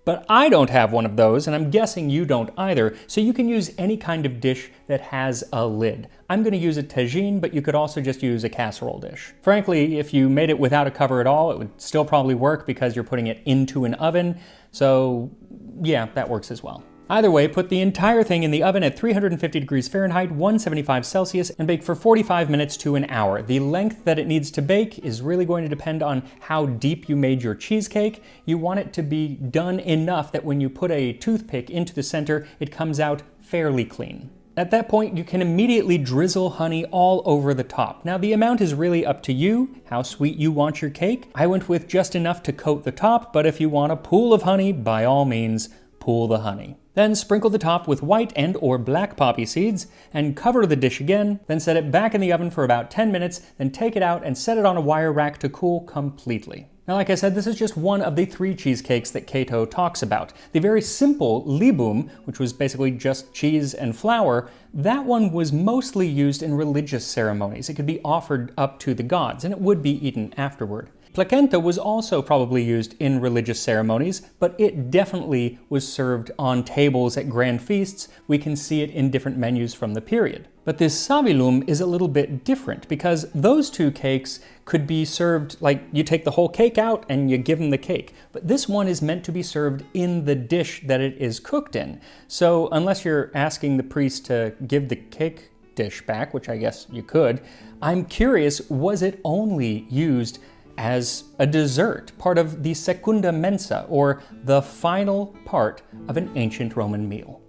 But I don't have one of those, and I'm guessing you don't either, so you can use any kind of dish that has a lid. I'm going to use a tagine, but you could also just use a casserole dish. Frankly, if you made it without a cover at all, it would still probably work because you're putting it into an oven, so yeah, that works as well. Either way, put the entire thing in the oven at 350 degrees Fahrenheit, 175 Celsius, and bake for 45 minutes to an hour. The length that it needs to bake is really going to depend on how deep you made your cheesecake. You want it to be done enough that when you put a toothpick into the center, it comes out fairly clean. At that point, you can immediately drizzle honey all over the top. Now, the amount is really up to you, how sweet you want your cake. I went with just enough to coat the top, but if you want a pool of honey, by all means, pool the honey. Then sprinkle the top with white and or black poppy seeds and cover the dish again, then set it back in the oven for about 10 minutes, then take it out and set it on a wire rack to cool completely. Now, like I said, this is just one of the 3 cheesecakes that Cato talks about. The very simple libum, which was basically just cheese and flour, that one was mostly used in religious ceremonies. It could be offered up to the gods, and it would be eaten afterward. Placenta was also probably used in religious ceremonies, but it definitely was served on tables at grand feasts. We can see it in different menus from the period. But this savilum is a little bit different because those 2 cakes could be served like you take the whole cake out and you give them the cake. But this one is meant to be served in the dish that it is cooked in. So unless you're asking the priest to give the cake dish back, which I guess you could, I'm curious, was it only used as a dessert, part of the secunda mensa, or the final part of an ancient Roman meal?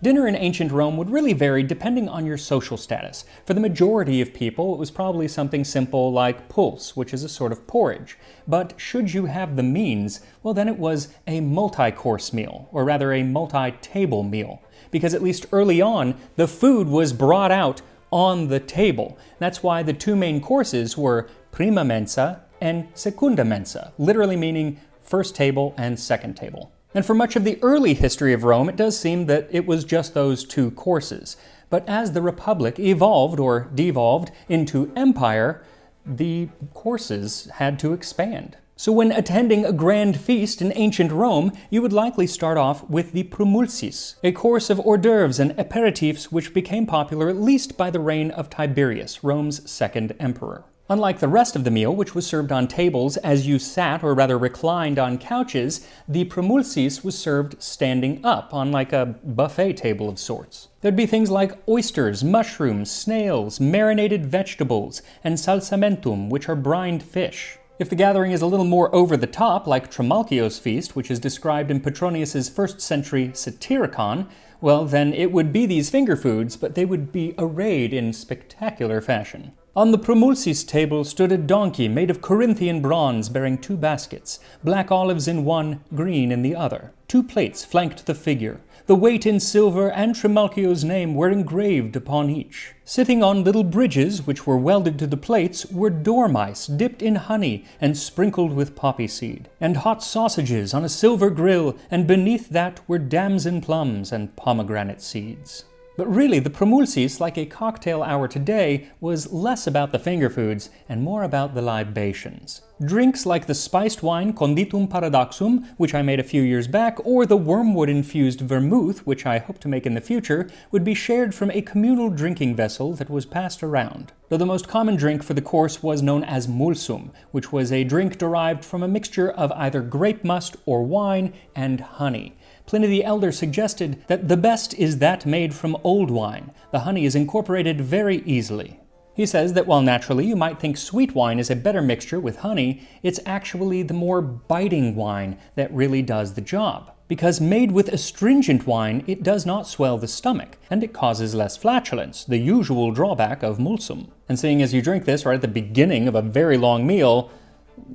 Dinner in ancient Rome would really vary depending on your social status. For the majority of people, it was probably something simple like pulse, which is a sort of porridge. But should you have the means, well then it was a multi-course meal, or rather a multi-table meal. Because at least early on, the food was brought out on the table. That's why the two main courses were prima mensa and secunda mensa, literally meaning first table and second table. And for much of the early history of Rome, it does seem that it was just those two courses. But as the Republic evolved or devolved into empire, the courses had to expand. So when attending a grand feast in ancient Rome, you would likely start off with the promulsis, a course of hors d'oeuvres and aperitifs which became popular at least by the reign of Tiberius, Rome's second emperor. Unlike the rest of the meal, which was served on tables as you sat, or rather reclined on couches, the promulsis was served standing up on like a buffet table of sorts. There'd be things like oysters, mushrooms, snails, marinated vegetables, and salsamentum, which are brined fish. If the gathering is a little more over the top, like Trimalchio's feast, which is described in Petronius's 1st century Satyricon, well then it would be these finger foods, but they would be arrayed in spectacular fashion. On the promulsis table stood a donkey made of Corinthian bronze bearing 2 baskets, black olives in one, green in the other. 2 plates flanked the figure. The weight in silver and Trimalchio's name were engraved upon each. Sitting on little bridges which were welded to the plates were dormice dipped in honey and sprinkled with poppy seed, and hot sausages on a silver grill, and beneath that were damson plums and pomegranate seeds. But really, the promulsis, like a cocktail hour today, was less about the finger foods and more about the libations. Drinks like the spiced wine Conditum Paradoxum, which I made a few years back, or the wormwood-infused vermouth, which I hope to make in the future, would be shared from a communal drinking vessel that was passed around. Though the most common drink for the course was known as mulsum, which was a drink derived from a mixture of either grape must or wine and honey. Pliny the Elder suggested that the best is that made from old wine. The honey is incorporated very easily. He says that while naturally you might think sweet wine is a better mixture with honey, it's actually the more biting wine that really does the job. Because made with astringent wine, it does not swell the stomach, and it causes less flatulence, the usual drawback of mulsum. And seeing as you drink this right at the beginning of a very long meal,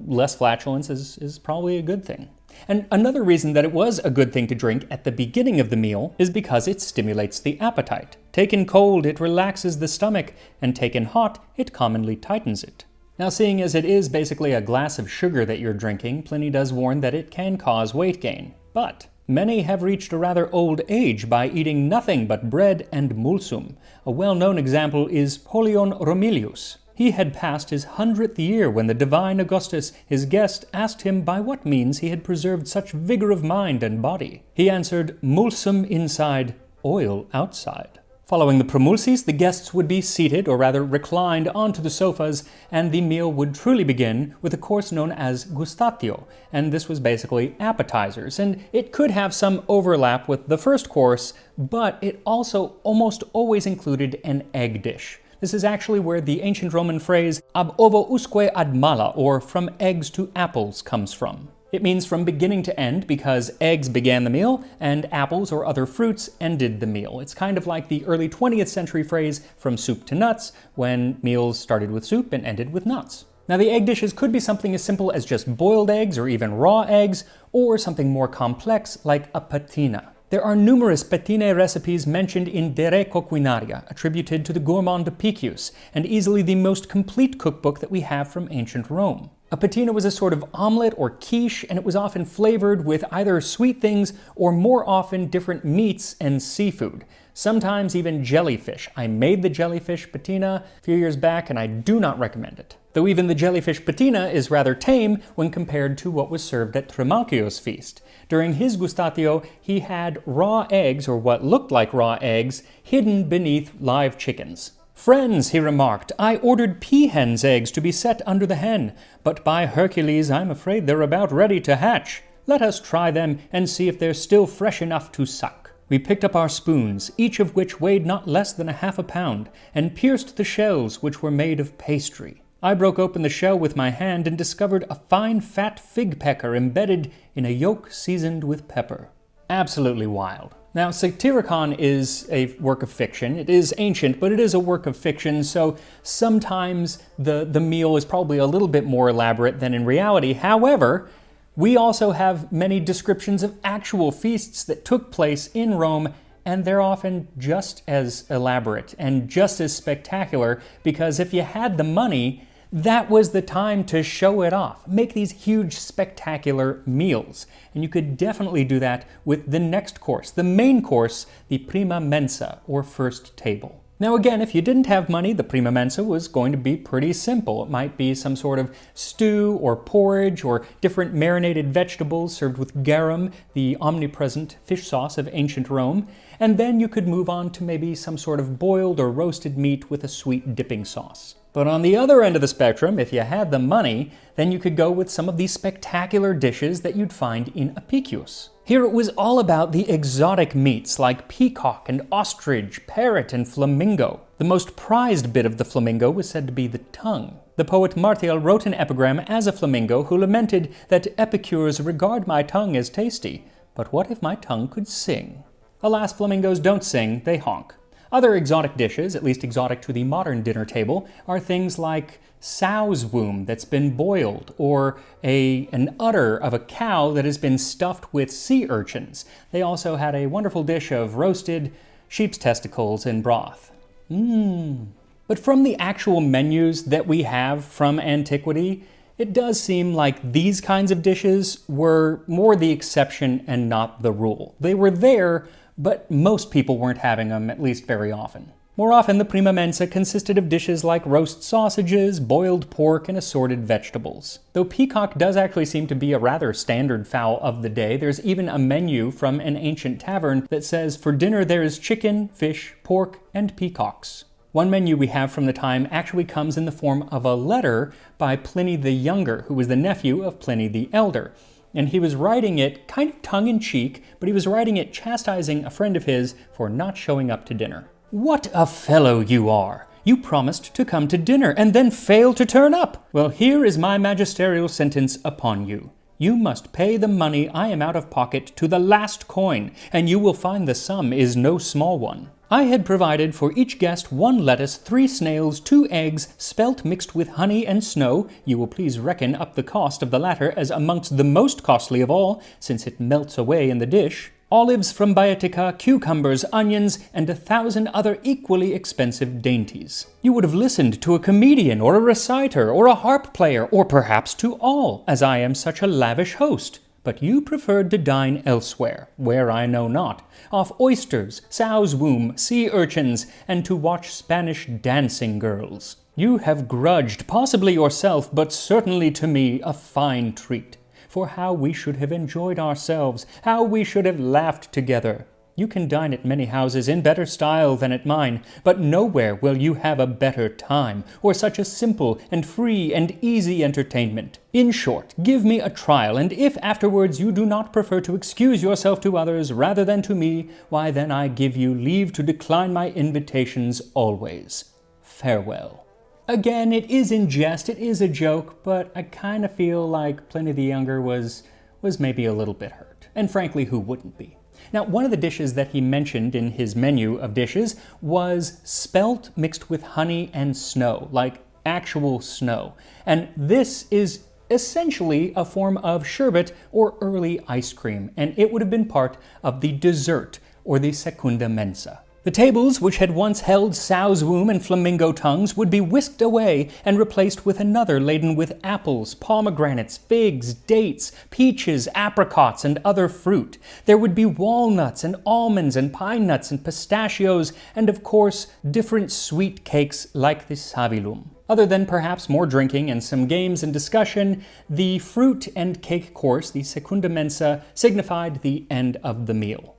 less flatulence is probably a good thing. And another reason that it was a good thing to drink at the beginning of the meal is because it stimulates the appetite. Taken cold, it relaxes the stomach, and taken hot, it commonly tightens it. Now, seeing as it is basically a glass of sugar that you're drinking, Pliny does warn that it can cause weight gain. But many have reached a rather old age by eating nothing but bread and mulsum. A well-known example is Pollion Romilius. He had passed his 100th year when the divine Augustus, his guest, asked him by what means he had preserved such vigor of mind and body. He answered, mulsum inside, oil outside. Following the promulsis, the guests would be seated, or rather reclined, onto the sofas, and the meal would truly begin with a course known as gustatio, and this was basically appetizers, and it could have some overlap with the first course, but it also almost always included an egg dish. This is actually where the ancient Roman phrase ab ovo usque ad mala, or from eggs to apples, comes from. It means from beginning to end because eggs began the meal and apples or other fruits ended the meal. It's kind of like the early 20th century phrase from soup to nuts, when meals started with soup and ended with nuts. Now, the egg dishes could be something as simple as just boiled eggs or even raw eggs, or something more complex like a patina. There are numerous patine recipes mentioned in De Re Coquinaria, attributed to the gourmand Apicius, and easily the most complete cookbook that we have from ancient Rome. A patina was a sort of omelet or quiche, and it was often flavored with either sweet things or more often different meats and seafood. Sometimes even jellyfish. I made the jellyfish patina a few years back, and I do not recommend it. Though even the jellyfish patina is rather tame when compared to what was served at Trimalchio's feast. During his gustatio, he had raw eggs, or what looked like raw eggs, hidden beneath live chickens. "Friends," he remarked, "I ordered peahen's eggs to be set under the hen, but by Hercules, I'm afraid they're about ready to hatch. Let us try them and see if they're still fresh enough to suck." We picked up our spoons, each of which weighed not less than half a pound, and pierced the shells, which were made of pastry. I broke open the shell with my hand and discovered a fine fat fig pecker embedded in a yolk seasoned with pepper. Absolutely wild. Now, Satyricon is a work of fiction. It is ancient, but it is a work of fiction, so sometimes the meal is probably a little bit more elaborate than in reality. However, we also have many descriptions of actual feasts that took place in Rome, and they're often just as elaborate and just as spectacular, because if you had the money, that was the time to show it off. Make these huge, spectacular meals. And you could definitely do that with the next course, the main course, the prima mensa, or first table. Now again, if you didn't have money, the prima mensa was going to be pretty simple. It might be some sort of stew or porridge or different marinated vegetables served with garum, the omnipresent fish sauce of ancient Rome. And then you could move on to maybe some sort of boiled or roasted meat with a sweet dipping sauce. But on the other end of the spectrum, if you had the money, then you could go with some of these spectacular dishes that you'd find in Apicius. Here it was all about the exotic meats like peacock and ostrich, parrot and flamingo. The most prized bit of the flamingo was said to be the tongue. The poet Martial wrote an epigram as a flamingo who lamented that epicures regard my tongue as tasty, but what if my tongue could sing? Alas, flamingos don't sing, they honk. Other exotic dishes, at least exotic to the modern dinner table, are things like sow's womb that's been boiled, or an udder of a cow that has been stuffed with sea urchins. They also had a wonderful dish of roasted sheep's testicles in broth. But from the actual menus that we have from antiquity, it does seem like these kinds of dishes were more the exception and not the rule. They were there, but most people weren't having them, at least very often. More often, the prima mensa consisted of dishes like roast sausages, boiled pork, and assorted vegetables. Though peacock does actually seem to be a rather standard fowl of the day, there's even a menu from an ancient tavern that says, "For dinner there is chicken, fish, pork, and peacocks." One menu we have from the time actually comes in the form of a letter by Pliny the Younger, who was the nephew of Pliny the Elder. And he was writing it kind of tongue-in-cheek, but he was writing it chastising a friend of his for not showing up to dinner. "What a fellow you are! You promised to come to dinner and then failed to turn up! Well, here is my magisterial sentence upon you. You must pay the money I am out of pocket to the last coin, and you will find the sum is no small one. I had provided for each guest 1 lettuce, 3 snails, 2 eggs, spelt mixed with honey and snow. You will please reckon up the cost of the latter as amongst the most costly of all, since it melts away in the dish. Olives from Baetica, cucumbers, onions, and 1,000 other equally expensive dainties. You would have listened to a comedian or a reciter or a harp player, or perhaps to all, as I am such a lavish host. But you preferred to dine elsewhere, where I know not, off oysters, sow's womb, sea urchins, and to watch Spanish dancing girls. You have grudged, possibly yourself, but certainly to me, a fine treat. For how we should have enjoyed ourselves, how we should have laughed together. You can dine at many houses in better style than at mine, but nowhere will you have a better time, or such a simple and free and easy entertainment. In short, give me a trial, and if afterwards you do not prefer to excuse yourself to others rather than to me, why then I give you leave to decline my invitations always. Farewell." Again, it is in jest, it is a joke, but I kind of feel like Pliny the Younger was maybe a little bit hurt. And frankly, who wouldn't be? Now, one of the dishes that he mentioned in his menu of dishes was spelt mixed with honey and snow, like actual snow. And this is essentially a form of sherbet or early ice cream, and it would have been part of the dessert or the secunda mensa. The tables, which had once held sow's womb and flamingo tongues, would be whisked away and replaced with another laden with apples, pomegranates, figs, dates, peaches, apricots, and other fruit. There would be walnuts and almonds and pine nuts and pistachios, and of course, different sweet cakes like the savilum. Other than perhaps more drinking and some games and discussion, the fruit and cake course, the secunda mensa, signified the end of the meal.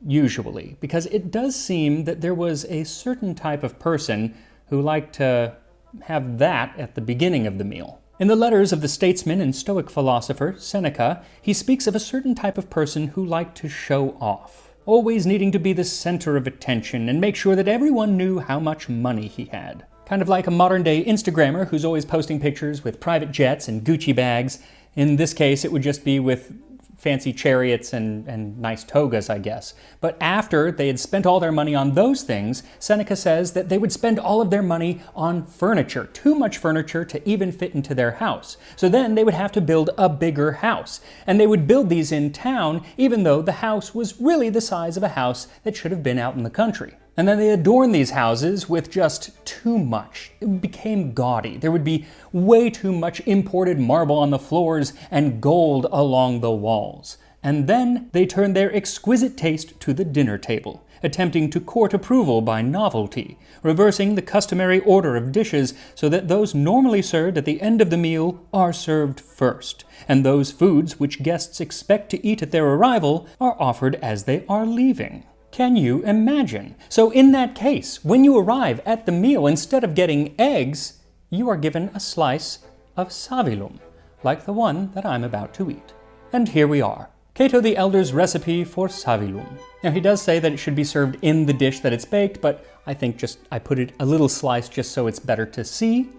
Usually, because it does seem that there was a certain type of person who liked to have that at the beginning of the meal. In the letters of the statesman and Stoic philosopher Seneca, he speaks of a certain type of person who liked to show off, always needing to be the center of attention and make sure that everyone knew how much money he had. Kind of like a modern-day Instagrammer who's always posting pictures with private jets and Gucci bags. In this case, it would just be with fancy chariots and nice togas, I guess. But after they had spent all their money on those things, Seneca says that they would spend all of their money on furniture, too much furniture to even fit into their house. So then they would have to build a bigger house. And they would build these in town, even though the house was really the size of a house that should have been out in the country. And then they adorned these houses with just too much. It became gaudy. There would be way too much imported marble on the floors and gold along the walls. And then they turned their exquisite taste to the dinner table, attempting to court approval by novelty, reversing the customary order of dishes so that those normally served at the end of the meal are served first, and those foods which guests expect to eat at their arrival are offered as they are leaving. Can you imagine? So in that case, when you arrive at the meal, instead of getting eggs, you are given a slice of savilum, like the one that I'm about to eat. And here we are. Cato the Elder's recipe for savilum. Now he does say that it should be served in the dish that it's baked, but I think I put it a little slice just so it's better to see.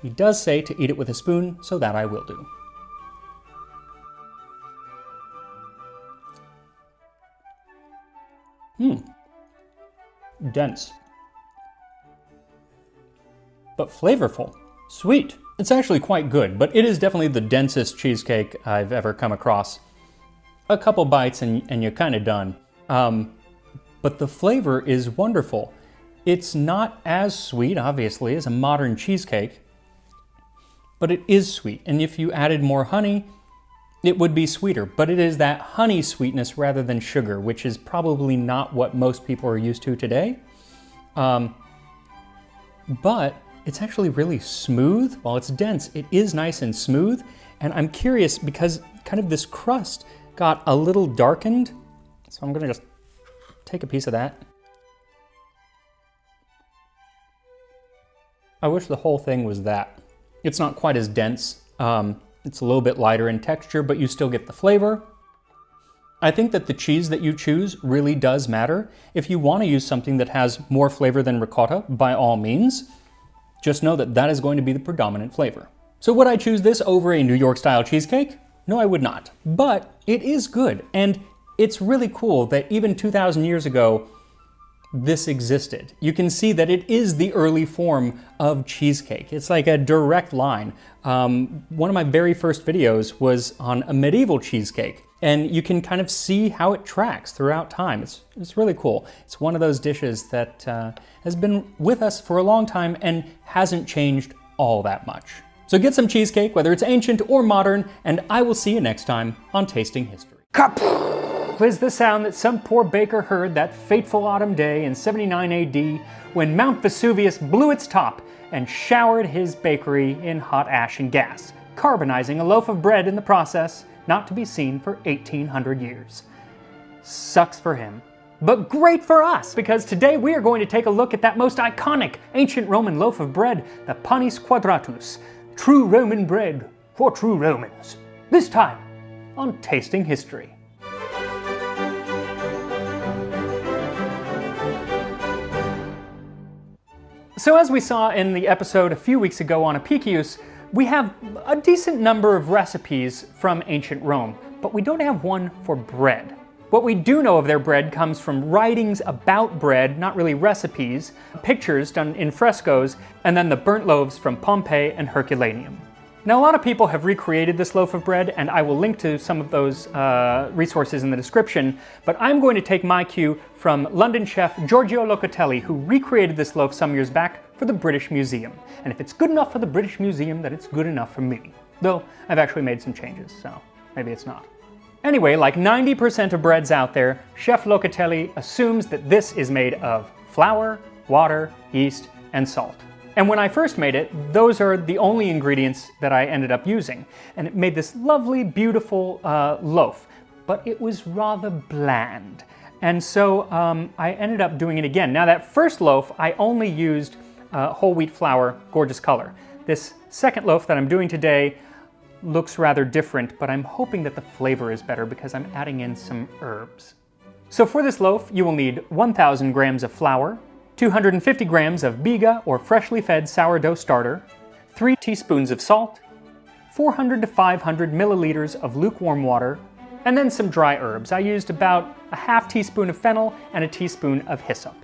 He does say to eat it with a spoon, so that I will do. Dense. But flavorful. Sweet. It's actually quite good, but it is definitely the densest cheesecake I've ever come across. A couple bites and you're kind of done. But the flavor is wonderful. It's not as sweet, obviously, as a modern cheesecake, but it is sweet. And if you added more honey, it would be sweeter, but it is that honey sweetness rather than sugar, which is probably not what most people are used to today. But it's actually really smooth. While it's dense, it is nice and smooth. And I'm curious because kind of this crust got a little darkened. So I'm gonna just take a piece of that. I wish the whole thing was that. It's not quite as dense. It's a little bit lighter in texture, but you still get the flavor. I think that the cheese that you choose really does matter. If you want to use something that has more flavor than ricotta, by all means, just know that that is going to be the predominant flavor. So would I choose this over a New York style cheesecake? No, I would not. But it is good, and it's really cool that even 2,000 years ago, this existed. You can see that it is the early form of cheesecake. It's like a direct line. One of my very first videos was on a medieval cheesecake, and you can kind of see how it tracks throughout time. It's really cool. It's one of those dishes that has been with us for a long time and hasn't changed all that much. So get some cheesecake, whether it's ancient or modern, and I will see you next time on Tasting History. Is the sound that some poor baker heard that fateful autumn day in 79 AD when Mount Vesuvius blew its top and showered his bakery in hot ash and gas, carbonizing a loaf of bread in the process, not to be seen for 1,800 years. Sucks for him. But great for us, because today we are going to take a look at that most iconic ancient Roman loaf of bread, the panis quadratus, true Roman bread for true Romans. This time on Tasting History. So as we saw in the episode a few weeks ago on Apicius, we have a decent number of recipes from ancient Rome, but we don't have one for bread. What we do know of their bread comes from writings about bread, not really recipes, pictures done in frescoes, and then the burnt loaves from Pompeii and Herculaneum. Now, a lot of people have recreated this loaf of bread, and I will link to some of those resources in the description, but I'm going to take my cue from London chef Giorgio Locatelli, who recreated this loaf some years back for the British Museum. And if it's good enough for the British Museum, then it's good enough for me. Though, I've actually made some changes, so maybe it's not. Anyway, like 90% of breads out there, Chef Locatelli assumes that this is made of flour, water, yeast, and salt. And when I first made it, those are the only ingredients that I ended up using. And it made this lovely, beautiful loaf, but it was rather bland. And so I ended up doing it again. Now that first loaf, I only used whole wheat flour, gorgeous color. This second loaf that I'm doing today looks rather different, but I'm hoping that the flavor is better because I'm adding in some herbs. So for this loaf, you will need 1,000 grams of flour, 250 grams of biga or freshly fed sourdough starter, 3 teaspoons of salt, 400 to 500 milliliters of lukewarm water, And then some dry herbs. I used about a half teaspoon of fennel and a teaspoon of hyssop.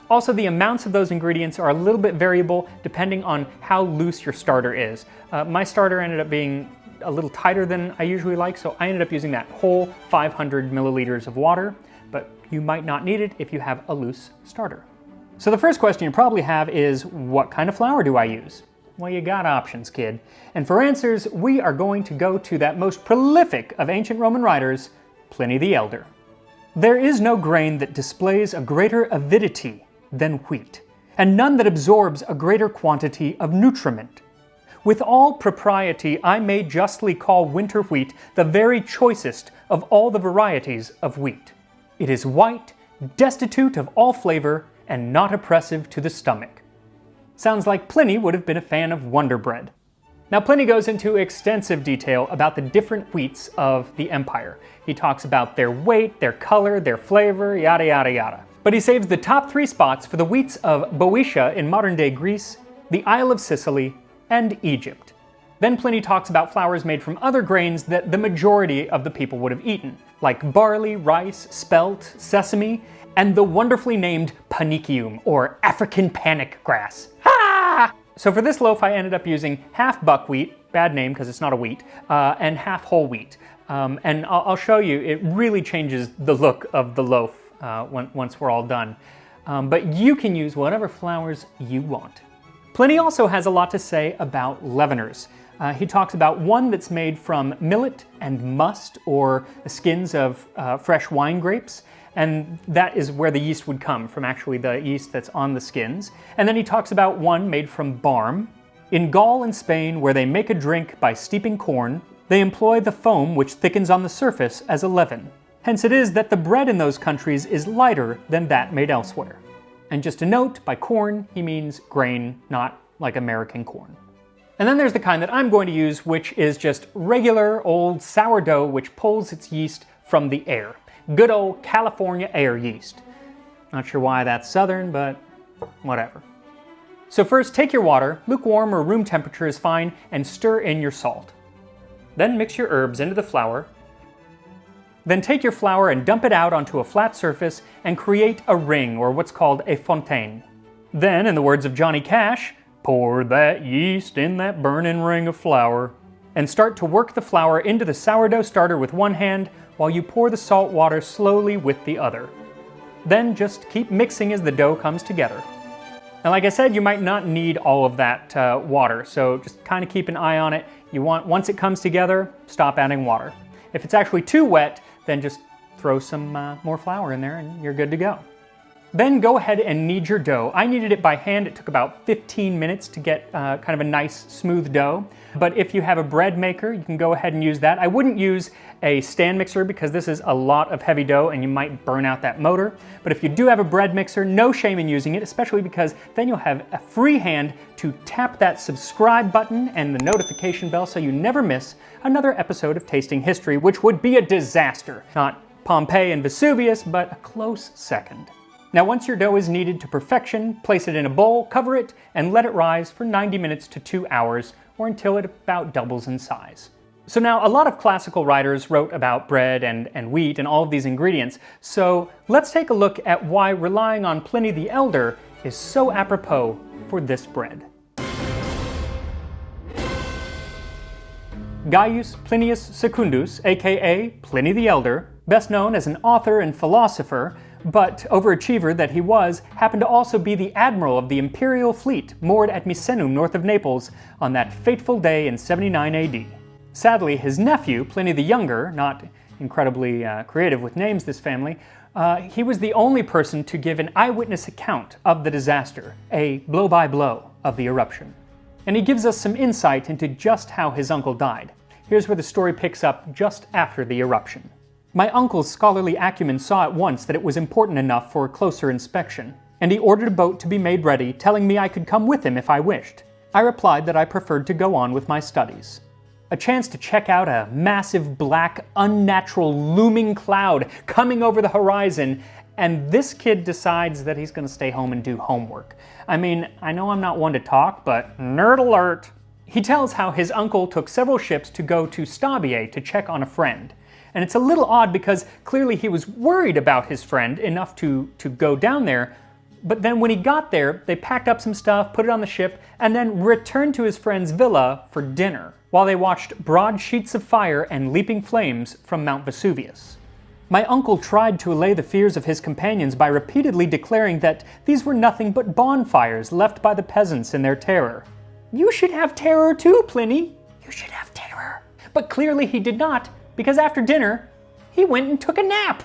Also, the amounts of those ingredients are a little bit variable depending on how loose your starter is. My starter ended up being a little tighter than I usually like, so I ended up using that whole 500 milliliters of water, but you might not need it if you have a loose starter. So the first question you probably have is, what kind of flour do I use? Well, you got options, kid. And for answers, we are going to go to that most prolific of ancient Roman writers, Pliny the Elder. There is no grain that displays a greater avidity than wheat, and none that absorbs a greater quantity of nutriment. With all propriety, I may justly call winter wheat the very choicest of all the varieties of wheat. It is white, destitute of all flavor, and not oppressive to the stomach. Sounds like Pliny would have been a fan of Wonder Bread. Now, Pliny goes into extensive detail about the different wheats of the empire. He talks about their weight, their color, their flavor, yada yada yada. But he saves the top 3 spots for the wheats of Boeotia in modern-day Greece, the Isle of Sicily, and Egypt. Then Pliny talks about flours made from other grains that the majority of the people would have eaten, like barley, rice, spelt, sesame, and the wonderfully named panicium, or African panic grass. Ha! So for this loaf I ended up using half buckwheat, bad name because it's not a wheat, and half whole wheat. And I'll show you, it really changes the look of the loaf once we're all done. But you can use whatever flours you want. Pliny also has a lot to say about leaveners. He talks about one that's made from millet and must, or the skins of fresh wine grapes, and that is where the yeast would come from, actually the yeast that's on the skins. And then he talks about one made from barm. In Gaul and Spain, where they make a drink by steeping corn, they employ the foam which thickens on the surface as a leaven. Hence it is that the bread in those countries is lighter than that made elsewhere. And just a note, by corn, he means grain, not like American corn. And then there's the kind that I'm going to use, which is just regular old sourdough which pulls its yeast from the air. Good old California air yeast. Not sure why that's southern, but whatever. So first, take your water, lukewarm or room temperature is fine, and stir in your salt. Then mix your herbs into the flour. Then take your flour and dump it out onto a flat surface and create a ring, or what's called a fontaine. Then, in the words of Johnny Cash, pour that yeast in that burning ring of flour, and start to work the flour into the sourdough starter with one hand while you pour the salt water slowly with the other. Then just keep mixing as the dough comes together. Now, like I said, you might not need all of that water, so just kind of keep an eye on it. Once it comes together, stop adding water. If it's actually too wet, then just throw some more flour in there and you're good to go. Then go ahead and knead your dough. I kneaded it by hand. It took about 15 minutes to get kind of a nice smooth dough. But if you have a bread maker, you can go ahead and use that. I wouldn't use a stand mixer because this is a lot of heavy dough and you might burn out that motor. But if you do have a bread mixer, no shame in using it, especially because then you'll have a free hand to tap that subscribe button and the notification bell so you never miss another episode of Tasting History, which would be a disaster. Not Pompeii and Vesuvius, but a close second. Now, once your dough is kneaded to perfection, place it in a bowl, cover it, and let it rise for 90 minutes to 2 hours, or until it about doubles in size. So now, a lot of classical writers wrote about bread and wheat and all of these ingredients, so let's take a look at why relying on Pliny the Elder is so apropos for this bread. Gaius Plinius Secundus, aka Pliny the Elder, best known as an author and philosopher, but overachiever that he was, happened to also be the admiral of the imperial fleet moored at Misenum north of Naples on that fateful day in 79 AD. Sadly, his nephew, Pliny the Younger, not incredibly creative with names, this family, he was the only person to give an eyewitness account of the disaster, a blow-by-blow of the eruption. And he gives us some insight into just how his uncle died. Here's where the story picks up just after the eruption. My uncle's scholarly acumen saw at once that it was important enough for a closer inspection, and he ordered a boat to be made ready, telling me I could come with him if I wished. I replied that I preferred to go on with my studies. A chance to check out a massive, black, unnatural, looming cloud coming over the horizon, and this kid decides that he's going to stay home and do homework. I mean, I know I'm not one to talk, but nerd alert! He tells how his uncle took several ships to go to Stabiae to check on a friend. And it's a little odd because clearly he was worried about his friend enough to go down there, but then when he got there, they packed up some stuff, put it on the ship, and then returned to his friend's villa for dinner, while they watched broad sheets of fire and leaping flames from Mount Vesuvius. My uncle tried to allay the fears of his companions by repeatedly declaring that these were nothing but bonfires left by the peasants in their terror. You should have terror too, Pliny. You should have terror. But clearly he did not, because after dinner, he went and took a nap.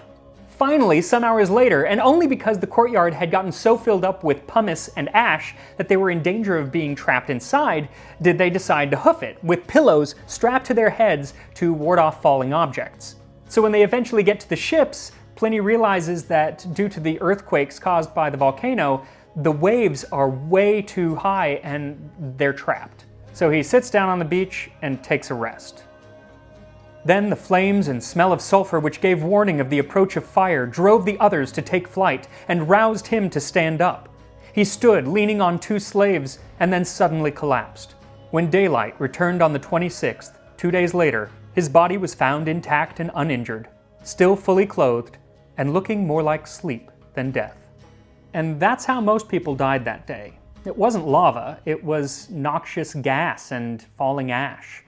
Finally, some hours later, and only because the courtyard had gotten so filled up with pumice and ash that they were in danger of being trapped inside, did they decide to hoof it, with pillows strapped to their heads to ward off falling objects. So when they eventually get to the ships, Pliny realizes that due to the earthquakes caused by the volcano, the waves are way too high and they're trapped. So he sits down on the beach and takes a rest. Then the flames and smell of sulfur, which gave warning of the approach of fire, drove the others to take flight and roused him to stand up. He stood, leaning on 2 slaves, and then suddenly collapsed. When daylight returned on the 26th, 2 days later, his body was found intact and uninjured, still fully clothed, and looking more like sleep than death. And that's how most people died that day. It wasn't lava, it was noxious gas and falling ash.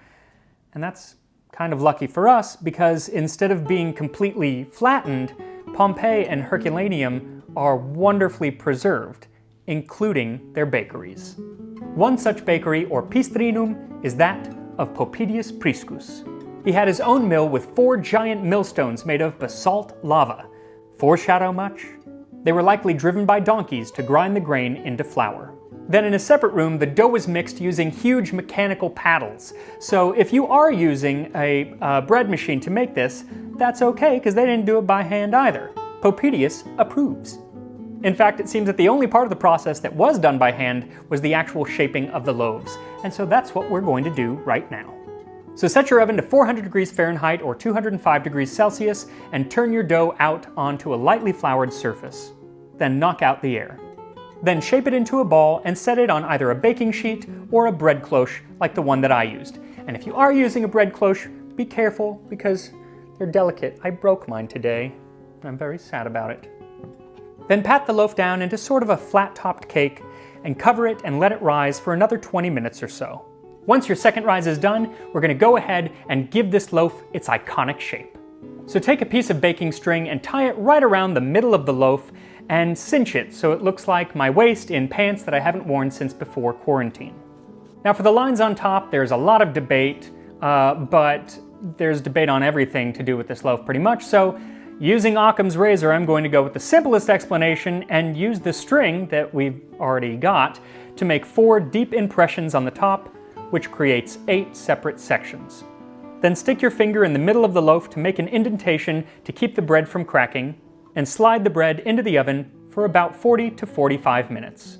And that's kind of lucky for us, because instead of being completely flattened, Pompeii and Herculaneum are wonderfully preserved, including their bakeries. One such bakery, or pistrinum, is that of Popedius Priscus. He had his own mill with 4 giant millstones made of basalt lava. Foreshadow much? They were likely driven by donkeys to grind the grain into flour. Then in a separate room, the dough was mixed using huge mechanical paddles. So if you are using a bread machine to make this, that's okay, because they didn't do it by hand either. Popedius approves. In fact, it seems that the only part of the process that was done by hand was the actual shaping of the loaves. And so that's what we're going to do right now. So set your oven to 400 degrees Fahrenheit or 205 degrees Celsius and turn your dough out onto a lightly floured surface. Then knock out the air. Then shape it into a ball and set it on either a baking sheet or a bread cloche like the one that I used. And if you are using a bread cloche, be careful because they're delicate. I broke mine today. I'm very sad about it. Then pat the loaf down into sort of a flat-topped cake and cover it and let it rise for another 20 minutes or so. Once your second rise is done, we're going to go ahead and give this loaf its iconic shape. So take a piece of baking string and tie it right around the middle of the loaf and cinch it so it looks like my waist in pants that I haven't worn since before quarantine. Now for the lines on top, there's a lot of debate, but there's debate on everything to do with this loaf pretty much, so using Occam's razor, I'm going to go with the simplest explanation and use the string that we've already got to make 4 deep impressions on the top, which creates 8 separate sections. Then stick your finger in the middle of the loaf to make an indentation to keep the bread from cracking, and slide the bread into the oven for about 40 to 45 minutes.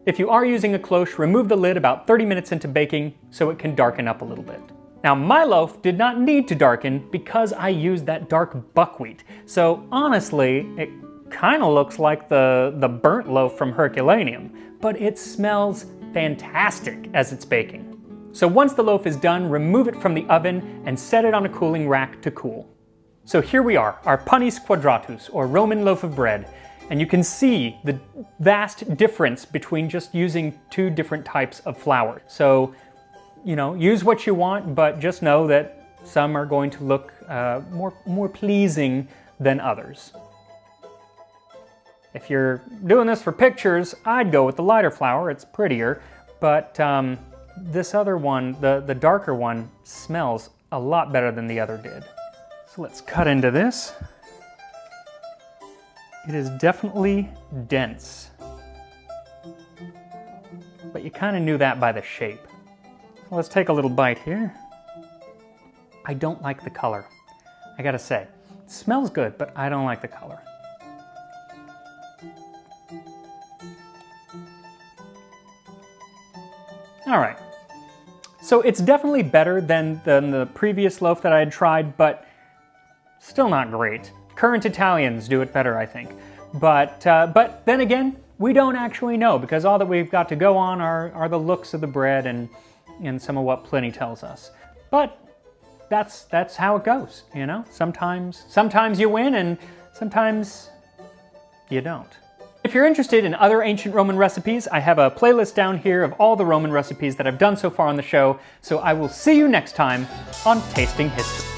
If you are using a cloche, remove the lid about 30 minutes into baking so it can darken up a little bit. Now my loaf did not need to darken because I used that dark buckwheat, so honestly, it kind of looks like the burnt loaf from Herculaneum, but it smells fantastic as it's baking. So once the loaf is done, remove it from the oven and set it on a cooling rack to cool. So here we are, our panis quadratus, or Roman loaf of bread, and you can see the vast difference between just using 2 different types of flour. So, you know, use what you want, but just know that some are going to look more pleasing than others. If you're doing this for pictures, I'd go with the lighter flour, it's prettier, but this other one, the darker one, smells a lot better than the other did. So let's cut into this. It is definitely dense, but you kind of knew that by the shape. So let's take a little bite here. I don't like the color. I gotta say, it smells good, but I don't like the color. All right, so it's definitely better than the previous loaf that I had tried, but still not great. Current Italians do it better, I think. But then again, we don't actually know, because all that we've got to go on are the looks of the bread and some of what Pliny tells us. But that's how it goes, you know? Sometimes you win and sometimes you don't. If you're interested in other ancient Roman recipes, I have a playlist down here of all the Roman recipes that I've done so far on the show, so I will see you next time on Tasting History.